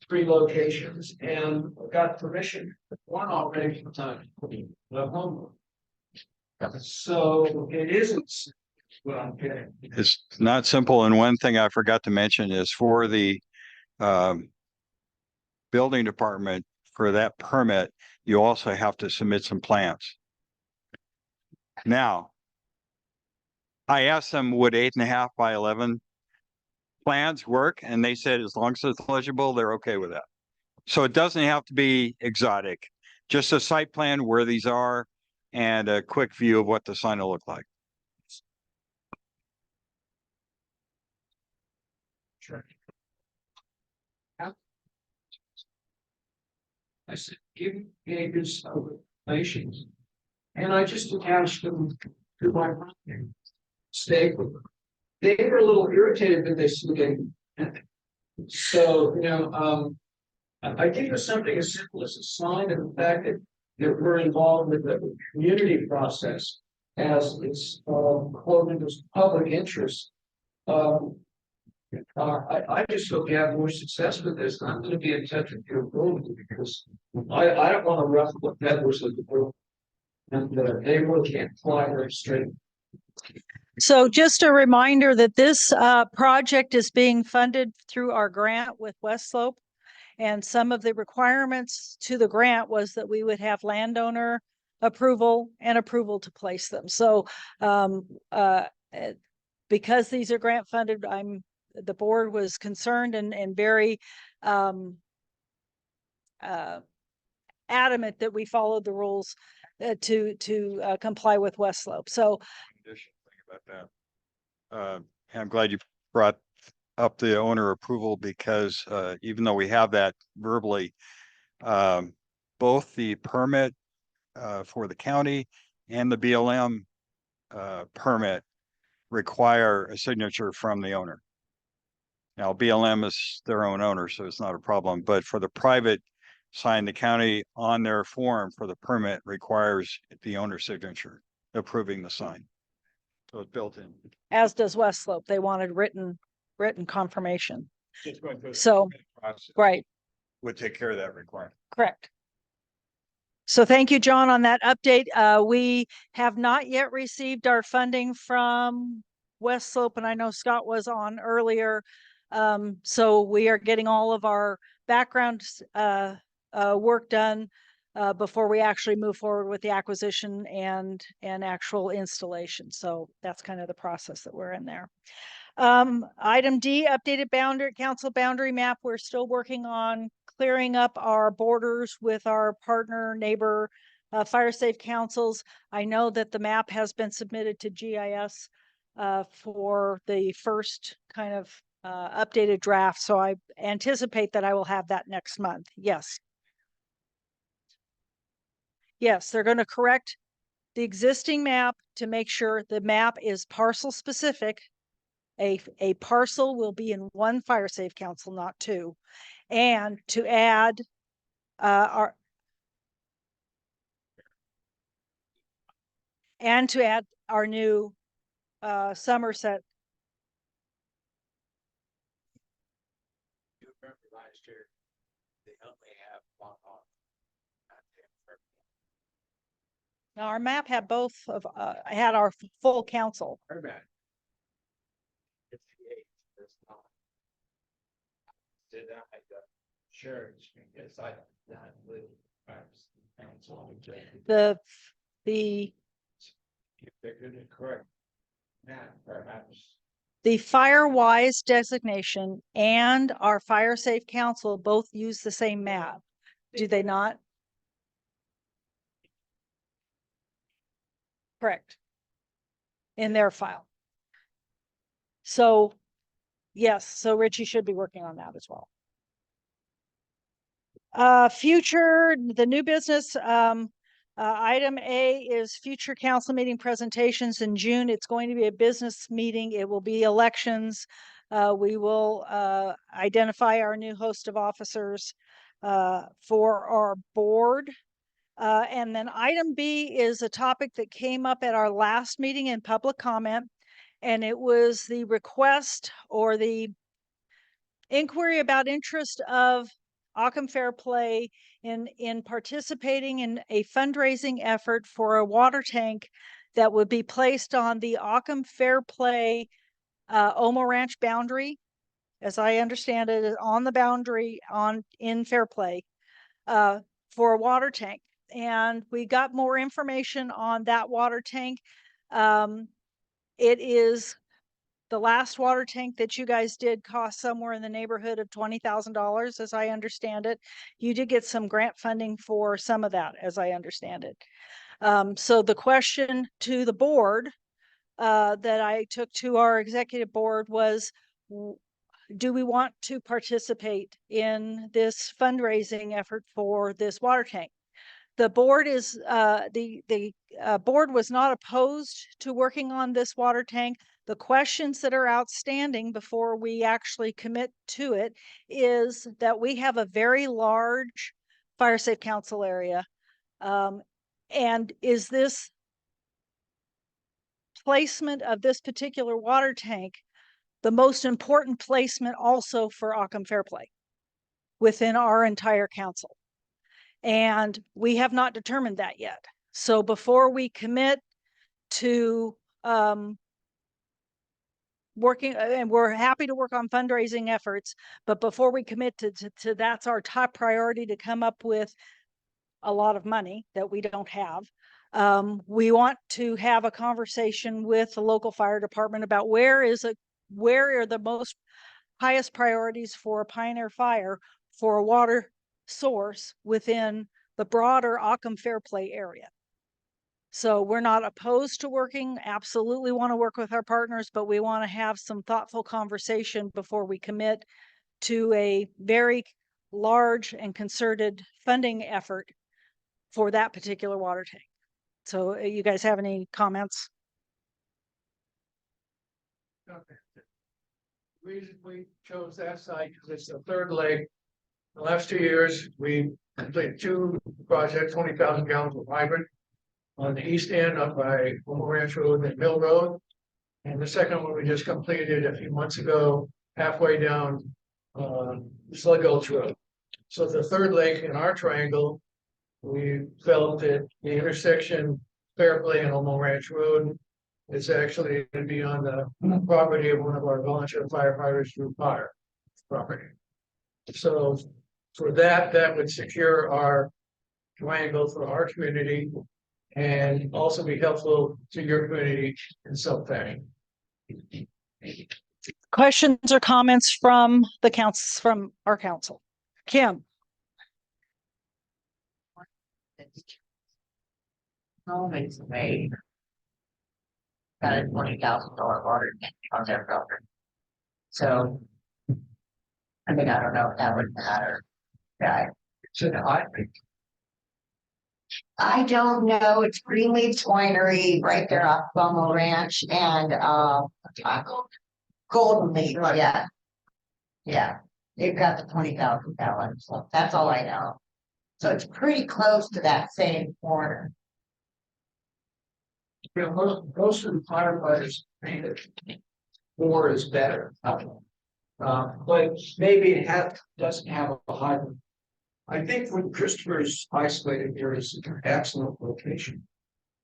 3 locations and got permission, one already from the Homo. So it isn't what I'm getting. It's not simple. And one thing I forgot to mention is for the building department, for that permit, you also have to submit some plans. Now, I asked them, would 8.5 by 11 plans work? And they said, as long as it's legible, they're okay with that. So it doesn't have to be exotic, just a site plan where these are and a quick view of what the sign will look like. Sure. I said, give me this information. And I just attached them to my stake. They were a little irritated that they submitted. So, I think it was something as simple as a sign and the fact that we're involved with the community process as it's quoted as public interest. I just hope you have more success with this. I'm going to be in touch with your board because I don't want to ruffle the feathers of the group. And they really can't fly very straight. So just a reminder that this project is being funded through our grant with West Slope. And some of the requirements to the grant was that we would have landowner approval and approval to place them. So because these are grant funded, the board was concerned and very adamant that we followed the rules to comply with West Slope. So About that. I'm glad you brought up the owner approval because even though we have that verbally, both the permit for the county and the BLM permit require a signature from the owner. Now BLM is their own owner, so it's not a problem, but for the private sign, the county on their form for the permit requires the owner's signature approving the sign. So it's built in. as does West Slope, they wanted written confirmation. Just going through the So, permit process right, would take care of that requirement. correct. So thank you, John, on that update. We have not yet received our funding from West Slope, and I know Scott was on earlier. So we are getting all of our background work done before we actually move forward with the acquisition and actual installation. So that's kind of the process that we're in there. Item D, updated council boundary map. We're still working on clearing up our borders with our partner neighbor fire safe councils. I know that the map has been submitted to GIS for the first kind of updated draft. So I anticipate that I will have that next month. Yes. Yes, they're going to correct the existing map to make sure the map is parcel specific. A parcel will be in one fire safe council, not 2. And to add our new Somerset. You remember last year, they only have one on. Now, our map had both of, had our full council. Very bad. Did that, Sure, it's like that with. The You figured it correct. Matt, perhaps. the Firewise designation and our Fire Safe Council both use the same map. Do they not? Correct. In their file. So, yes, so Richie should be working on that as well. Future, the new business, item A is future council meeting presentations in June. It's going to be a business meeting. It will be elections. We will, identify our new host of officers, for our board. And then item B is a topic that came up at our last meeting in public comment. And it was the request or the inquiry about interest of Occam Fair Play in participating in a fundraising effort for a water tank that would be placed on the Occam Fair Play Omo Ranch boundary. As I understand it, on the boundary in Fair Play for a water tank. And we got more information on that water tank. It is the last water tank that you guys did cost somewhere in the neighborhood of $20,000, as I understand it. You did get some grant funding for some of that, as I understand it. So the question to the board that I took to our executive board was, do we want to participate in this fundraising effort for this water tank? The board is, the board was not opposed to working on this water tank. The questions that are outstanding before we actually commit to it is that we have a very large fire safe council area. And is this placement of this particular water tank the most important placement also for Occam Fair Play within our entire council? And we have not determined that yet. So before we commit to working, and we're happy to work on fundraising efforts, but before we commit to that's our top priority, to come up with a lot of money that we don't have. We want to have a conversation with the local fire department about where are the most highest priorities for a Pioneer Fire for a water source within the broader Occam Fair Play area. So we're not opposed to working, absolutely want to work with our partners, but we want to have some thoughtful conversation before we commit to a very large and concerted funding effort for that particular water tank. So you guys have any comments? Reason we chose that site because it's the third leg. The last 2 years, we completed 2 projects, 20,000 gallons of hydrant on the east end up by Omo Ranch Road and Mill Road. And the second one we just completed a few months ago, halfway down Slug Gulch Road. So the third leg in our triangle, we felt that the intersection Fair Play and Omo Ranch Road is actually going to be on the property of one of our volunteer firefighters through fire property. So for that would secure our triangle for our community and also be helpful to your community in some fashion. Questions or comments from the council, from our council? Kim? Always made. Got a $20,000 water tank on their property. So. I mean, I don't know if that would matter. Yeah. I don't know. It's Greenleaf's Winery right there off Bumble Ranch and Golden Leaf, yeah. Yeah, they've got the 20,000 gallons, so that's all I know. So it's pretty close to that same corner. You know, most of the firefighters think that more is better. But maybe it doesn't have a hydrant. I think what Christopher's isolated here is an excellent location.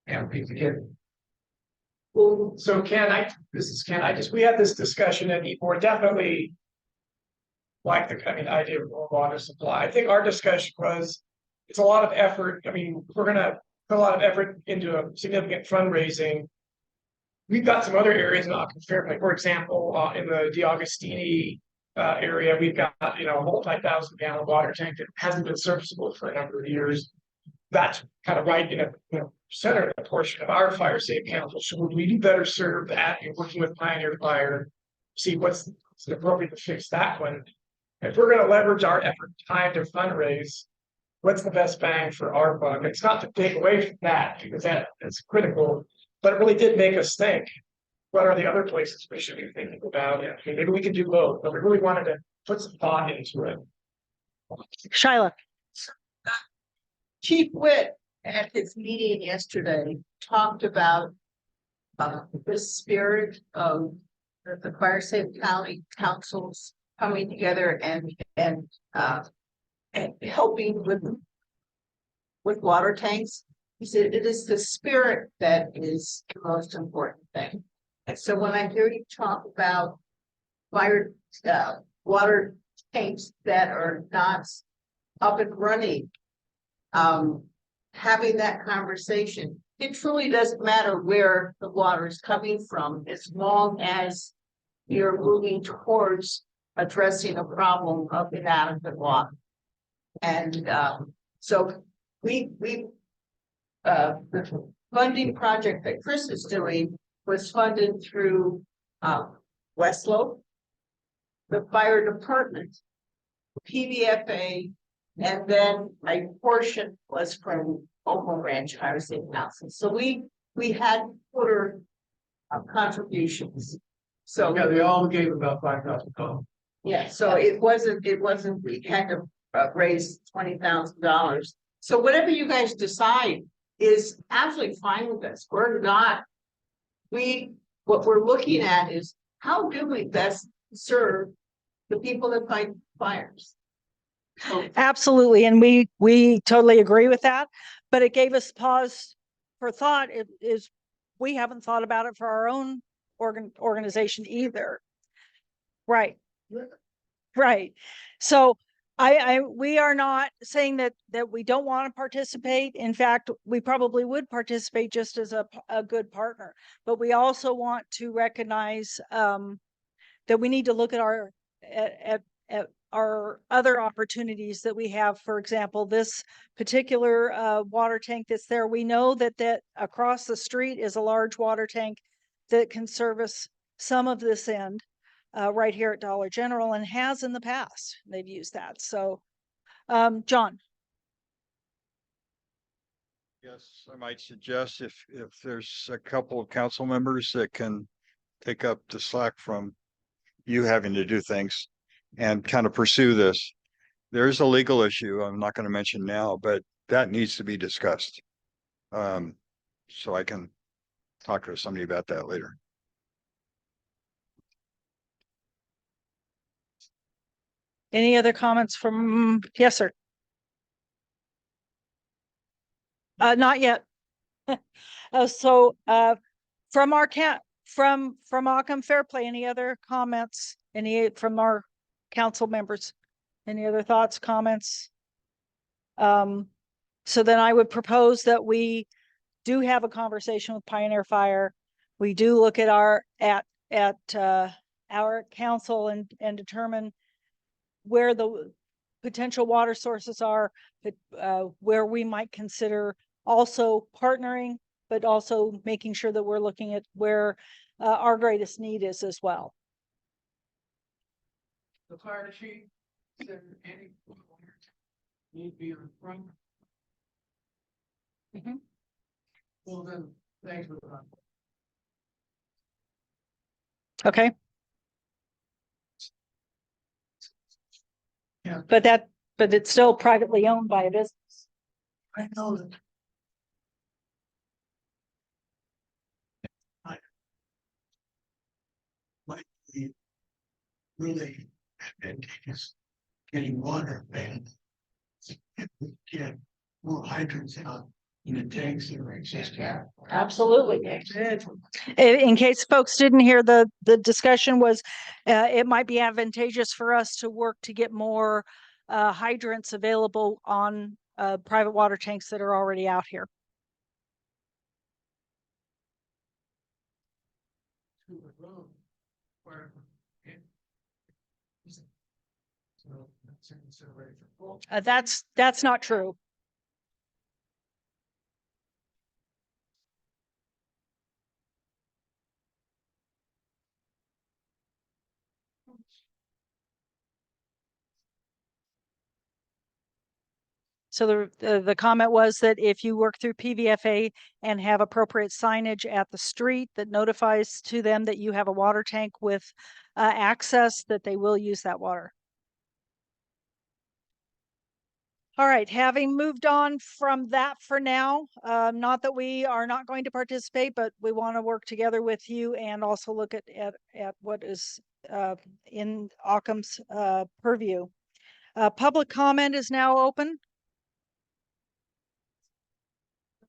And we get. Well, so this is Ken, we had this discussion and we're definitely. Like the idea of more water supply. I think our discussion was, it's a lot of effort. I mean, we're gonna put a lot of effort into a significant fundraising. We've got some other areas in Occoquan Fairplay, for example, in the DeAugustini area, we've got, a multi-thousand gallon water tank that hasn't been serviceable for a number of years. That's kind of right in a center of the portion of our fire safe council. So would we do better serve that in working with Pioneer Fire, see what's appropriate to fix that one? If we're gonna leverage our effort time to fundraise, what's the best bang for our buck? It's not to take away from that, because that is critical, but it really did make us think. What are the other places we should be thinking about? I mean, maybe we can do both, but we really wanted to put some thought into it. Shyla. Chief Witt at his meeting yesterday talked about the spirit of the Fire Safe County councils coming together and helping with water tanks. He said it is the spirit that is the most important thing. And so when I hear you talk about fire water tanks that are not up and running, having that conversation, it truly doesn't matter where the water is coming from, as long as you're moving towards addressing a problem of inadequate water. And so the funding project that Chris is doing was funded through Westlow, the fire department, PVFA, and then a portion was from Omaha Ranch Fire Safe Council. So we had quarter contributions. So Yeah, they all gave about $5,000. yeah, so it wasn't, we had to raise $20,000. So whatever you guys decide is absolutely fine with us. We're not, what we're looking at is how do we best serve the people that fight fires? So Absolutely, and we totally agree with that, but it gave us pause for thought. It is, we haven't thought about it for our own organization either. Right. Right. So we are not saying that we don't want to participate. In fact, we probably would participate just as a good partner, but we also want to recognize that we need to look at our other opportunities that we have. For example, this particular water tank that's there, we know that across the street is a large water tank that can service some of this end right here at Dollar General, and has in the past. They've used that. So, John. Yes, I might suggest if there's a couple of council members that can take up the slack from you having to do things and kind of pursue this. There's a legal issue I'm not going to mention now, but that needs to be discussed. So I can talk to somebody about that later. Any other comments from, yes, sir. Not yet. So from our from Occoquan Fairplay, any other comments? Any from our council members? Any other thoughts, comments? So then I would propose that we do have a conversation with Pioneer Fire. We do look at our council and determine where the potential water sources are, where we might consider also partnering, but also making sure that we're looking at where our greatest need is as well. The fire chief said any need to be in front. Mhm. Well, then, thanks for that. Okay. Yeah. But it's still privately owned by a business. I know that. Might be really advantageous getting water banned. If we get more hydrants out in the tanks that exist, yeah. Absolutely. In case folks didn't hear, the discussion was, it might be advantageous for us to work to get more hydrants available on private water tanks that are already out here. To the road where it- So that's a consideration. Well, That's not true. So the comment was that if you work through PVFA and have appropriate signage at the street that notifies to them that you have a water tank with access, that they will use that water. All right, having moved on from that for now, not that we are not going to participate, but we want to work together with you and also look at what is in Occam's purview. Public comment is now open.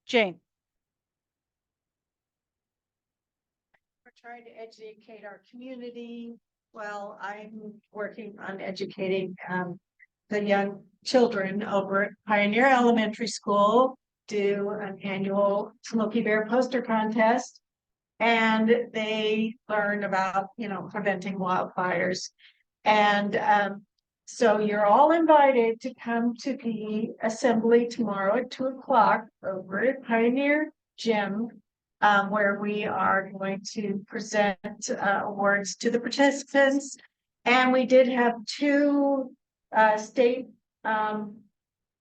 Jane. We're trying to educate our community. Well, I'm working on educating the young children over at Pioneer Elementary School, do an annual Smoky Bear poster contest. And they learn about, preventing wildfires. And so you're all invited to come to the assembly tomorrow at 2:00 over at Pioneer Gym, where we are going to present awards to the participants. And we did have 2 state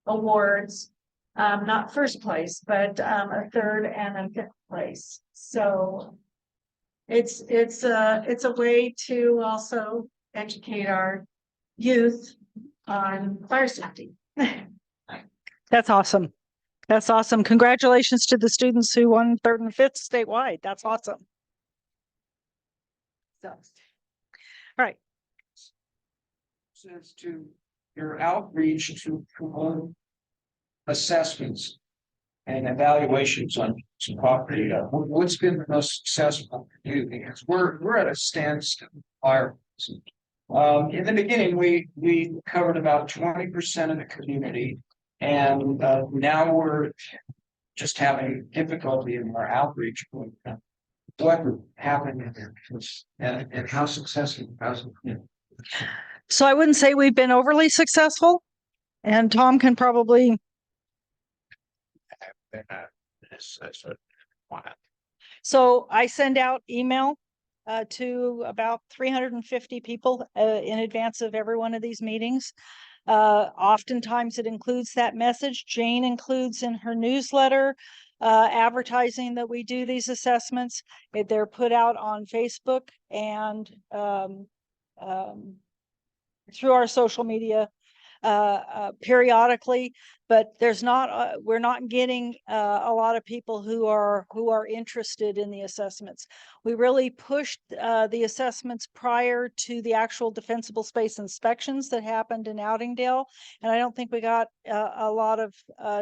awards, not first place, but a 3rd and a 5th place. So it's a way to also educate our youth on fire safety. That's awesome. That's awesome. Congratulations to the students who won 3rd and 5th statewide. That's awesome. So, All right. Says to your outreach to promote assessments and evaluations on some property. What's been the most successful for you? Because we're at a standstill. In the beginning, we covered about 20% of the community, and now we're just having difficulty in our outreach. What happened and how successful has it been? So I wouldn't say we've been overly successful, and Tom can probably. So I send out email to about 350 people in advance of every one of these meetings. Oftentimes it includes that message. Jane includes in her newsletter advertising that we do these assessments. They're put out on Facebook and through our social media periodically, but we're not getting a lot of people who are interested in the assessments. We really pushed the assessments prior to the actual defensible space inspections that happened in Outingdale, and I don't think we got a lot of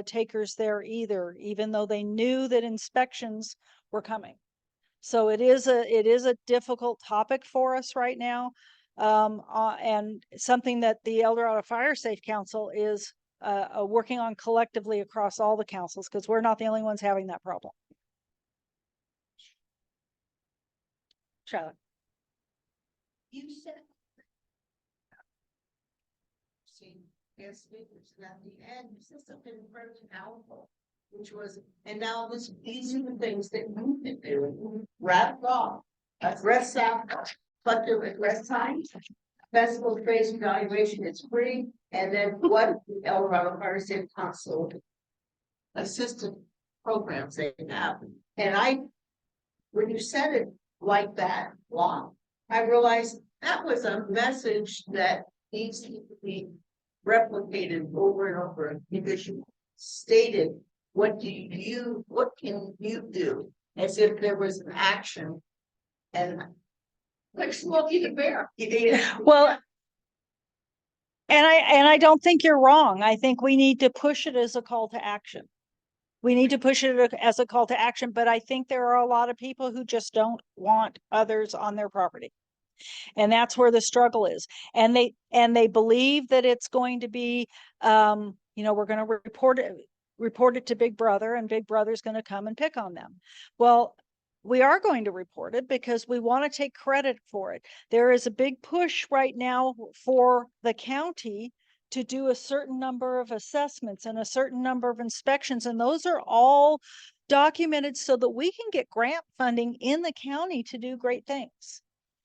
takers there either, even though they knew that inspections were coming. So it is a difficult topic for us right now. And something that the El Dorado Fire Safe Council is working on collectively across all the councils, because we're not the only ones having that problem. Charlotte. you said. Yes, speakers at the end, you said something very powerful, which was, and now these are the things that you can do. Wrap off, address out, but the address time. Festival phase evaluation is free, and then what El Dorado Fire Safe Council assistant programs they have. And when you said it like that, long, I realized that was a message that needs to be replicated over and over, because you stated, what can you do, as if there was an action. And like Smokey the Bear. Well, and I don't think you're wrong. I think we need to push it as a call to action. We need to push it as a call to action, but I think there are a lot of people who just don't want others on their property. And that's where the struggle is. And they believe that it's going to be, we're going to report it to Big Brother, and Big Brother's going to come and pick on them. Well, we are going to report it because we want to take credit for it. There is a big push right now for the county to do a certain number of assessments and a certain number of inspections. And those are all documented so that we can get grant funding in the county to do great things.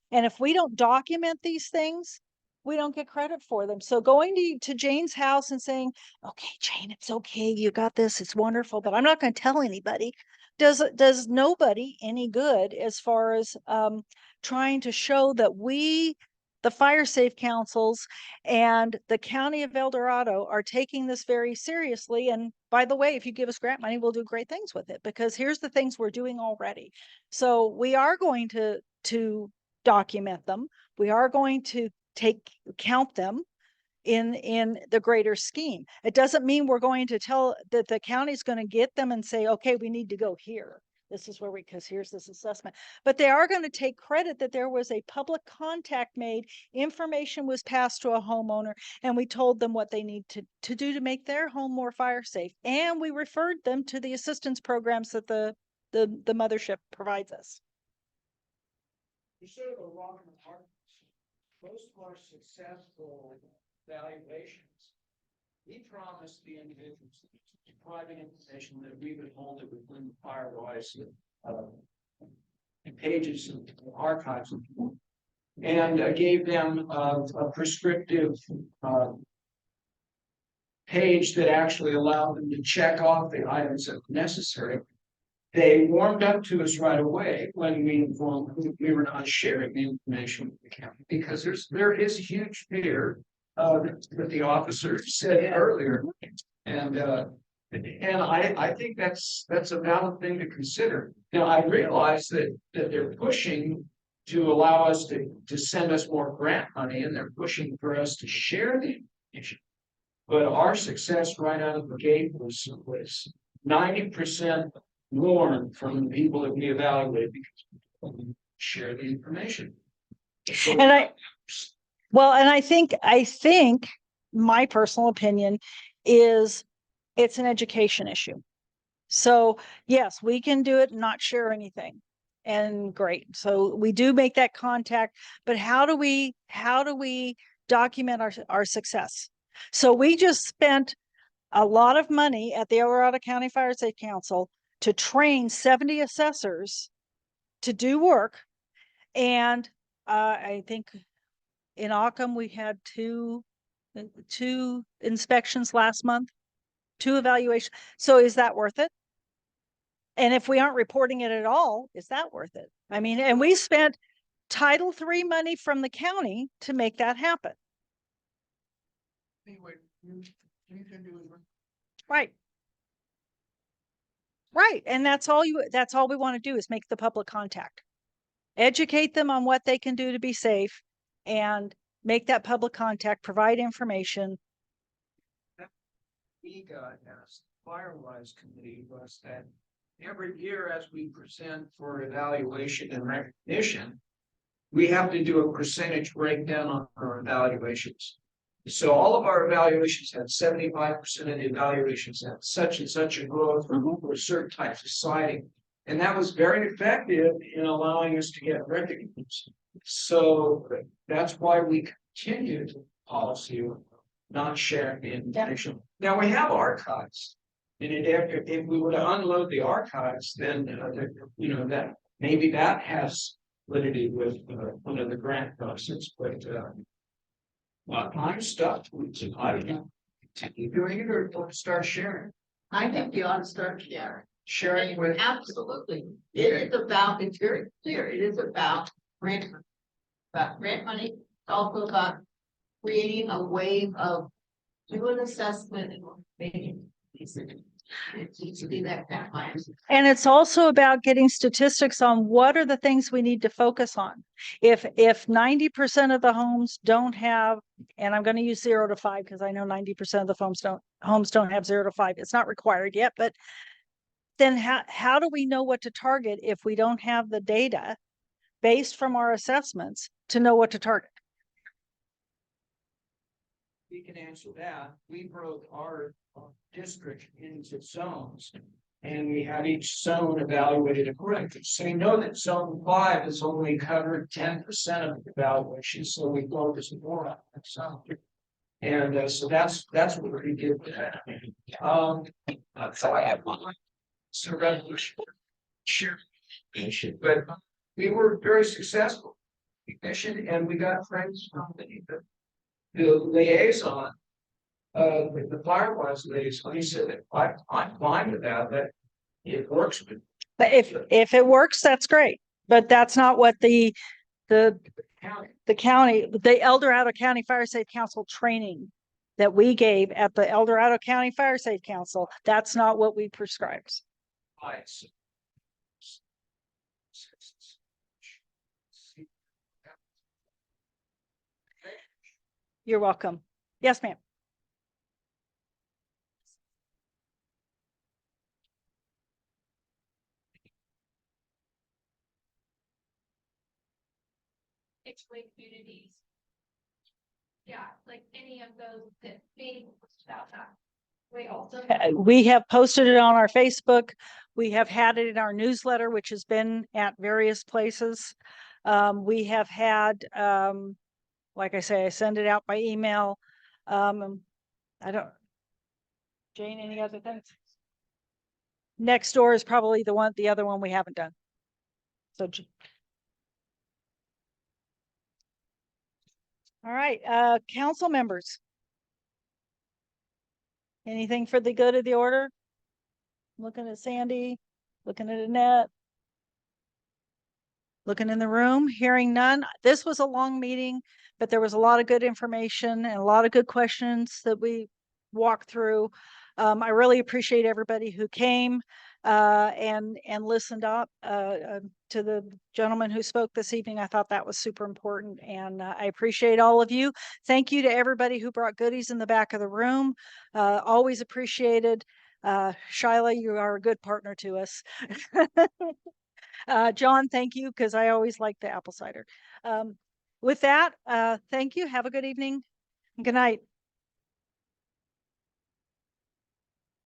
And if we don't document these things, we don't get credit for them. So going to Jane's house and saying, okay, Jane, it's okay. You got this. It's wonderful, but I'm not going to tell anybody. Does nobody any good as far as trying to show that we, the fire safe councils and the county of El Dorado, are taking this very seriously. And by the way, if you give us grant money, we'll do great things with it, because here's the things we're doing already. So we are going to document them. We are going to count them in the greater scheme. It doesn't mean we're going to tell that the county's going to get them and say, okay, we need to go here. This is where because here's this assessment. But they are going to take credit that there was a public contact made, information was passed to a homeowner, and we told them what they need to do to make their home more fire safe. And we referred them to the assistance programs that the mothership provides us. You sort of a rock and a hard. Most of our successful valuations, we promised the individuals private information that we would hold it within Firewise pages of archives, and gave them a prescriptive page that actually allowed them to check off the items that were necessary. They warmed up to us right away when we informed them we were not sharing the information with the county, because there is a huge fear that the officer said earlier, and I think that's a valid thing to consider. Now, I realize that they're pushing to allow us to send us more grant money, and they're pushing for us to share the information. But our success right out of the gate was 90% more from the people that we evaluated because we share the information. So, And I think my personal opinion is it's an education issue. So yes, we can do it and not share anything. And great. So we do make that contact, but how do we document our success? So we just spent a lot of money at the El Dorado County Fire Safe Council to train 70 assessors to do work. And I think in Occam, we had two inspections last month, 2 evaluations. So is that worth it? And if we aren't reporting it at all, is that worth it? I mean, and we spent Title III money from the county to make that happen. anyway, you can do it. Right. Right. And that's all we want to do is make the public contact. Educate them on what they can do to be safe and make that public contact, provide information. We got as Firewise committee was that every year as we present for evaluation and recognition, we have to do a percentage breakdown on our evaluations. So all of our evaluations had 75% of the evaluations had such and such a growth for certain types of siding. And that was very effective in allowing us to get recognized. So that's why we continue the policy of not sharing the information. Now we have archives. And if we were to unload the archives, then that maybe that has validity with one of the grant process, but I'm stuck. I continue doing it or start sharing. I think you ought to start Sharing with Absolutely. It's very clear. It is about grant money. It's also about creating a wave of doing assessment and making these. It needs to be that plan. And it's also about getting statistics on what are the things we need to focus on. If 90% of the homes don't have, and I'm going to use 0 to 5 because I know 90% of the homes don't have 0 to 5. It's not required yet, but then how do we know what to target if we don't have the data based from our assessments to know what to target? We can answer that. We broke our district into zones. And we had each zone evaluated accordingly. So we know that zone 5 has only covered 10% of the evaluation, so we focus more on that zone. And so that's what we did with that. So I have one. So resolution. Sure. But we were very successful. And we got friends from the liaison. The Firewise liaison, he said that I'm fine with that it works. But if it works, that's great. But that's not what the El Dorado County Fire Safe Council training that we gave at the El Dorado County Fire Safe Council, that's not what we prescribed. You're welcome. Yes, ma'am. Way communities. Yeah, like any of those that maybe about that. We also. We have posted it on our Facebook. We have had it in our newsletter, which has been at various places. We have had, like I say, I send it out by email. I don't. Jane, any other things? Next door is probably the other one we haven't done. So. All right, council members. Anything for the good of the order? Looking at Sandy, looking at Annette. Looking in the room, hearing none. This was a long meeting, but there was a lot of good information and a lot of good questions that we walked through. I really appreciate everybody who came and listened up to the gentleman who spoke this evening. I thought that was super important, and I appreciate all of you. Thank you to everybody who brought goodies in the back of the room. Always appreciated. Shyla, you are a good partner to us. John, thank you, because I always like the apple cider. With that, thank you. Have a good evening. Good night.